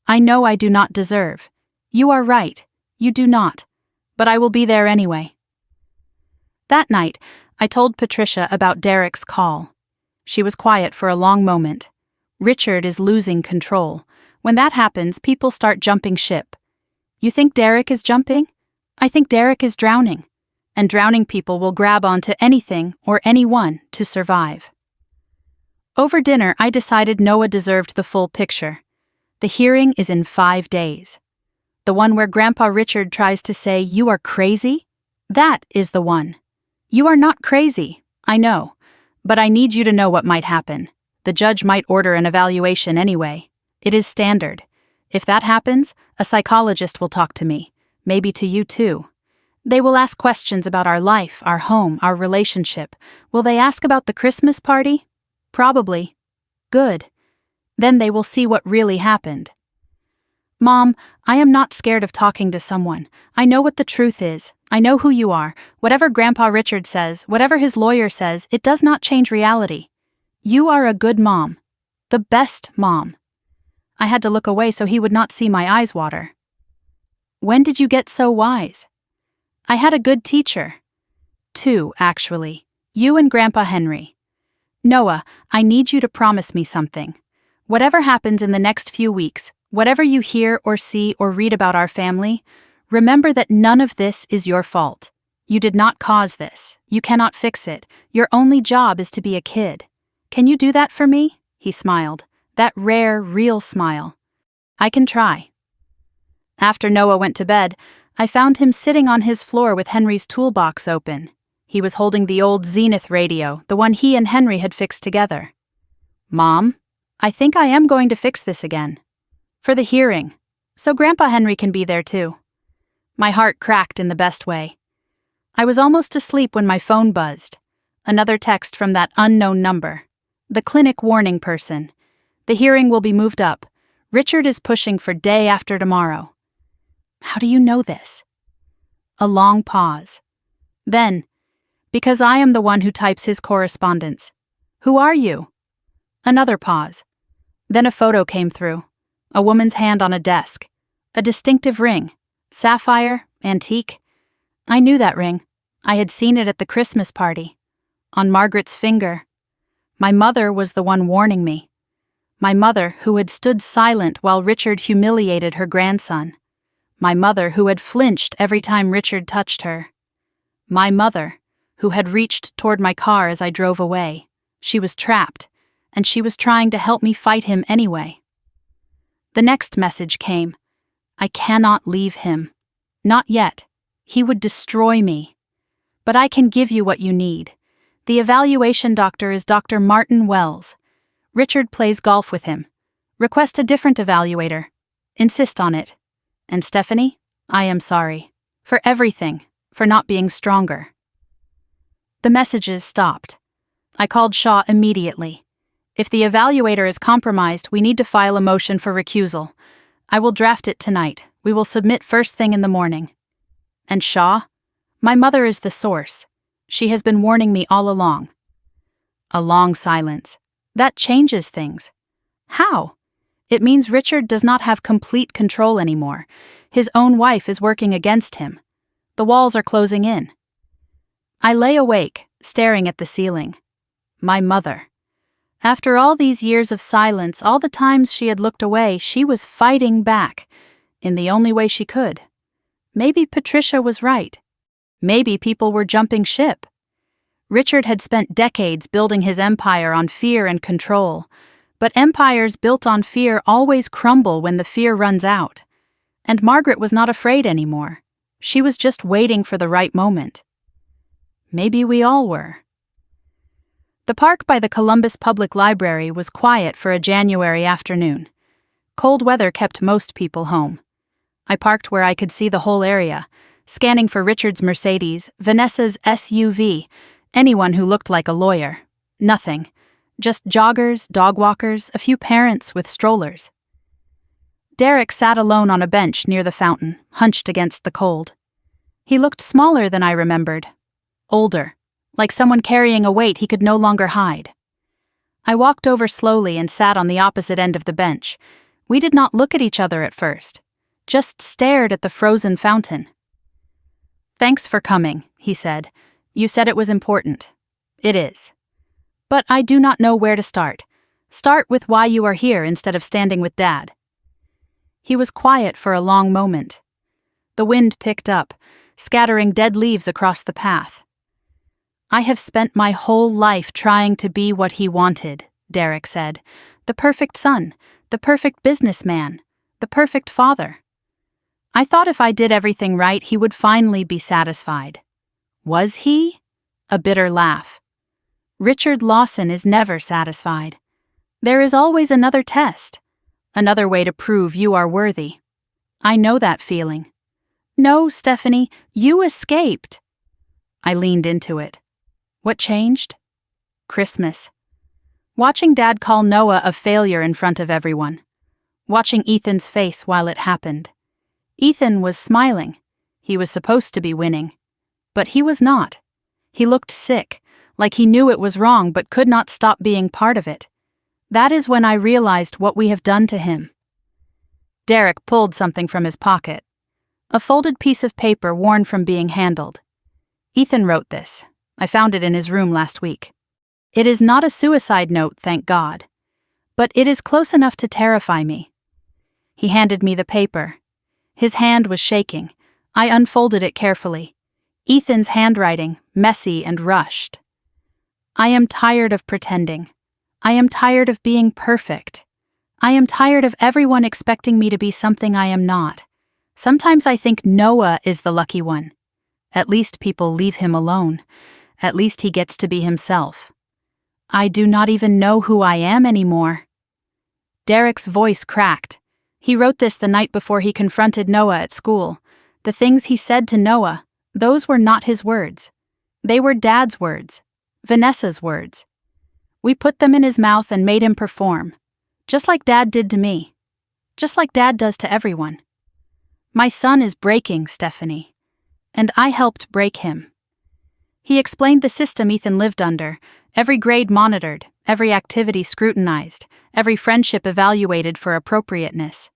I know I do not deserve. You are right. You do not. But I will be there anyway. That night, I told Patricia about Derek's call. She was quiet for a long moment. Richard is losing control. When that happens, people start jumping ship. You think Derek is jumping? I think Derek is drowning. And drowning people will grab onto anything or anyone to survive. Over dinner, I decided Noah deserved the full picture. The hearing is in 5 days. The one where Grandpa Richard tries to say, "You are crazy?" That is the one. You are not crazy, I know. But I need you to know what might happen. The judge might order an evaluation anyway. It is standard. If that happens, a psychologist will talk to me. Maybe to you too. They will ask questions about our life, our home, our relationship. Will they ask about the Christmas party? Probably. Good. Then they will see what really happened. Mom, I am not scared of talking to someone. I know what the truth is. I know who you are. Whatever Grandpa Richard says, whatever his lawyer says, it does not change reality. You are a good mom. The best mom. I had to look away so he would not see my eyes water. When did you get so wise? I had a good teacher. 2, actually. You and Grandpa Henry. Noah, I need you to promise me something. Whatever happens in the next few weeks, whatever you hear or see or read about our family, remember that none of this is your fault. You did not cause this. You cannot fix it. Your only job is to be a kid. Can you do that for me? He smiled. That rare, real smile. I can try. After Noah went to bed, I found him sitting on his floor with Henry's toolbox open. He was holding the old Zenith radio, the one he and Henry had fixed together. Mom, I think I am going to fix this again. For the hearing, so Grandpa Henry can be there too. My heart cracked in the best way. I was almost asleep when my phone buzzed. Another text from that unknown number. The clinic warning person. The hearing will be moved up. Richard is pushing for day after tomorrow. How do you know this? A long pause. Then, because I am the one who types his correspondence. Who are you? Another pause. Then a photo came through. A woman's hand on a desk. A distinctive ring. Sapphire, antique. I knew that ring. I had seen it at the Christmas party. On Margaret's finger. My mother was the one warning me. My mother who had stood silent while Richard humiliated her grandson. My mother who had flinched every time Richard touched her. My mother who had reached toward my car as I drove away. She was trapped, and she was trying to help me fight him anyway. The next message came. I cannot leave him. Not yet. He would destroy me. But I can give you what you need. The evaluation doctor is Dr. Martin Wells. Richard plays golf with him. Request a different evaluator. Insist on it. And Stephanie, I am sorry. For everything. For not being stronger. The messages stopped. I called Shaw immediately. If the evaluator is compromised, we need to file a motion for recusal. I will draft it tonight. We will submit first thing in the morning. And Shaw? My mother is the source. She has been warning me all along. A long silence. That changes things. How? It means Richard does not have complete control anymore. His own wife is working against him. The walls are closing in. I lay awake, staring at the ceiling. My mother. After all these years of silence, all the times she had looked away, she was fighting back, in the only way she could. Maybe Patricia was right. Maybe people were jumping ship. Richard had spent decades building his empire on fear and control, but empires built on fear always crumble when the fear runs out. And Margaret was not afraid anymore. She was just waiting for the right moment. Maybe we all were. The park by the Columbus Public Library was quiet for a January afternoon. Cold weather kept most people home. I parked where I could see the whole area, scanning for Richard's Mercedes, Vanessa's SUV, anyone who looked like a lawyer. Nothing. Just joggers, dog walkers, a few parents with strollers. Derek sat alone on a bench near the fountain, hunched against the cold. He looked smaller than I remembered. Older. Like someone carrying a weight he could no longer hide. I walked over slowly and sat on the opposite end of the bench. We did not look at each other at first, just stared at the frozen fountain. "Thanks for coming," he said. "You said it was important." "It is. But I do not know where to start. Start with why you are here instead of standing with Dad." He was quiet for a long moment. The wind picked up, scattering dead leaves across the path. "I have spent my whole life trying to be what he wanted," Derek said. "The perfect son, the perfect businessman, the perfect father. I thought if I did everything right, he would finally be satisfied." Was he? A bitter laugh. Richard Lawson is never satisfied. There is always another test, another way to prove you are worthy. I know that feeling. "No, Stephanie, you escaped." I leaned into it. What changed? Christmas. Watching Dad call Noah a failure in front of everyone. Watching Ethan's face while it happened. Ethan was smiling. He was supposed to be winning. But he was not. He looked sick, like he knew it was wrong but could not stop being part of it. That is when I realized what we have done to him. Derek pulled something from his pocket. A folded piece of paper worn from being handled. Ethan wrote this. I found it in his room last week. It is not a suicide note, thank God. But it is close enough to terrify me. He handed me the paper. His hand was shaking. I unfolded it carefully. Ethan's handwriting, messy and rushed. I am tired of pretending. I am tired of being perfect. I am tired of everyone expecting me to be something I am not. Sometimes I think Noah is the lucky one. At least people leave him alone. At least he gets to be himself. I do not even know who I am anymore. Derek's voice cracked. He wrote this the night before he confronted Noah at school. The things he said to Noah, those were not his words. They were Dad's words, Vanessa's words. We put them in his mouth and made him perform, just like Dad did to me, just like Dad does to everyone. My son is breaking, Stephanie, and I helped break him. He explained the system Ethan lived under, every grade monitored, every activity scrutinized, every friendship evaluated for appropriateness.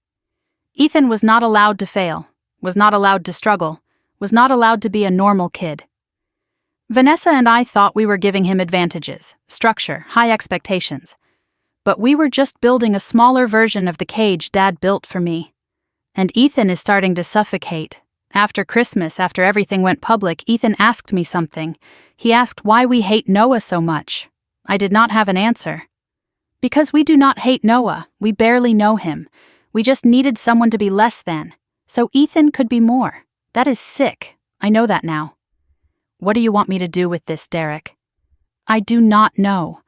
Ethan was not allowed to fail, was not allowed to struggle, was not allowed to be a normal kid. Vanessa and I thought we were giving him advantages, structure, high expectations. But we were just building a smaller version of the cage Dad built for me. And Ethan is starting to suffocate. After Christmas, after everything went public, Ethan asked me something. He asked why we hate Noah so much. I did not have an answer. Because we do not hate Noah, we barely know him. We just needed someone to be less than, so Ethan could be more. That is sick. I know that now. What do you want me to do with this, Derek? I do not know.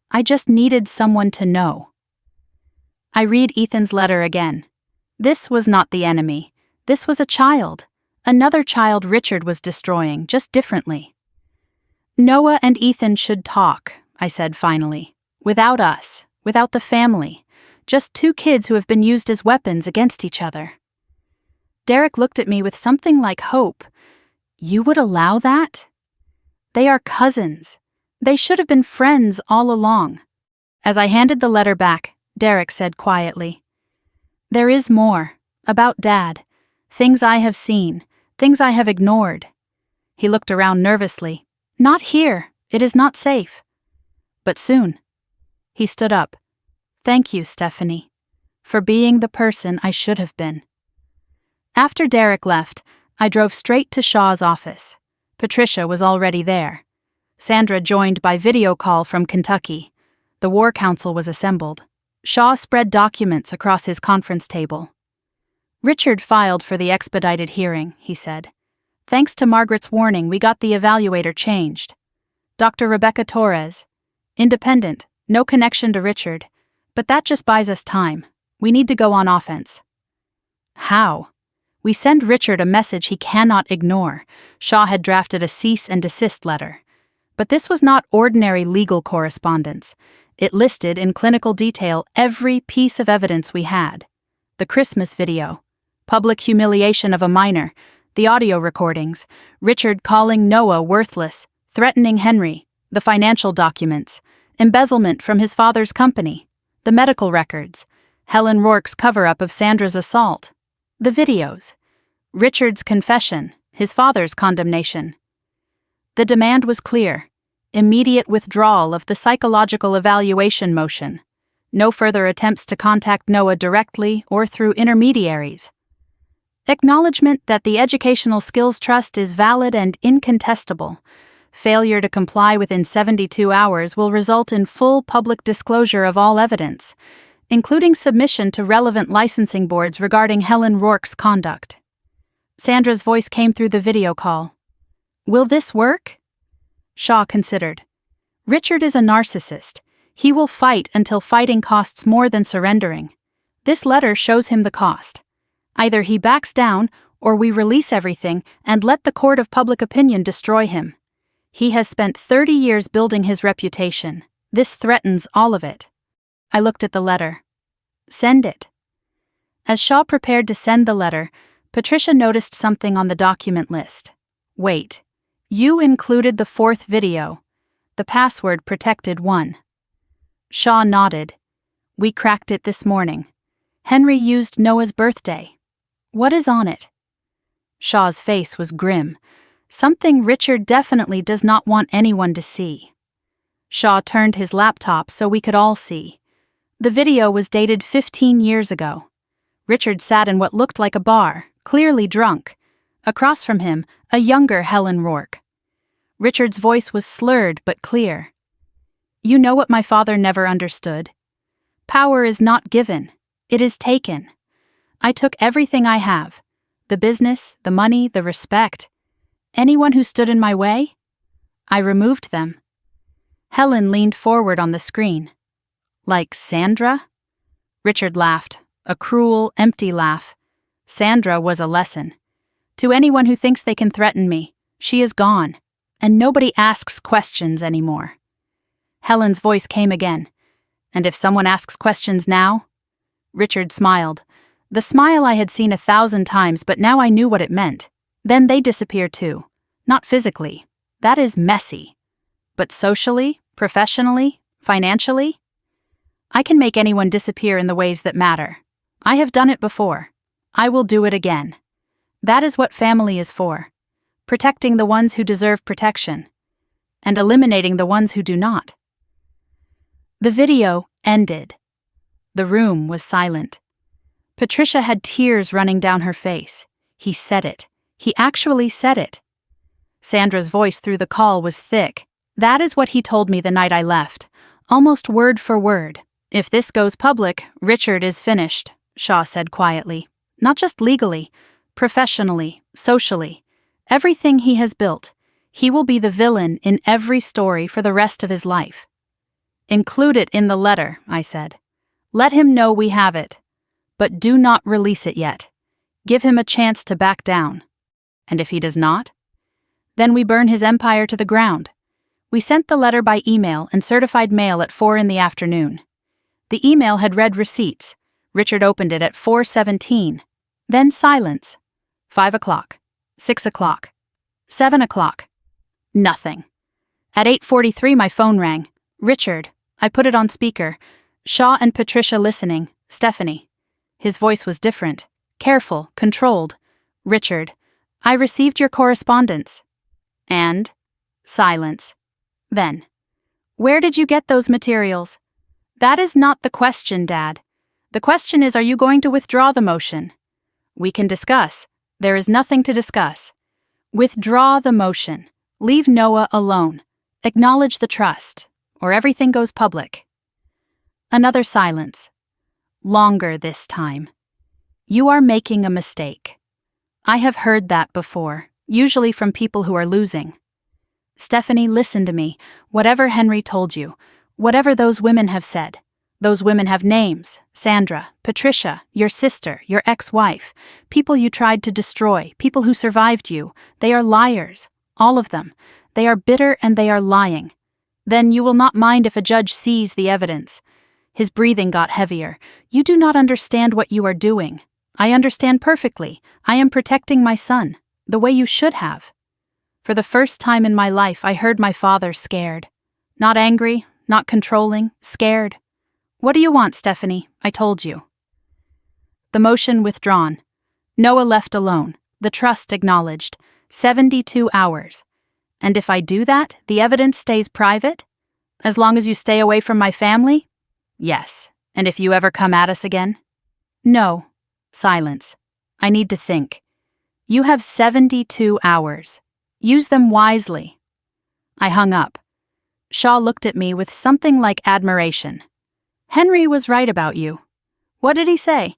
I just needed someone to know. I read Ethan's letter again. This was not the enemy. This was a child. Another child Richard was destroying, just differently. Noah and Ethan should talk, I said finally. Without us, without the family. Just two kids who have been used as weapons against each other. Derek looked at me with something like hope. You would allow that? They are cousins. They should have been friends all along. As I handed the letter back, Derek said quietly, There is more. About Dad. Things I have seen. Things I have ignored. He looked around nervously. Not here. It is not safe. But soon. He stood up. Thank you, Stephanie, for being the person I should have been. After Derek left, I drove straight to Shaw's office. Patricia was already there. Sandra joined by video call from Kentucky. The War Council was assembled. Shaw spread documents across his conference table. Richard filed for the expedited hearing, he said. Thanks to Margaret's warning, we got the evaluator changed. Dr. Rebecca Torres. Independent, no connection to Richard. But that just buys us time. We need to go on offense. How? We send Richard a message he cannot ignore. Shaw had drafted a cease and desist letter. But this was not ordinary legal correspondence. It listed in clinical detail every piece of evidence we had. The Christmas video, public humiliation of a minor, the audio recordings, Richard calling Noah worthless, threatening Henry, the financial documents, embezzlement from his father's company, the medical records, Helen Rourke's cover-up of Sandra's assault, the videos, Richard's confession, his father's condemnation. The demand was clear: immediate withdrawal of the psychological evaluation motion. No further attempts to contact Noah directly or through intermediaries. Acknowledgement that the Educational Skills Trust is valid and incontestable. Failure to comply within 72 hours will result in full public disclosure of all evidence, including submission to relevant licensing boards regarding Helen Rourke's conduct. Sandra's voice came through the video call. Will this work? Shaw considered. Richard is a narcissist. He will fight until fighting costs more than surrendering. This letter shows him the cost. Either he backs down, or we release everything and let the court of public opinion destroy him. He has spent 30 years building his reputation. This threatens all of it. I looked at the letter. Send it. As Shaw prepared to send the letter, Patricia noticed something on the document list. Wait. You included the fourth video. The password protected one. Shaw nodded. We cracked it this morning. Henry used Noah's birthday. What is on it? Shaw's face was grim. Something Richard definitely does not want anyone to see. Shaw turned his laptop so we could all see. The video was dated 15 years ago. Richard sat in what looked like a bar, clearly drunk. Across from him, a younger Helen Rourke. Richard's voice was slurred but clear. You know what my father never understood? Power is not given. It is taken. I took everything I have. The business, the money, the respect. Anyone who stood in my way? I removed them. Helen leaned forward on the screen. Like Sandra? Richard laughed, a cruel, empty laugh. Sandra was a lesson. To anyone who thinks they can threaten me, she is gone, and nobody asks questions anymore. Helen's voice came again. And if someone asks questions now? Richard smiled. The smile I had seen 1,000 times, but now I knew what it meant. Then they disappear too. Not physically. That is messy. But socially, professionally, financially? I can make anyone disappear in the ways that matter. I have done it before. I will do it again. That is what family is for. Protecting the ones who deserve protection. And eliminating the ones who do not. The video ended. The room was silent. Patricia had tears running down her face. He said it. He actually said it. Sandra's voice through the call was thick. That is what he told me the night I left. Almost word for word. If this goes public, Richard is finished, Shaw said quietly. Not just legally, professionally, socially. Everything he has built. He will be the villain in every story for the rest of his life. Include it in the letter, I said. Let him know we have it. But do not release it yet. Give him a chance to back down. And if he does not? Then we burn his empire to the ground. We sent the letter by email and certified mail at 4 p.m. The email had read receipts. Richard opened it at 4:17. Then silence. 5 o'clock. 6 o'clock. 7 o'clock. Nothing. At 8:43 my phone rang. Richard. I put it on speaker. Shaw and Patricia listening. Stephanie. His voice was different. Careful, controlled. Richard. I received your correspondence. And? Silence. Then. Where did you get those materials? That is not the question, Dad. The question is, are you going to withdraw the motion? We can discuss. There is nothing to discuss. Withdraw the motion. Leave Noah alone. Acknowledge the trust, or everything goes public. Another silence. Longer this time. You are making a mistake. I have heard that before, usually from people who are losing. Stephanie, listen to me. Whatever Henry told you, whatever those women have said, those women have names. Sandra, Patricia, your sister, your ex-wife, people you tried to destroy, people who survived you. They are liars. All of them. They are bitter and they are lying. Then you will not mind if a judge sees the evidence. His breathing got heavier. You do not understand what you are doing. I understand perfectly. I am protecting my son, the way you should have. For the first time in my life, I heard my father scared. Not angry, not controlling, scared. What do you want, Stephanie? I told you. The motion withdrawn. Noah left alone. The trust acknowledged. 72 hours. And if I do that, the evidence stays private? As long as you stay away from my family? Yes. And if you ever come at us again? No. Silence. I need to think. You have 72 hours. Use them wisely. I hung up. Shaw looked at me with something like admiration. Henry was right about you. What did he say?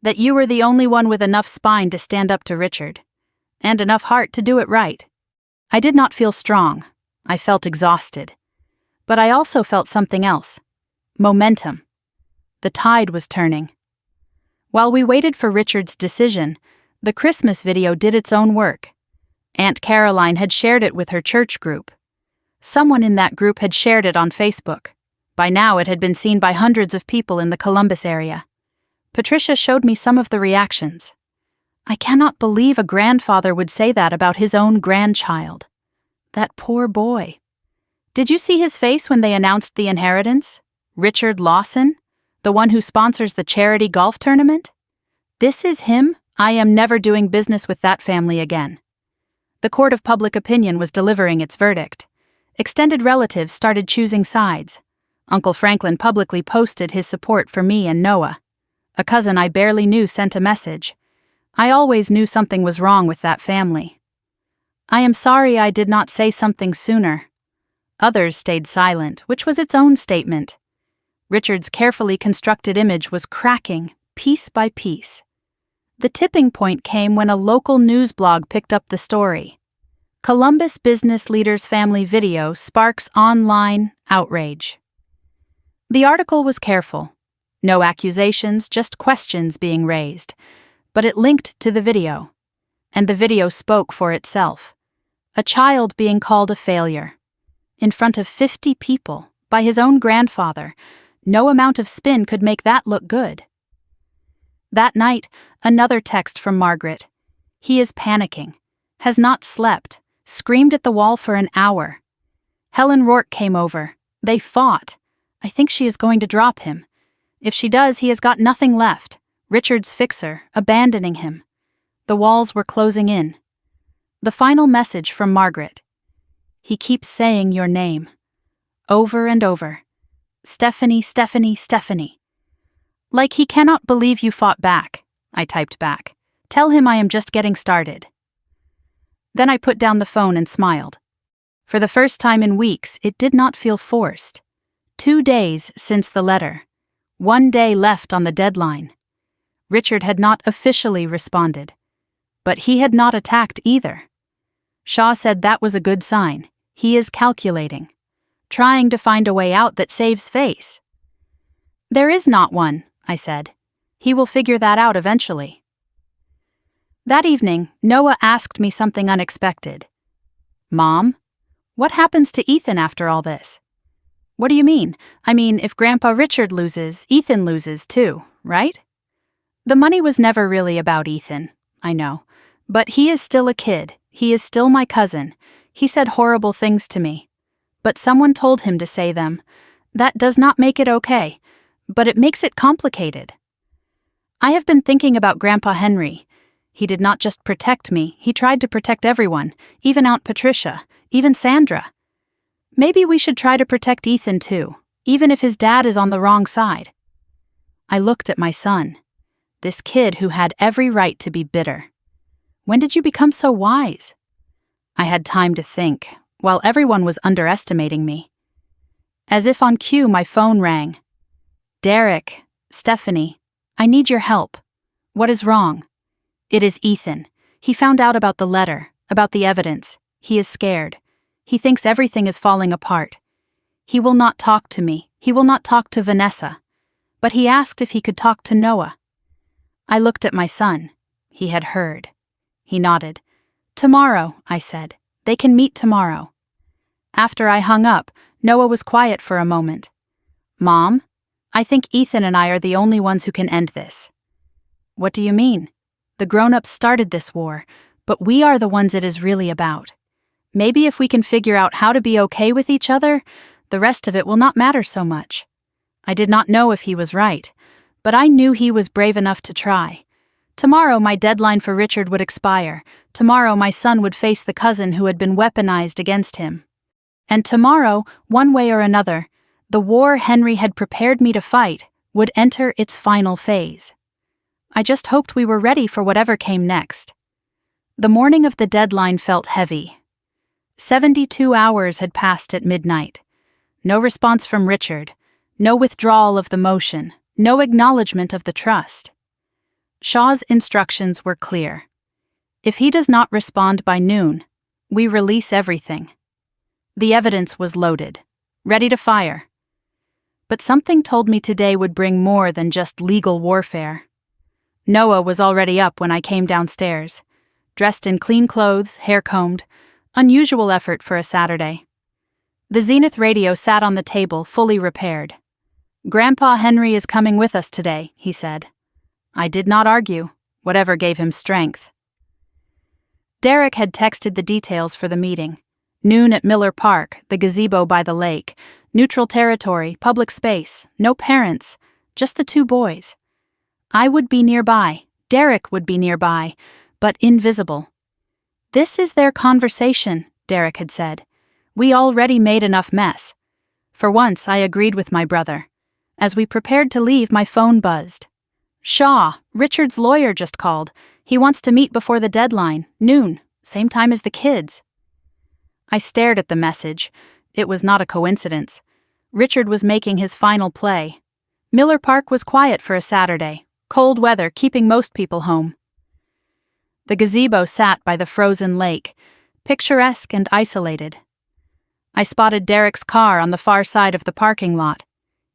That you were the only one with enough spine to stand up to Richard. And enough heart to do it right. I did not feel strong. I felt exhausted. But I also felt something else. Momentum. The tide was turning. While we waited for Richard's decision, the Christmas video did its own work. Aunt Caroline had shared it with her church group. Someone in that group had shared it on Facebook. By now it had been seen by hundreds of people in the Columbus area. Patricia showed me some of the reactions. I cannot believe a grandfather would say that about his own grandchild. That poor boy. Did you see his face when they announced the inheritance? Richard Lawson? The one who sponsors the charity golf tournament? This is him? I am never doing business with that family again. The court of public opinion was delivering its verdict. Extended relatives started choosing sides. Uncle Franklin publicly posted his support for me and Noah. A cousin I barely knew sent a message. I always knew something was wrong with that family. I am sorry I did not say something sooner. Others stayed silent, which was its own statement. Richard's carefully constructed image was cracking, piece by piece. The tipping point came when a local news blog picked up the story. Columbus business leader's family video sparks online outrage. The article was careful. No accusations, just questions being raised. But it linked to the video. And the video spoke for itself. A child being called a failure. In front of 50 people, by his own grandfather. No amount of spin could make that look good. That night, another text from Margaret. He is panicking. Has not slept. Screamed at the wall for an hour. Helen Rourke came over. They fought. I think she is going to drop him. If she does, he has got nothing left. Richard's fixer, abandoning him. The walls were closing in. The final message from Margaret. He keeps saying your name. Over and over. Stephanie, Stephanie, Stephanie. Like he cannot believe you fought back, I typed back. Tell him I am just getting started. Then I put down the phone and smiled. For the first time in weeks, it did not feel forced. 2 days since the letter. 1 day left on the deadline. Richard had not officially responded. But he had not attacked either. Shaw said that was a good sign. He is calculating. Trying to find a way out that saves face. There is not one, I said. He will figure that out eventually. That evening, Noah asked me something unexpected. Mom, what happens to Ethan after all this? What do you mean? I mean, if Grandpa Richard loses, Ethan loses too, right? The money was never really about Ethan, I know. But he is still a kid. He is still my cousin. He said horrible things to me. But someone told him to say them. That does not make it okay, but it makes it complicated. I have been thinking about Grandpa Henry. He did not just protect me, he tried to protect everyone, even Aunt Patricia, even Sandra. Maybe we should try to protect Ethan too, even if his dad is on the wrong side. I looked at my son, this kid who had every right to be bitter. When did you become so wise? I had time to think, while everyone was underestimating me. As if on cue, my phone rang. Derek, Stephanie, I need your help. What is wrong? It is Ethan. He found out about the letter, about the evidence. He is scared. He thinks everything is falling apart. He will not talk to me. He will not talk to Vanessa. But he asked if he could talk to Noah. I looked at my son. He had heard. He nodded. Tomorrow, I said. They can meet tomorrow. After I hung up, Noah was quiet for a moment. Mom, I think Ethan and I are the only ones who can end this. What do you mean? The grown-ups started this war, but we are the ones it is really about. Maybe if we can figure out how to be okay with each other, the rest of it will not matter so much. I did not know if he was right, but I knew he was brave enough to try. Tomorrow my deadline for Richard would expire. Tomorrow my son would face the cousin who had been weaponized against him. And tomorrow, one way or another, the war Henry had prepared me to fight would enter its final phase. I just hoped we were ready for whatever came next. The morning of the deadline felt heavy. 72 hours had passed at midnight. No response from Richard, no withdrawal of the motion, no acknowledgement of the trust. Shaw's instructions were clear. If he does not respond by noon, we release everything. The evidence was loaded, ready to fire. But something told me today would bring more than just legal warfare. Noah was already up when I came downstairs, dressed in clean clothes, hair combed, unusual effort for a Saturday. The Zenith radio sat on the table, fully repaired. Grandpa Henry is coming with us today, he said. I did not argue, whatever gave him strength. Derek had texted the details for the meeting. Noon at Miller Park, the gazebo by the lake, neutral territory, public space, no parents, just the 2 boys. I would be nearby, Derek would be nearby, but invisible. This is their conversation, Derek had said. We already made enough mess. For once, I agreed with my brother. As we prepared to leave, my phone buzzed. Shaw, Richard's lawyer, just called. He wants to meet before the deadline, noon, same time as the kids. I stared at the message. It was not a coincidence. Richard was making his final play. Miller Park was quiet for a Saturday, cold weather keeping most people home. The gazebo sat by the frozen lake, picturesque and isolated. I spotted Derek's car on the far side of the parking lot.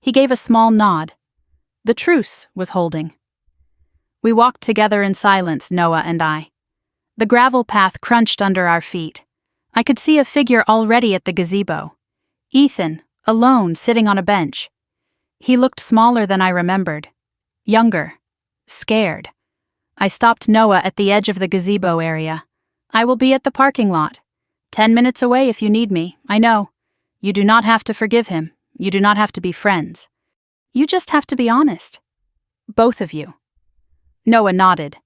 He gave a small nod. The truce was holding. We walked together in silence, Noah and I. The gravel path crunched under our feet. I could see a figure already at the gazebo. Ethan, alone, sitting on a bench. He looked smaller than I remembered. Younger. Scared. I stopped Noah at the edge of the gazebo area. I will be at the parking lot. 10 minutes away if you need me, I know. You do not have to forgive him. You do not have to be friends. You just have to be honest. Both of you. Noah nodded.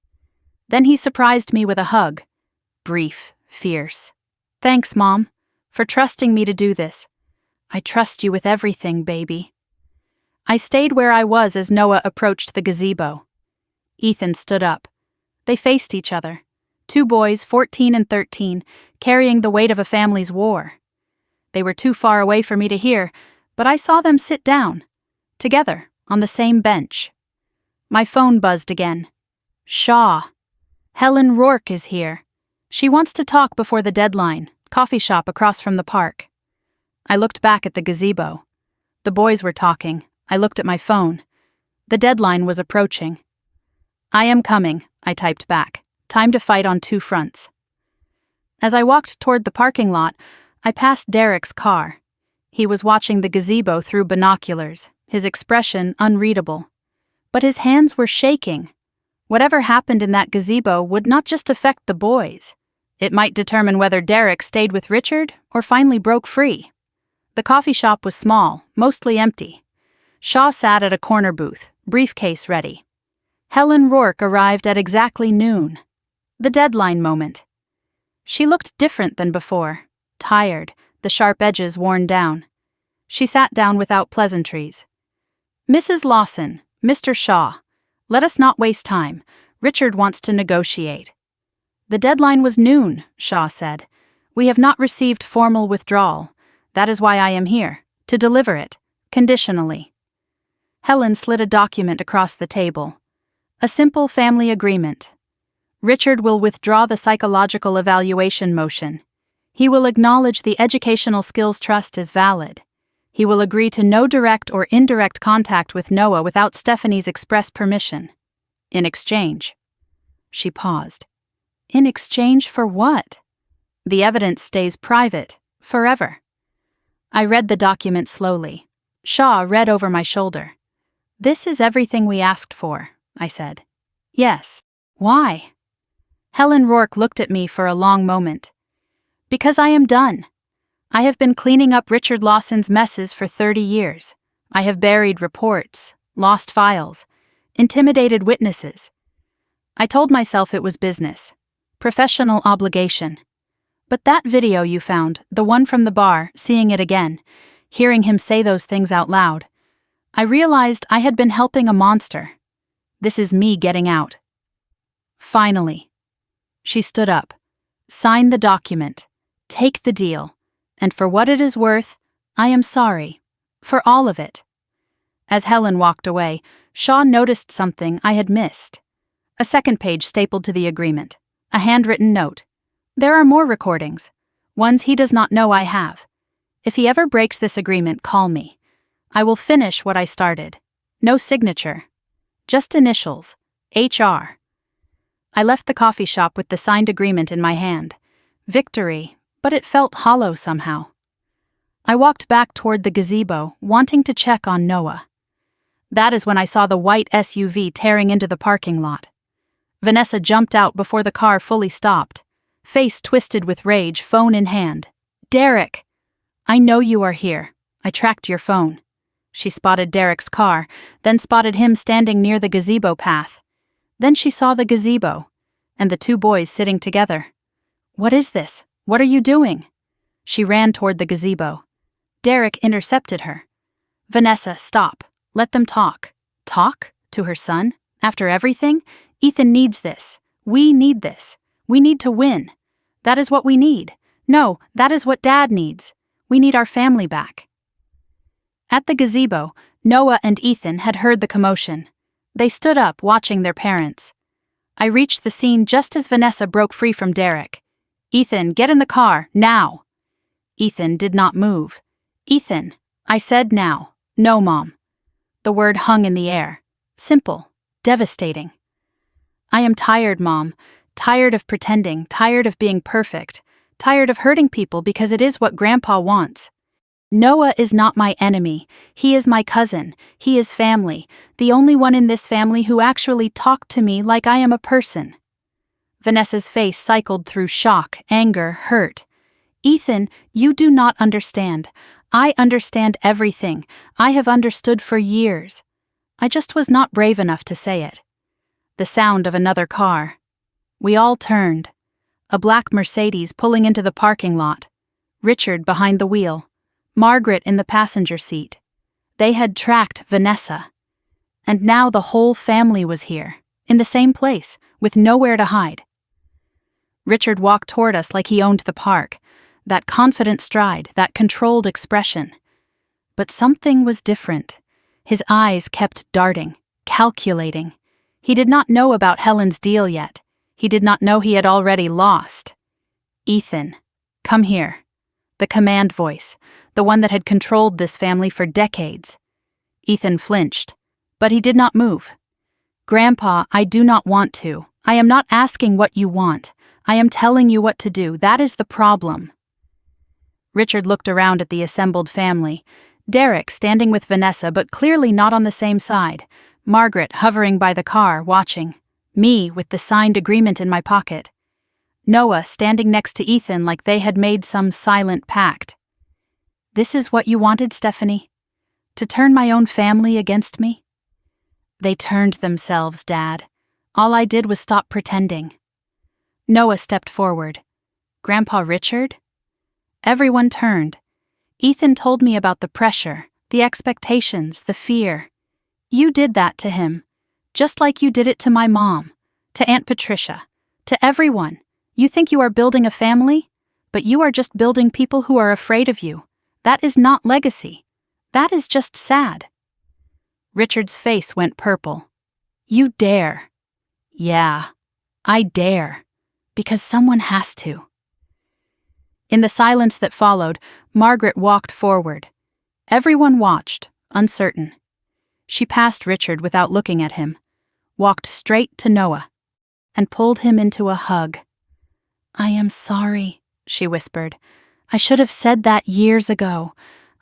Then he surprised me with a hug. Brief, fierce. Thanks, Mom, for trusting me to do this. I trust you with everything, baby. I stayed where I was as Noah approached the gazebo. Ethan stood up. They faced each other. 2 boys, 14 and 13, carrying the weight of a family's war. They were too far away for me to hear, but I saw them sit down, together, on the same bench. My phone buzzed again. Shaw. Helen Rourke is here. She wants to talk before the deadline, coffee shop across from the park. I looked back at the gazebo. The boys were talking. I looked at my phone. The deadline was approaching. I am coming, I typed back. Time to fight on 2 fronts. As I walked toward the parking lot, I passed Derek's car. He was watching the gazebo through binoculars, his expression unreadable. But his hands were shaking. Whatever happened in that gazebo would not just affect the boys. It might determine whether Derek stayed with Richard or finally broke free. The coffee shop was small, mostly empty. Shaw sat at a corner booth, briefcase ready. Helen Rourke arrived at exactly noon. The deadline moment. She looked different than before, tired, the sharp edges worn down. She sat down without pleasantries. Mrs. Lawson, Mr. Shaw, let us not waste time. Richard wants to negotiate. The deadline was noon, Shaw said. We have not received formal withdrawal. That is why I am here, to deliver it, conditionally. Helen slid a document across the table. A simple family agreement. Richard will withdraw the psychological evaluation motion. He will acknowledge the educational skills trust is valid. He will agree to no direct or indirect contact with Noah without Stephanie's express permission. In exchange. She paused. In exchange for what? The evidence stays private, forever. I read the document slowly. Shaw read over my shoulder. This is everything we asked for, I said. Yes. Why? Helen Rourke looked at me for a long moment. Because I am done. I have been cleaning up Richard Lawson's messes for 30 years. I have buried reports, lost files, intimidated witnesses. I told myself it was business, professional obligation. But that video you found, the one from the bar, seeing it again, hearing him say those things out loud, I realized I had been helping a monster. This is me getting out. Finally. She stood up. Sign the document. Take the deal. And for what it is worth, I am sorry. For all of it. As Helen walked away, Shaw noticed something I had missed. A second page stapled to the agreement. A handwritten note. There are more recordings. Ones he does not know I have. If he ever breaks this agreement, call me. I will finish what I started. No signature. Just initials. HR. I left the coffee shop with the signed agreement in my hand. Victory, but it felt hollow somehow. I walked back toward the gazebo, wanting to check on Noah. That is when I saw the white SUV tearing into the parking lot. Vanessa jumped out before the car fully stopped, face twisted with rage, phone in hand. Derek! I know you are here. I tracked your phone. She spotted Derek's car, then spotted him standing near the gazebo path. Then she saw the gazebo, and the 2 boys sitting together. What is this? What are you doing? She ran toward the gazebo. Derek intercepted her. Vanessa, stop. Let them talk. Talk? To her son? After everything? Ethan needs this. We need this. We need to win. That is what we need. No, that is what Dad needs. We need our family back. At the gazebo, Noah and Ethan had heard the commotion. They stood up, watching their parents. I reached the scene just as Vanessa broke free from Derek. Ethan, get in the car, now. Ethan did not move. Ethan, I said now. No, Mom. The word hung in the air. Simple. Devastating. I am tired, Mom. Tired of pretending, tired of being perfect, tired of hurting people because it is what Grandpa wants. Noah is not my enemy. He is my cousin. He is family, the only one in this family who actually talked to me like I am a person. Vanessa's face cycled through shock, anger, hurt. Ethan, you do not understand. I understand everything. I have understood for years. I just was not brave enough to say it. The sound of another car. We all turned. A black Mercedes pulling into the parking lot. Richard behind the wheel. Margaret in the passenger seat. They had tracked Vanessa. And now the whole family was here, in the same place, with nowhere to hide. Richard walked toward us like he owned the park, that confident stride, that controlled expression. But something was different. His eyes kept darting, calculating. He did not know about Helen's deal yet. He did not know he had already lost. Ethan, come here. The command voice, the one that had controlled this family for decades. Ethan flinched, but he did not move. Grandpa, I do not want to. I am not asking what you want. I am telling you what to do. That is the problem. Richard looked around at the assembled family. Derek standing with Vanessa, but clearly not on the same side. Margaret hovering by the car, watching. Me with the signed agreement in my pocket. Noah standing next to Ethan like they had made some silent pact. This is what you wanted, Stephanie? To turn my own family against me? They turned themselves, Dad. All I did was stop pretending. Noah stepped forward. Grandpa Richard? Everyone turned. Ethan told me about the pressure, the expectations, the fear. You did that to him, just like you did it to my mom, to Aunt Patricia, to everyone. You think you are building a family, but you are just building people who are afraid of you. That is not legacy. That is just sad. Richard's face went purple. You dare. Yeah, I dare. Because someone has to. In the silence that followed, Margaret walked forward. Everyone watched, uncertain. She passed Richard without looking at him, walked straight to Noah, and pulled him into a hug. I am sorry, she whispered. I should have said that years ago.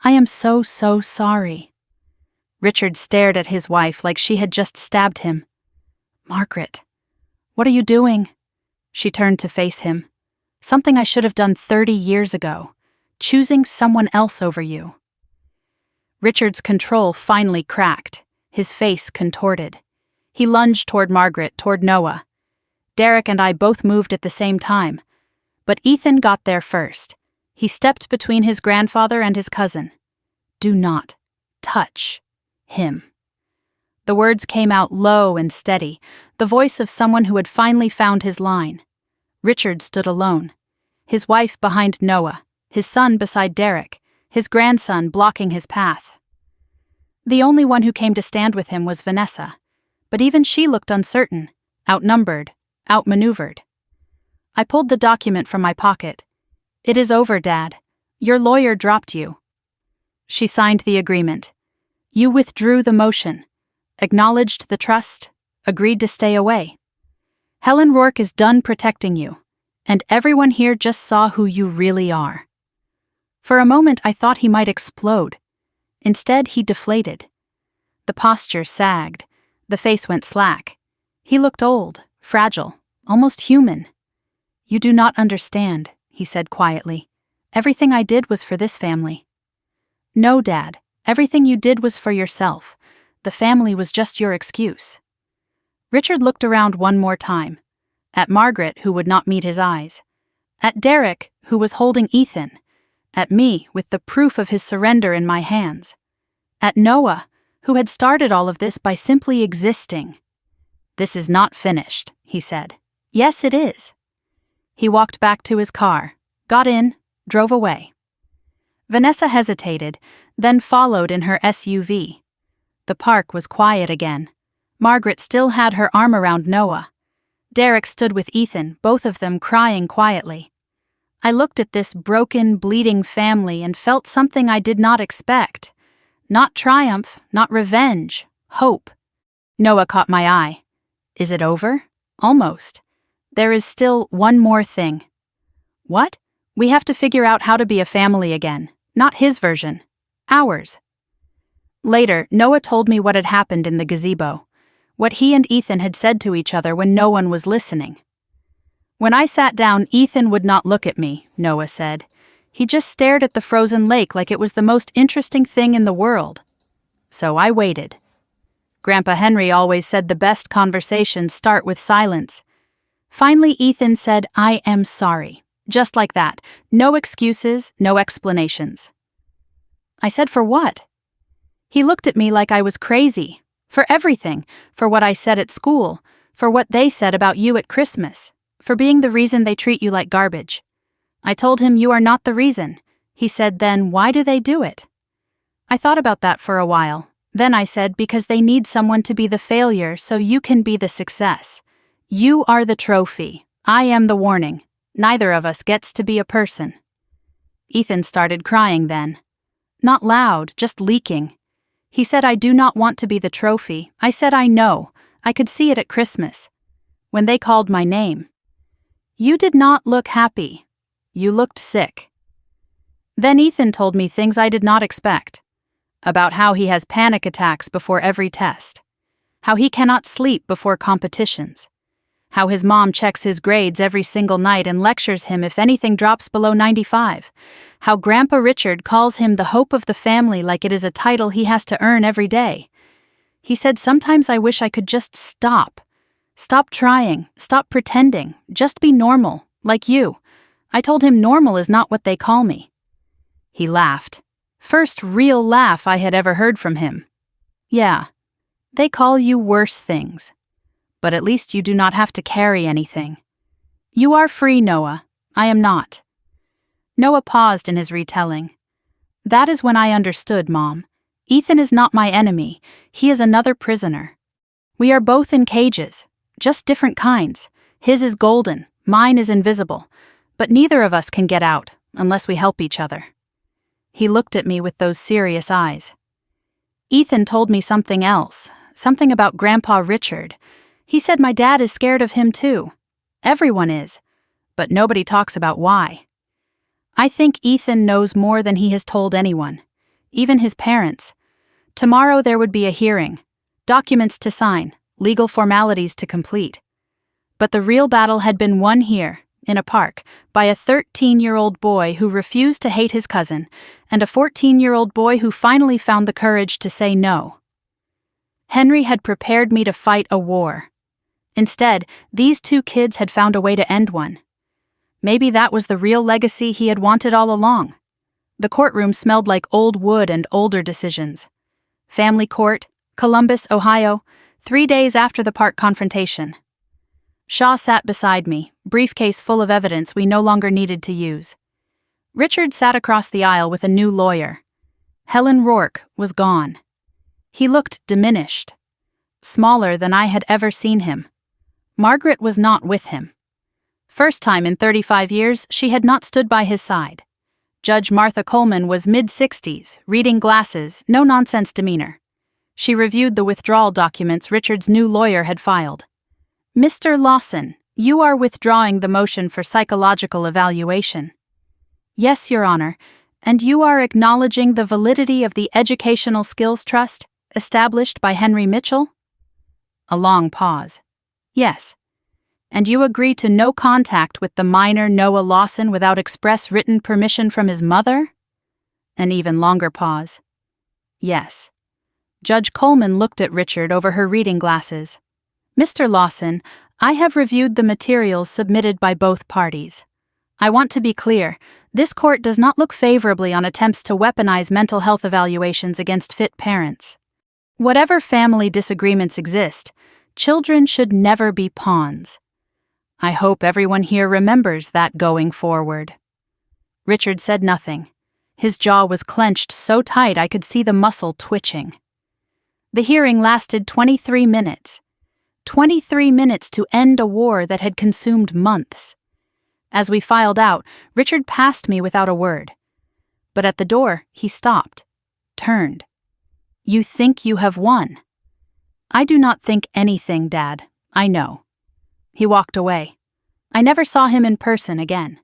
I am so sorry. Richard stared at his wife like she had just stabbed him. Margaret, what are you doing? She turned to face him. Something I should have done 30 years ago, choosing someone else over you. Richard's control finally cracked, his face contorted. He lunged toward Margaret, toward Noah. Derek and I both moved at the same time, but Ethan got there first. He stepped between his grandfather and his cousin. Do not touch him. The words came out low and steady, the voice of someone who had finally found his line. Richard stood alone, his wife behind Noah, his son beside Derek, his grandson blocking his path. The only one who came to stand with him was Vanessa, but even she looked uncertain, outnumbered, outmaneuvered. I pulled the document from my pocket. It is over, Dad. Your lawyer dropped you. She signed the agreement. You withdrew the motion, acknowledged the trust, agreed to stay away. Helen Rourke is done protecting you, and everyone here just saw who you really are. For a moment I thought he might explode. Instead, he deflated. The posture sagged, the face went slack. He looked old, fragile, almost human. You do not understand, he said quietly. Everything I did was for this family. No, Dad, everything you did was for yourself. The family was just your excuse. Richard looked around one more time. At Margaret, who would not meet his eyes. At Derek, who was holding Ethan. At me, with the proof of his surrender in my hands. At Noah, who had started all of this by simply existing. This is not finished, he said. Yes, it is. He walked back to his car, got in, drove away. Vanessa hesitated, then followed in her SUV. The park was quiet again. Margaret still had her arm around Noah. Derek stood with Ethan, both of them crying quietly. I looked at this broken, bleeding family and felt something I did not expect. Not triumph, not revenge, hope. Noah caught my eye. Is it over? Almost. There is still one more thing. What? We have to figure out how to be a family again. Not his version. Ours. Later, Noah told me what had happened in the gazebo. What he and Ethan had said to each other when no one was listening. When I sat down, Ethan would not look at me, Noah said. He just stared at the frozen lake like it was the most interesting thing in the world. So I waited. Grandpa Henry always said the best conversations start with silence. Finally, Ethan said, "I am sorry." Just like that. No excuses, no explanations. I said, "For what?" He looked at me like I was crazy. For everything. For what I said at school. For what they said about you at Christmas. For being the reason they treat you like garbage. I told him, "You are not the reason." He said, "Then why do they do it?" I thought about that for a while. Then I said, "Because they need someone to be the failure so you can be the success. You are the trophy. I am the warning. Neither of us gets to be a person." Ethan started crying then. Not loud, just leaking. He said, "I do not want to be the trophy." I said, "I know. I could see it at Christmas. When they called my name. You did not look happy. You looked sick." Then Ethan told me things I did not expect. About how he has panic attacks before every test. How he cannot sleep before competitions. How his mom checks his grades every single night and lectures him if anything drops below 95. How Grandpa Richard calls him the hope of the family like it is a title he has to earn every day. He said, "Sometimes I wish I could just stop. Stop trying, stop pretending, just be normal, like you." I told him normal is not what they call me. He laughed. First real laugh I had ever heard from him. "Yeah, they call you worse things. But at least you do not have to carry anything. You are free, Noah. I am not." Noah paused in his retelling. "That is when I understood, Mom. Ethan is not my enemy. He is another prisoner. We are both in cages, just different kinds. His is golden, mine is invisible. But neither of us can get out, unless we help each other." He looked at me with those serious eyes. Ethan told me something else, something about Grandpa Richard. He said my dad is scared of him too. Everyone is. But nobody talks about why. I think Ethan knows more than he has told anyone, even his parents. Tomorrow there would be a hearing, documents to sign, legal formalities to complete. But the real battle had been won here, in a park, by a 13-year-old boy who refused to hate his cousin, and a 14-year-old boy who finally found the courage to say no. Henry had prepared me to fight a war. Instead, these two kids had found a way to end one. Maybe that was the real legacy he had wanted all along. The courtroom smelled like old wood and older decisions. Family Court, Columbus, Ohio, 3 days after the park confrontation. Shaw sat beside me, briefcase full of evidence we no longer needed to use. Richard sat across the aisle with a new lawyer. Helen Rourke was gone. He looked diminished, smaller than I had ever seen him. Margaret was not with him. First time in 35 years, she had not stood by his side. Judge Martha Coleman was mid-60s, reading glasses, no-nonsense demeanor. She reviewed the withdrawal documents Richard's new lawyer had filed. "Mr. Lawson, you are withdrawing the motion for psychological evaluation." "Yes, Your Honor, and you are acknowledging the validity of the Educational Skills Trust established by Henry Mitchell?" A long pause. "Yes. And you agree to no contact with the minor Noah Lawson without express written permission from his mother?" An even longer pause. "Yes." Judge Coleman looked at Richard over her reading glasses. "Mr. Lawson, I have reviewed the materials submitted by both parties. I want to be clear, this court does not look favorably on attempts to weaponize mental health evaluations against fit parents. Whatever family disagreements exist, children should never be pawns. I hope everyone here remembers that going forward." Richard said nothing. His jaw was clenched so tight I could see the muscle twitching. The hearing lasted 23 minutes. 23 minutes to end a war that had consumed months. As we filed out, Richard passed me without a word. But at the door, he stopped, turned. "You think you have won?" "I do not think anything, Dad. I know." He walked away. I never saw him in person again.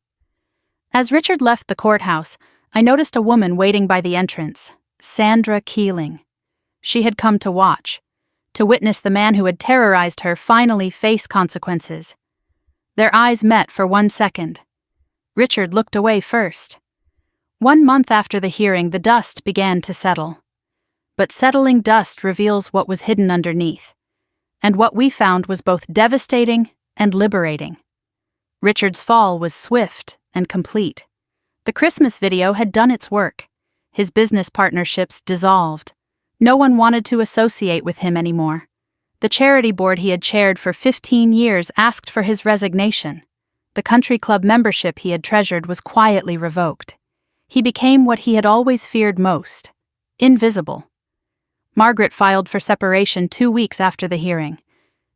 As Richard left the courthouse, I noticed a woman waiting by the entrance, Sandra Keeling. She had come to watch, to witness the man who had terrorized her finally face consequences. Their eyes met for 1 second. Richard looked away first. 1 month after the hearing, the dust began to settle. But settling dust reveals what was hidden underneath. And what we found was both devastating and liberating. Richard's fall was swift and complete. The Christmas video had done its work. His business partnerships dissolved. No one wanted to associate with him anymore. The charity board he had chaired for 15 years asked for his resignation. The country club membership he had treasured was quietly revoked. He became what he had always feared most: invisible. Margaret filed for separation 2 weeks after the hearing.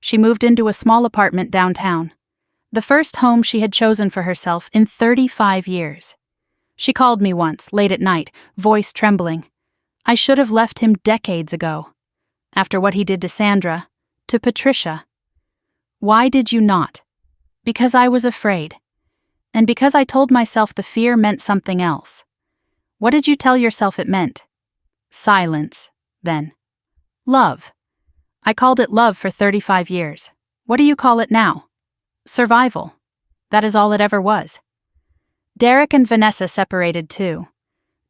She moved into a small apartment downtown, the first home she had chosen for herself in 35 years. She called me once, late at night, voice trembling. I should have left him decades ago. After what he did to Sandra, to Patricia. Why did you not? Because I was afraid. And because I told myself the fear meant something else. What did you tell yourself it meant? Silence, then. Love. I called it love for 35 years. What do you call it now? Survival. That is all it ever was. Derek and Vanessa separated too.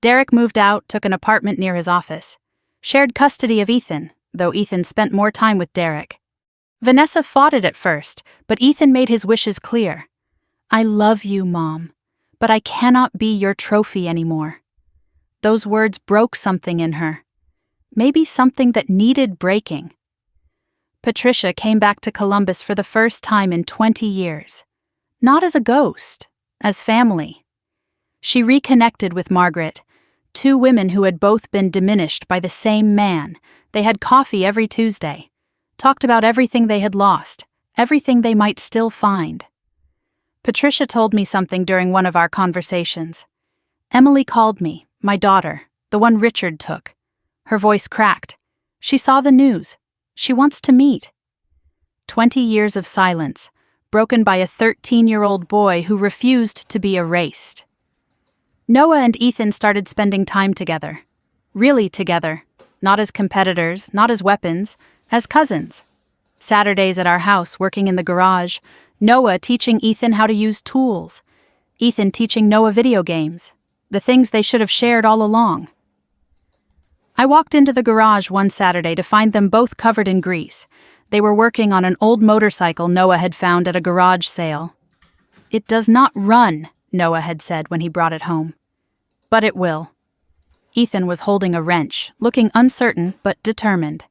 Derek moved out, took an apartment near his office. Shared custody of Ethan, though Ethan spent more time with Derek. Vanessa fought it at first, but Ethan made his wishes clear. I love you, Mom, but I cannot be your trophy anymore. Those words broke something in her. Maybe something that needed breaking. Patricia came back to Columbus for the first time in 20 years. Not as a ghost, as family. She reconnected with Margaret, 2 women who had both been diminished by the same man. They had coffee every Tuesday, talked about everything they had lost, everything they might still find. Patricia told me something during one of our conversations. Emily called me, my daughter, the one Richard took. Her voice cracked. She saw the news. She wants to meet. 20 years of silence, broken by a 13-year-old boy who refused to be erased. Noah and Ethan started spending time together. Really together. Not as competitors, not as weapons, as cousins. Saturdays at our house, working in the garage, Noah teaching Ethan how to use tools. Ethan teaching Noah video games. The things they should have shared all along. I walked into the garage one Saturday to find them both covered in grease. They were working on an old motorcycle Noah had found at a garage sale. It does not run, Noah had said when he brought it home. But it will. Ethan was holding a wrench, looking uncertain but determined.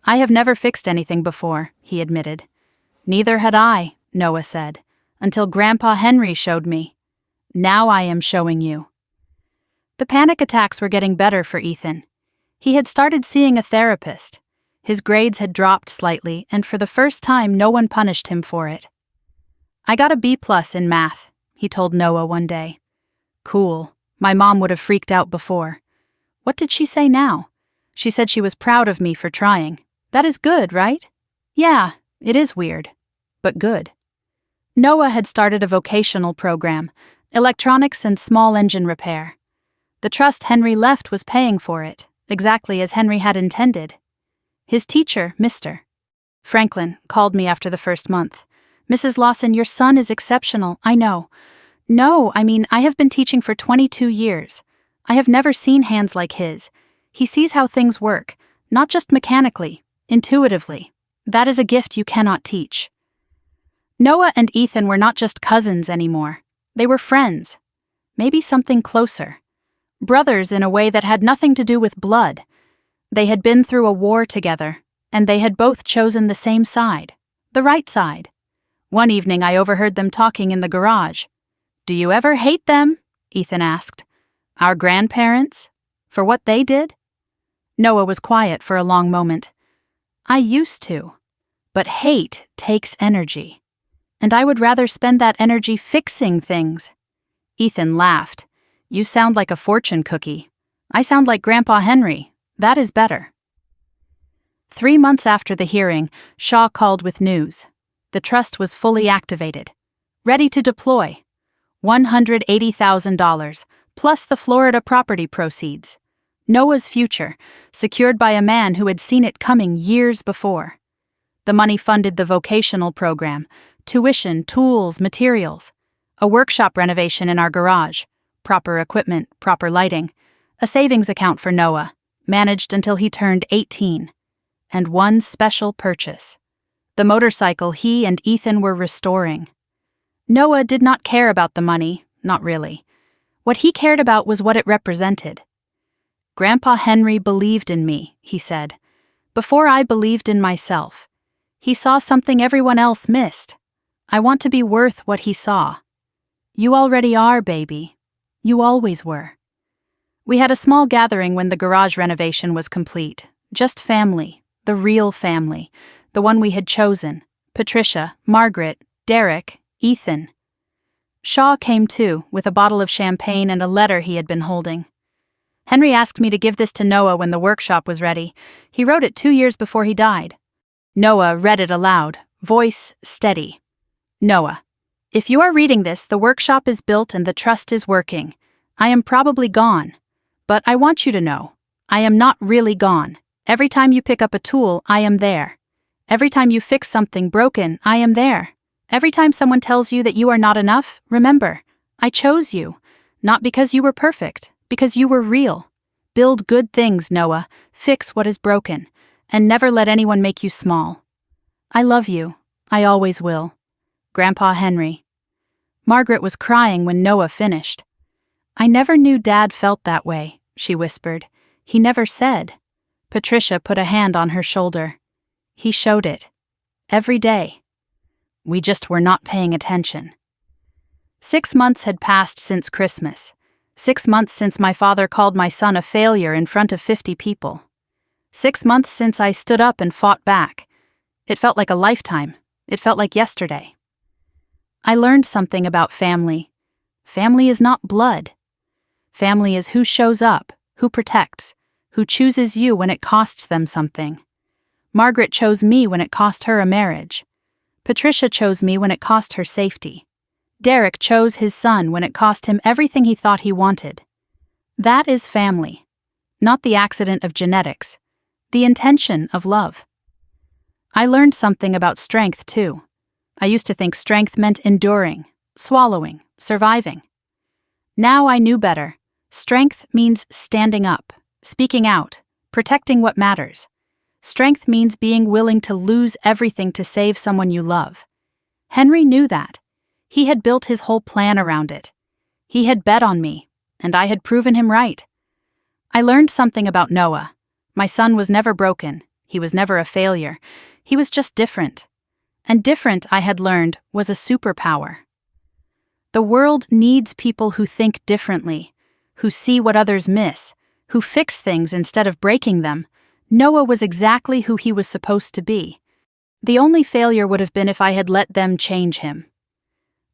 I have never fixed anything before, he admitted. Neither had I, Noah said, until Grandpa Henry showed me. Now I am showing you. The panic attacks were getting better for Ethan. He had started seeing a therapist. His grades had dropped slightly, and for the first time no one punished him for it. I got a B+ in math, he told Noah one day. Cool. My mom would have freaked out before. What did she say now? She said she was proud of me for trying. That is good, right? Yeah, it is weird, but good. Noah had started a vocational program, electronics and small engine repair. The trust Henry left was paying for it, exactly as Henry had intended. His teacher, Mr. Franklin, called me after the first month. Mrs. Lawson, your son is exceptional, I know. No, I have been teaching for 22 years. I have never seen hands like his. He sees how things work, not just mechanically, intuitively. That is a gift you cannot teach. Noah and Ethan were not just cousins anymore. They were friends. Maybe something closer. Brothers in a way that had nothing to do with blood. They had been through a war together, and they had both chosen the same side, the right side. One evening I overheard them talking in the garage. Do you ever hate them? Ethan asked. Our grandparents? For what they did? Noah was quiet for a long moment. I used to. But hate takes energy. And I would rather spend that energy fixing things. Ethan laughed. You sound like a fortune cookie. I sound like Grandpa Henry. That is better. 3 months after the hearing, Shaw called with news. The trust was fully activated. ready to deploy. $180,000, plus the Florida property proceeds. Noah's future, secured by a man who had seen it coming years before. The money funded the vocational program, tuition, tools, materials, a workshop renovation in our garage, proper equipment, proper lighting, a savings account for Noah, managed until he turned 18, and one special purchase: the motorcycle he and Ethan were restoring. Noah did not care about the money, not really. What he cared about was what it represented. "Grandpa Henry believed in me," he said, "before I believed in myself. He saw something everyone else missed. I want to be worth what he saw." "You already are, baby. You always were." We had a small gathering when the garage renovation was complete. Just family, the real family, the one we had chosen: Patricia, Margaret, Derek, Ethan. Shaw came too, with a bottle of champagne and a letter he had been holding. "Henry asked me to give this to Noah when the workshop was ready. He wrote it 2 years before he died." Noah read it aloud, voice steady. "Noah, if you are reading this, the workshop is built and the trust is working. I am probably gone. But I want you to know, I am not really gone. Every time you pick up a tool, I am there. Every time you fix something broken, I am there. Every time someone tells you that you are not enough, remember, I chose you. Not because you were perfect, because you were real. Build good things, Noah. Fix what is broken. And never let anyone make you small. I love you. I always will. Grandpa Henry." Margaret was crying when Noah finished. "I never knew Dad felt that way," she whispered. "He never said." Patricia put a hand on her shoulder. "He showed it. Every day. We just were not paying attention." 6 months had passed since Christmas. 6 months since my father called my son a failure in front of 50 people. 6 months since I stood up and fought back. It felt like a lifetime. It felt like yesterday. I learned something about family. Family is not blood. Family is who shows up, who protects, who chooses you when it costs them something. Margaret chose me when it cost her a marriage. Patricia chose me when it cost her safety. Derek chose his son when it cost him everything he thought he wanted. That is family. Not the accident of genetics. The intention of love. I learned something about strength, too. I used to think strength meant enduring, swallowing, surviving. Now I knew better. Strength means standing up, speaking out, protecting what matters. Strength means being willing to lose everything to save someone you love. Henry knew that. He had built his whole plan around it. He had bet on me, and I had proven him right. I learned something about Noah. My son was never broken. He was never a failure. He was just different. And different, I had learned, was a superpower. The world needs people who think differently, who see what others miss, who fix things instead of breaking them. Noah was exactly who he was supposed to be. The only failure would have been if I had let them change him.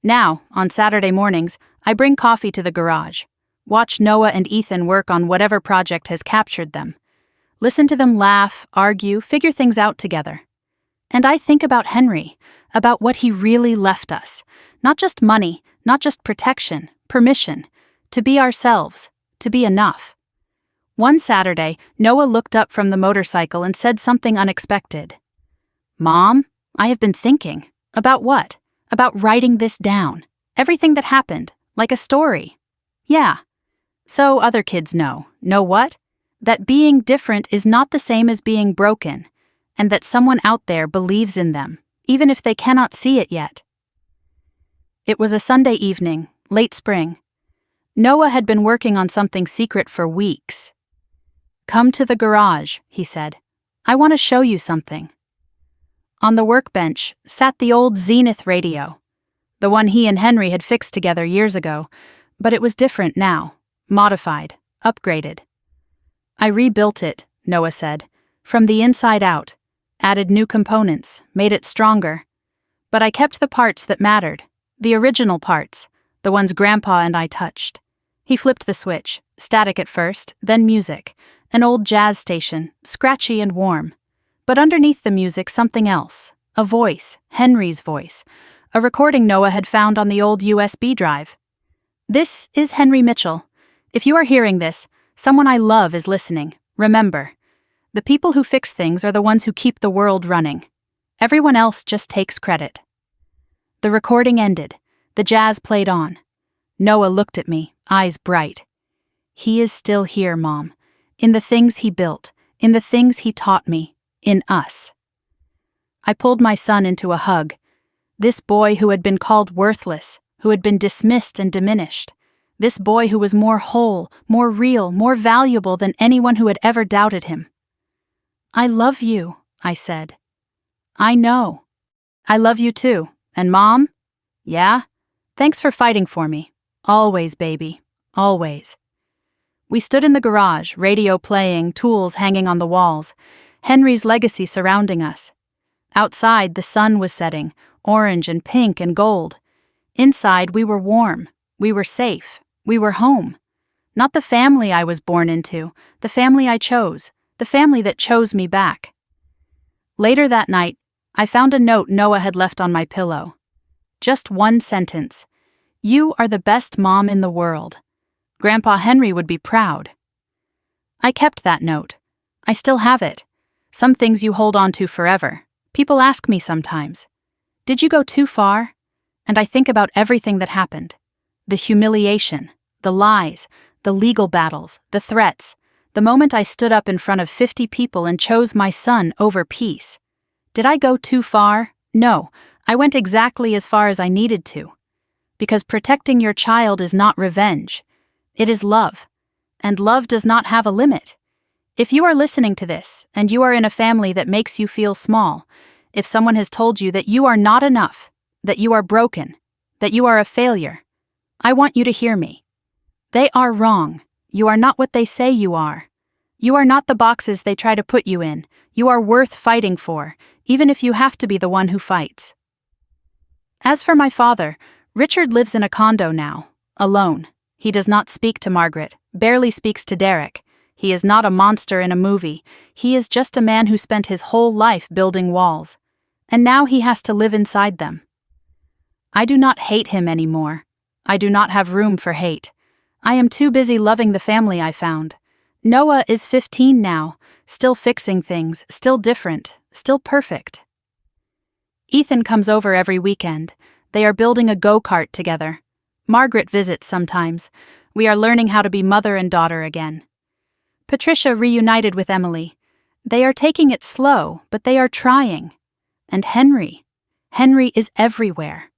Now, on Saturday mornings, I bring coffee to the garage, watch Noah and Ethan work on whatever project has captured them. Listen to them laugh, argue, figure things out together. And I think about Henry, about what he really left us. Not just money, not just protection, permission, to be ourselves, to be enough. One Saturday, Noah looked up from the motorcycle and said something unexpected. "Mom, I have been thinking." "About what?" "About writing this down. Everything that happened, like a story." "Yeah. So other kids know. Know what? That being different is not the same as being broken, and that someone out there believes in them, even if they cannot see it yet." It was a Sunday evening, late spring. Noah had been working on something secret for weeks. "Come to the garage," he said. "I want to show you something." On the workbench sat the old Zenith radio, the one he and Henry had fixed together years ago, but it was different now, modified, upgraded. "I rebuilt it," Noah said, "from the inside out, added new components, made it stronger. But I kept the parts that mattered, the original parts, the ones Grandpa and I touched." He flipped the switch, static at first, then music, an old jazz station, scratchy and warm. But underneath the music, something else, a voice, Henry's voice, a recording Noah had found on the old USB drive. "This is Henry Mitchell. If you are hearing this, someone I love is listening. Remember, the people who fix things are the ones who keep the world running. Everyone else just takes credit." The recording ended. The jazz played on. Noah looked at me, eyes bright. "He is still here, Mom. In the things he built, in the things he taught me, in us." I pulled my son into a hug. This boy who had been called worthless, who had been dismissed and diminished. This boy who was more whole, more real, more valuable than anyone who had ever doubted him. "I love you," I said. "I know. I love you too. And Mom? Yeah? Thanks for fighting for me. Always, baby. Always." We stood in the garage, radio playing, tools hanging on the walls, Henry's legacy surrounding us. Outside, the sun was setting, orange and pink and gold. Inside, we were warm. We were safe. We were home. Not the family I was born into, the family I chose, the family that chose me back. Later that night, I found a note Noah had left on my pillow. Just one sentence. "You are the best mom in the world. Grandpa Henry would be proud." I kept that note. I still have it. Some things you hold on to forever. People ask me sometimes, "Did you go too far?" And I think about everything that happened. The humiliation, the lies, the legal battles, the threats, the moment I stood up in front of 50 people and chose my son over peace. Did I go too far? No, I went exactly as far as I needed to. Because protecting your child is not revenge. It is love. And love does not have a limit. If you are listening to this, and you are in a family that makes you feel small, if someone has told you that you are not enough, that you are broken, that you are a failure, I want you to hear me. They are wrong. You are not what they say you are. You are not the boxes they try to put you in. You are worth fighting for, even if you have to be the one who fights. As for my father, Richard lives in a condo now, alone. He does not speak to Margaret, barely speaks to Derek. He is not a monster in a movie. He is just a man who spent his whole life building walls. And now he has to live inside them. I do not hate him anymore. I do not have room for hate. I am too busy loving the family I found. Noah is 15 now, still fixing things, still different, still perfect. Ethan comes over every weekend. They are building a go-kart together. Margaret visits sometimes. We are learning how to be mother and daughter again. Patricia reunited with Emily. They are taking it slow, but they are trying. And Henry is everywhere.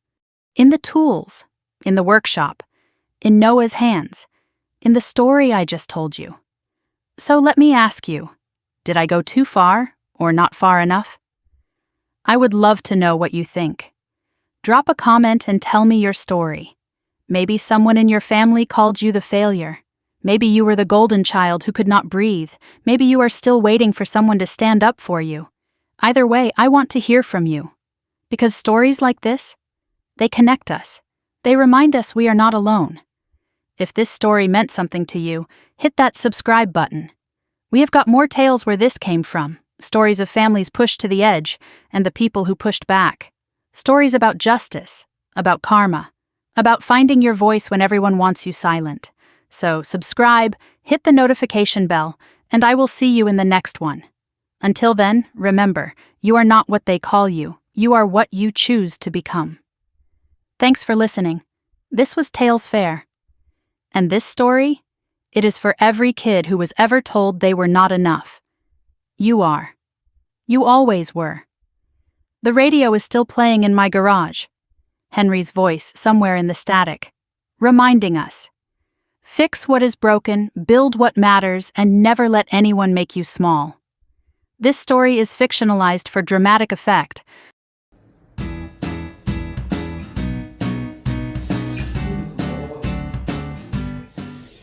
In the tools, in the workshop, in Noah's hands, in the story I just told you. So let me ask you, did I go too far or not far enough? I would love to know what you think. Drop a comment and tell me your story. Maybe someone in your family called you the failure. Maybe you were the golden child who could not breathe. Maybe you are still waiting for someone to stand up for you. Either way, I want to hear from you. Because stories like this, they connect us. They remind us we are not alone. If this story meant something to you, hit that subscribe button. We have got more tales where this came from. Stories of families pushed to the edge and the people who pushed back. Stories about justice, about karma, about finding your voice when everyone wants you silent. So subscribe, hit the notification bell, and I will see you in the next one. Until then, remember, you are not what they call you. You are what you choose to become. Thanks for listening. This was Tales Fair. And this story? It is for every kid who was ever told they were not enough. You are. You always were. The radio is still playing in my garage. Henry's voice somewhere in the static, reminding us. Fix what is broken, build what matters, and never let anyone make you small. This story is fictionalized for dramatic effect,